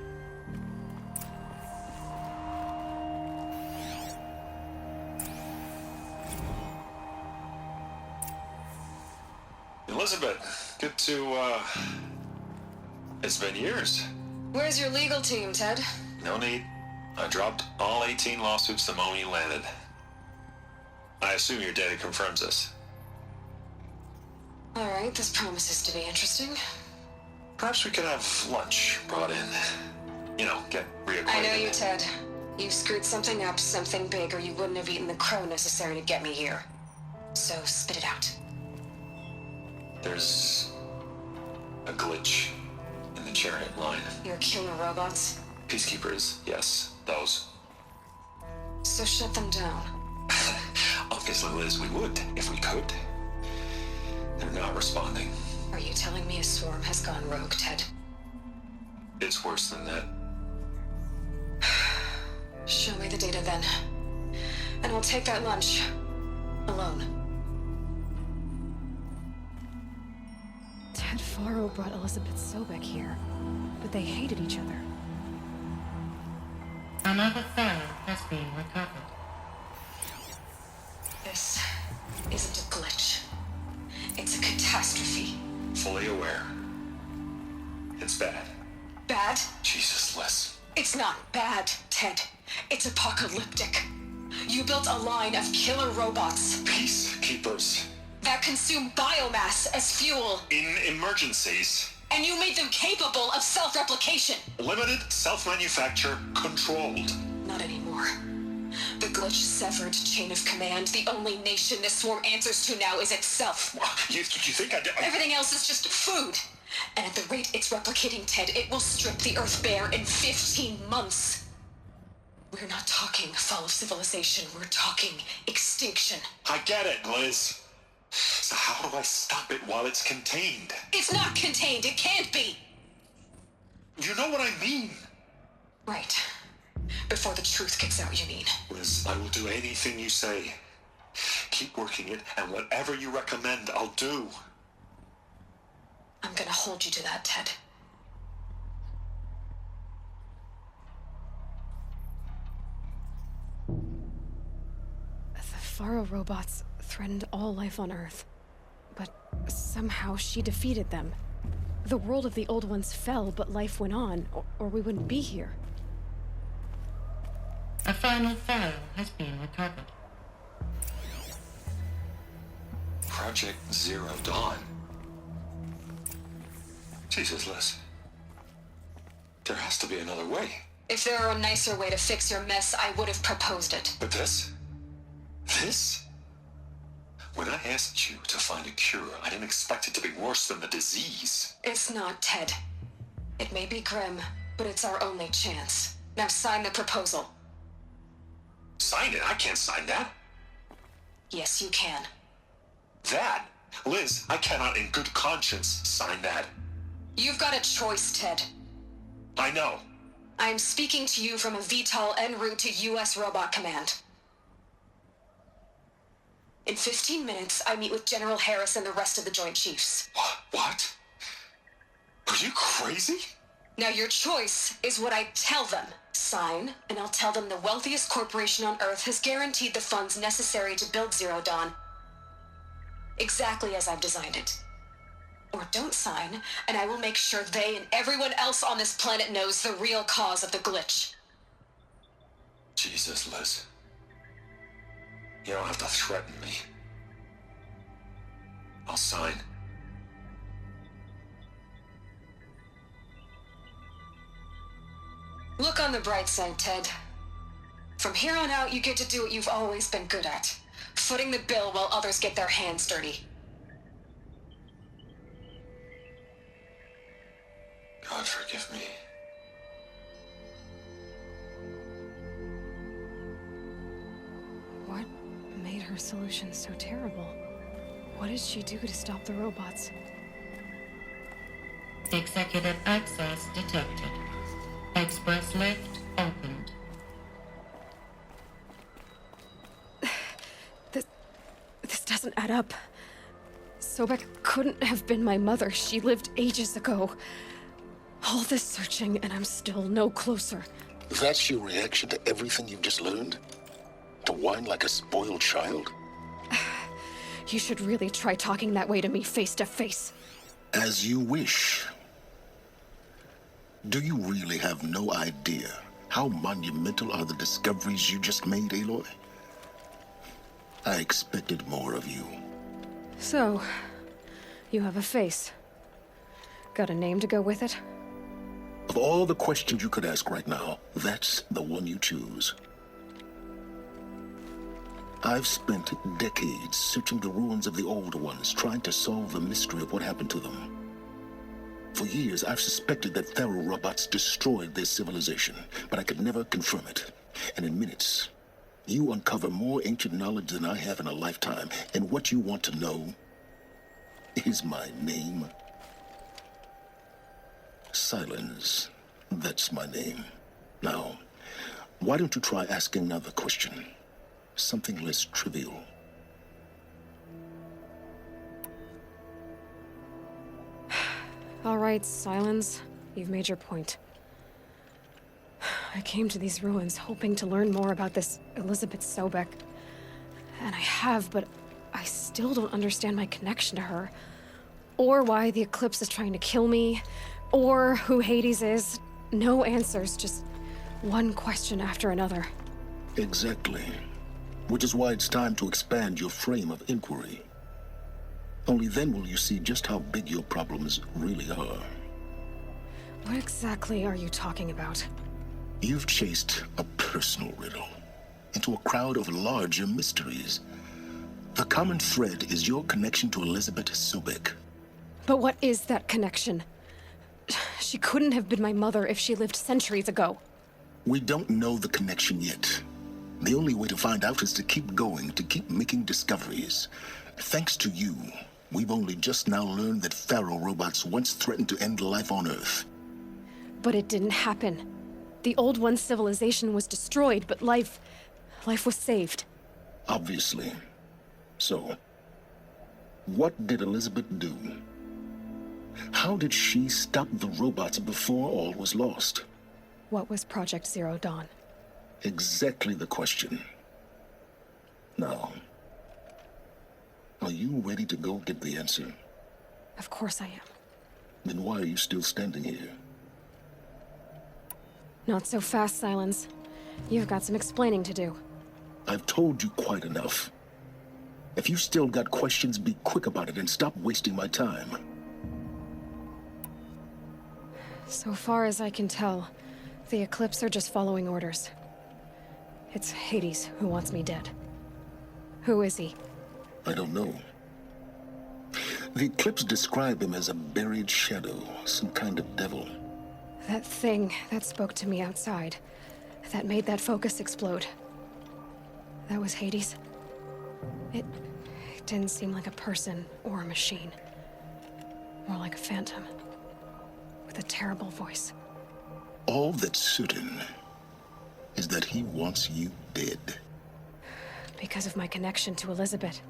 Elizabeth, good to, it's been years. Where's your legal team, Ted? No need. I dropped all 18 lawsuits the moment you landed. I assume your data confirms this. All right, this promises to be interesting. Perhaps we could have lunch brought in. You know, get reacquainted. I know you, Ted. You screwed something up, something big, or you wouldn't have eaten the crow necessary to get me here. So spit it out. There's a glitch in the chariot line. Your killer robots? Peacekeepers, yes, those. So shut them down. Obviously, Liz, we would, if we could. They're not responding. Are you telling me a swarm has gone rogue, Ted? It's worse than that. Show me the data then. And I'll take that lunch. Alone. Ted Faro brought Elizabeth Sobek here, but they hated each other. Another file has been recovered. This isn't a glitch. It's a catastrophe. Fully aware. It's bad. Bad? Jesus, Liz. It's not bad, Ted. It's apocalyptic. You built a line of killer robots. Peacekeepers. That consume biomass as fuel. In emergencies. And you made them capable of self-replication. Limited, self-manufacture, controlled. Not anymore. The glitch severed chain of command. The only nation this swarm answers to now is itself. You think I did? Everything else is just food. And at the rate it's replicating, Ted, it will strip the Earth bare in 15 months. We're not talking fall of civilization. We're talking extinction. I get it, Liz. So how do I stop it while it's contained? It's not contained. It can't be. You know what I mean. Right. Before the truth gets out, you mean? Liz, I will do anything you say. Keep working it, and whatever you recommend, I'll do. I'm gonna hold you to that, Ted. The Faro robots threatened all life on Earth. But somehow she defeated them. The world of the old ones fell, but life went on, or we wouldn't be here. A final file has been recovered. Project Zero Dawn. Jesus, Liz. There has to be another way. If there were a nicer way to fix your mess, I would have proposed it. But this? This? When I asked you to find a cure, I didn't expect it to be worse than the disease. It's not, Ted. It may be grim, but it's our only chance. Now sign the proposal. Sign it? I can't sign that. Yes, you can. That? Liz, I cannot in good conscience sign that. You've got a choice, Ted. I know. I am speaking to you from a VTOL en route to U.S. Robot Command. In 15 minutes, I meet with General Harris and the rest of the Joint Chiefs. What? Are you crazy? Now your choice is what I tell them. Sign, and I'll tell them the wealthiest corporation on Earth has guaranteed the funds necessary to build Zero Dawn. Exactly as I've designed it. Or don't sign, and I will make sure they and everyone else on this planet knows the real cause of the glitch. Jesus, Liz. You don't have to threaten me. I'll sign. Look on the bright side, Ted. From here on out, you get to do what you've always been good at. Footing the bill while others get their hands dirty. God forgive me. solution so terrible? What did she do to stop the robots? Executive access detected. Express lift opened. This doesn't add up. Sobek couldn't have been my mother. She lived ages ago. All this searching, and I'm still no closer. That's your reaction to everything you've just learned? To whine like a spoiled child? You should really try talking that way to me face to face. As you wish. Do you really have no idea how monumental are the discoveries you just made, Aloy? I expected more of you. So, you have a face. Got a name to go with it? Of all the questions you could ask right now, that's the one you choose. I've spent decades searching the ruins of the old ones, trying to solve the mystery of what happened to them. For years, I've suspected that Pharaoh robots destroyed their civilization, but I could never confirm it. And in minutes, you uncover more ancient knowledge than I have in a lifetime, and what you want to know is my name. Silence. That's my name. Now, why don't you try asking another question? Something less trivial. All right, Silence. You've made your point. I came to these ruins hoping to learn more about this Elizabeth Sobek. And I have, but I still don't understand my connection to her. Or why the Eclipse is trying to kill me. Or who Hades is. No answers, just one question after another. Exactly. Which is why it's time to expand your frame of inquiry. Only then will you see just how big your problems really are. What exactly are you talking about? You've chased a personal riddle into a crowd of larger mysteries. The common thread is your connection to Elizabeth Sobek. But what is that connection? She couldn't have been my mother if she lived centuries ago. We don't know the connection yet. The only way to find out is to keep going, to keep making discoveries. Thanks to you, we've only just now learned that Pharaoh robots once threatened to end life on Earth. But it didn't happen. The Old One's civilization was destroyed, but life was saved. Obviously. So, what did Elizabeth do? How did she stop the robots before all was lost? What was Project Zero Dawn? Exactly the question. Now, are you ready to go get the answer? Of course I am. Then why are you still standing here? Not so fast, Silence. You've got some explaining to do. I've told you quite enough. If you still got questions, be quick about it and stop wasting my time. So far as I can tell, the Eclipse are just following orders. It's Hades who wants me dead. Who is he? I don't know. The Eclipse describe him as a buried shadow, some kind of devil. That thing that spoke to me outside, that made that focus explode. That was Hades. It didn't seem like a person or a machine. More like a phantom. With a terrible voice. All that's certain is that he wants you dead. Because of my connection to Elizabeth.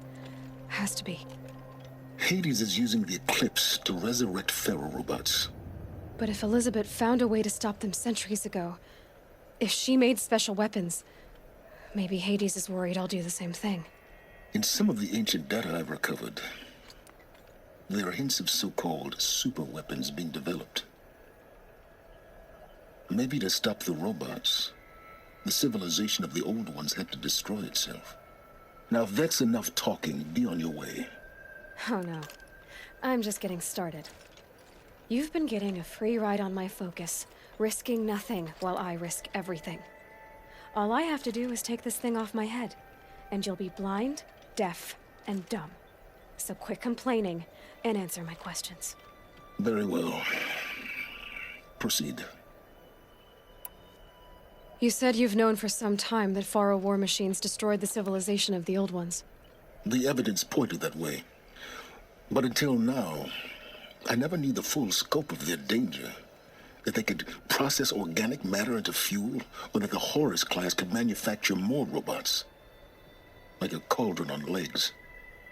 Has to be. Hades is using the Eclipse to resurrect Pharaoh robots. But if Elizabeth found a way to stop them centuries ago, if she made special weapons, maybe Hades is worried I'll do the same thing. In some of the ancient data I've recovered, there are hints of so-called super weapons being developed. Maybe to stop the robots, the civilization of the old ones had to destroy itself. Now if that's enough talking, be on your way. Oh no. I'm just getting started. You've been getting a free ride on my focus, risking nothing while I risk everything. All I have to do is take this thing off my head, and you'll be blind, deaf, and dumb. So quit complaining and answer my questions. Very well. Proceed. You said you've known for some time that Pharaoh war machines destroyed the civilization of the old ones. The evidence pointed that way. But until now, I never knew the full scope of their danger. That they could process organic matter into fuel, or that the Horus class could manufacture more robots. Like a cauldron on legs.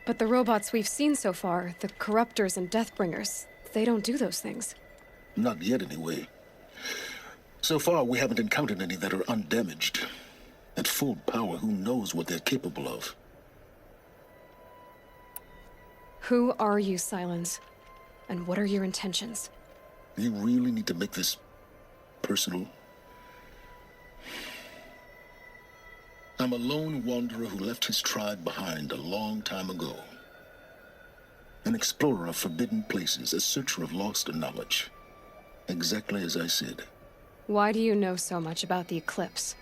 But the robots we've seen so far, the corruptors and deathbringers, they don't do those things. Not yet, anyway. So far, we haven't encountered any that are undamaged. At full power, who knows what they're capable of? Who are you, Silence? And what are your intentions? You really need to make this personal? I'm a lone wanderer who left his tribe behind a long time ago. An explorer of forbidden places, a searcher of lost knowledge. Exactly as I said. Why do you know so much about the eclipse?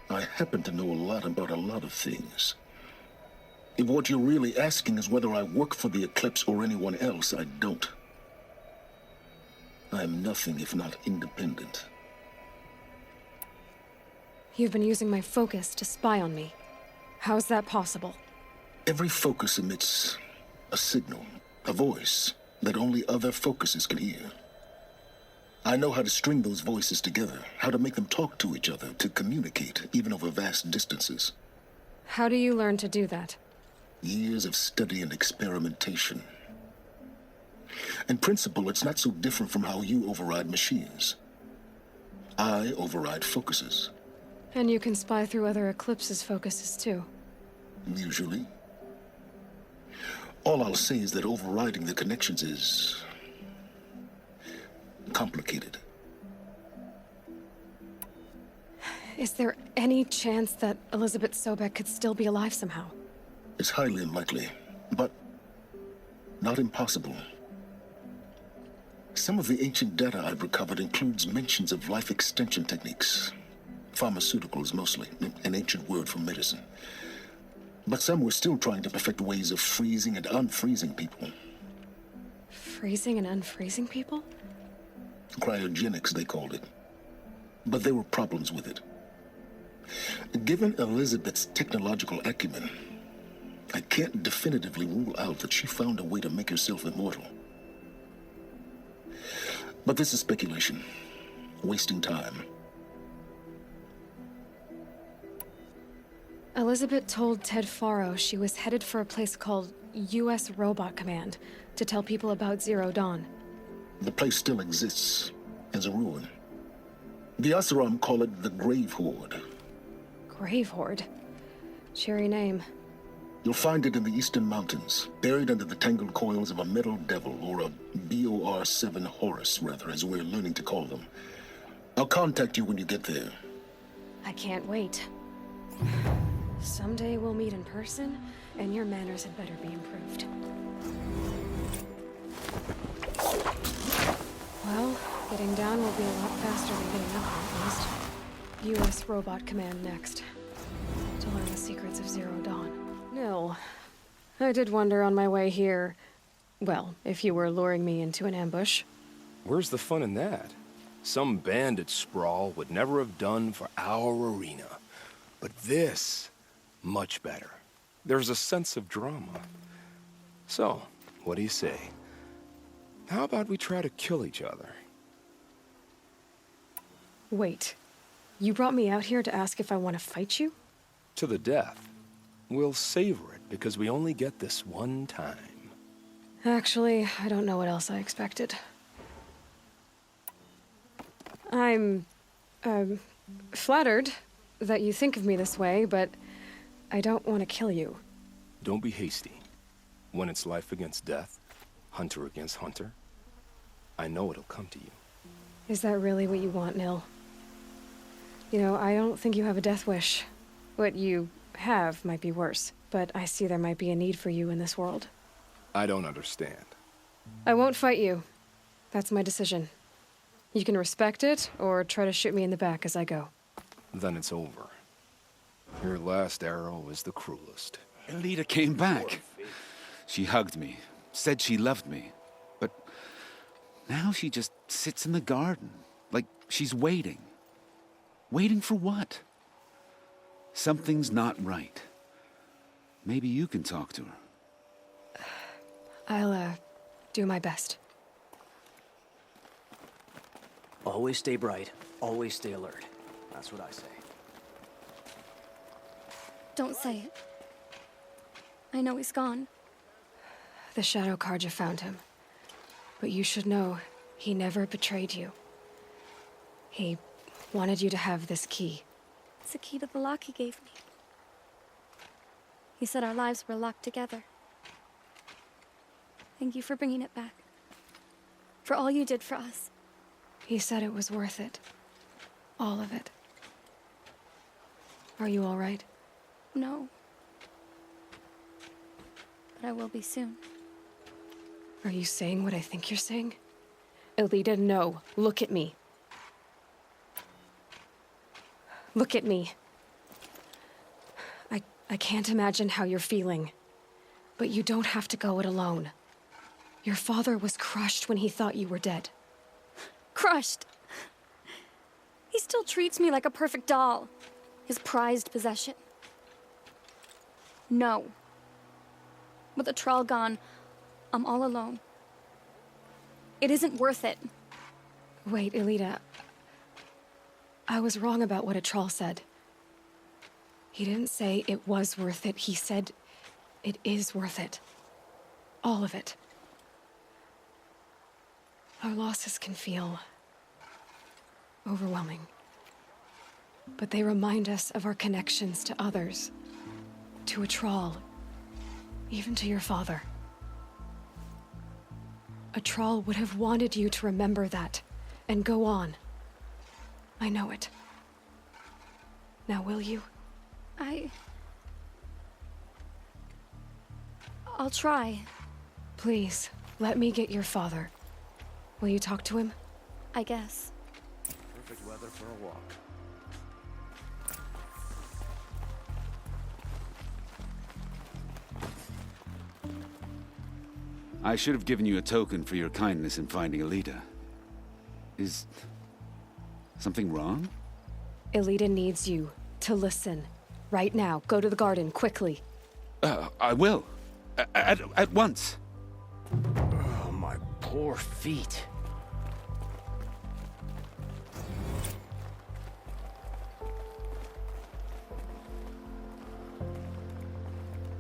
I happen to know a lot about a lot of things. If what you're really asking is whether I work for the eclipse or anyone else, I don't. I am nothing if not independent. You've been using my focus to spy on me. How's that possible? Every focus emits a signal, a voice, that only other focuses can hear. I know how to string those voices together, how to make them talk to each other, to communicate, even over vast distances. How do you learn to do that? Years of study and experimentation. In principle, it's not so different from how you override machines. I override focuses. And you can spy through other Eclipse's focuses too. Usually. All I'll say is that overriding the connections is complicated. Is there any chance that Elizabeth Sobek could still be alive somehow? It's highly unlikely, but not impossible. Some of the ancient data I've recovered includes mentions of life extension techniques. Pharmaceuticals, mostly, an ancient word for medicine. But some were still trying to perfect ways of freezing and unfreezing people. Freezing and unfreezing people? Cryogenics, they called it. But there were problems with it. Given Elizabeth's technological acumen, I can't definitively rule out that she found a way to make herself immortal. But this is speculation. Wasting time. Elizabeth told Ted Faro she was headed for a place called U.S. Robot Command to tell people about Zero Dawn. The place still exists as a ruin. The Asuram call it the Grave Horde. Grave Horde? Cheery name. You'll find it in the Eastern Mountains, buried under the tangled coils of a metal devil, or a BOR-7 Horus, rather, as we're learning to call them. I'll contact you when you get there. I can't wait. Someday we'll meet in person, and your manners had better be improved. Well, getting down will be a lot faster than getting up, at least. U.S. Robot Command next. To learn the secrets of Zero Dawn. No. I did wonder on my way here... Well, if you were luring me into an ambush. Where's the fun in that? Some bandit sprawl would never have done for our arena. But this, much better. There's a sense of drama. So, what do you say? How about we try to kill each other? Wait. You brought me out here to ask if I want to fight you? To the death. We'll savor it because we only get this one time. Actually, I don't know what else I expected. I'm, flattered that you think of me this way, but I don't want to kill you. Don't be hasty. When it's life against death, hunter against hunter, I know it'll come to you. Is that really what you want, Nil? You know, I don't think you have a death wish. What you have might be worse, but I see there might be a need for you in this world. I don't understand. I won't fight you. That's my decision. You can respect it, or try to shoot me in the back as I go. Then it's over. Your last arrow was the cruelest. Elita came back. She hugged me, said she loved me. But now she just sits in the garden, like she's waiting. Waiting for what? Something's not right. Maybe you can talk to her. I'll, do my best. Always stay bright. Always stay alert. That's what I say. Don't say it. I know he's gone. The Shadow Carja found him. But you should know, he never betrayed you. He wanted you to have this key. It's a key to the lock he gave me. He said our lives were locked together. Thank you for bringing it back. For all you did for us. He said it was worth it. All of it. Are you all right? No. But I will be soon. Are you saying what I think you're saying? Elita, no. Look at me. Look at me. I can't imagine how you're feeling. But you don't have to go it alone. Your father was crushed when he thought you were dead. Crushed! He still treats me like a perfect doll. His prized possession. No. With the Trawl gone, I'm all alone. It isn't worth it. Wait, Elita. I was wrong about what a Trawl said. He didn't say it was worth it. He said it is worth it. All of it. Our losses can feel overwhelming. But they remind us of our connections to others, to a Trawl, even to your father. A Trawl would have wanted you to remember that and go on. I know it. Now, will you? I'll try. Please, let me get your father. Will you talk to him? I guess. Perfect weather for a walk. I should have given you a token for your kindness in finding Elita. Is something wrong? Elita needs you to listen. Right now. Go to the garden, quickly. I will. At once. Oh, my poor feet.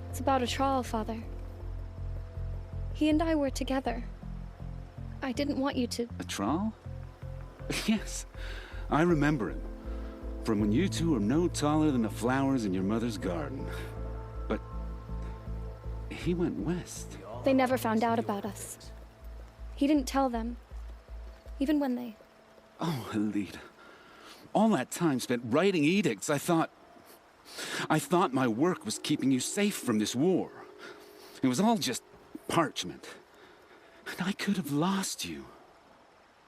It's about a Trawl, Father. He and I were together. I didn't want you to... A Trawl? Yes, I remember him. From when you two were no taller than the flowers in your mother's garden. But he went west. They never found out about us. He didn't tell them. Even when they... Oh, Elita. All that time spent writing edicts, I thought my work was keeping you safe from this war. It was all just parchment. And I could have lost you.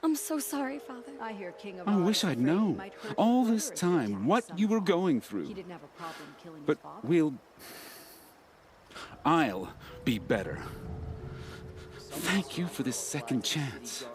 I'm so sorry, Father. I hear King of I wish I'd known all this time what you were going through. He didn't have a problem killing But his father. I'll be better. Thank you for this second chance.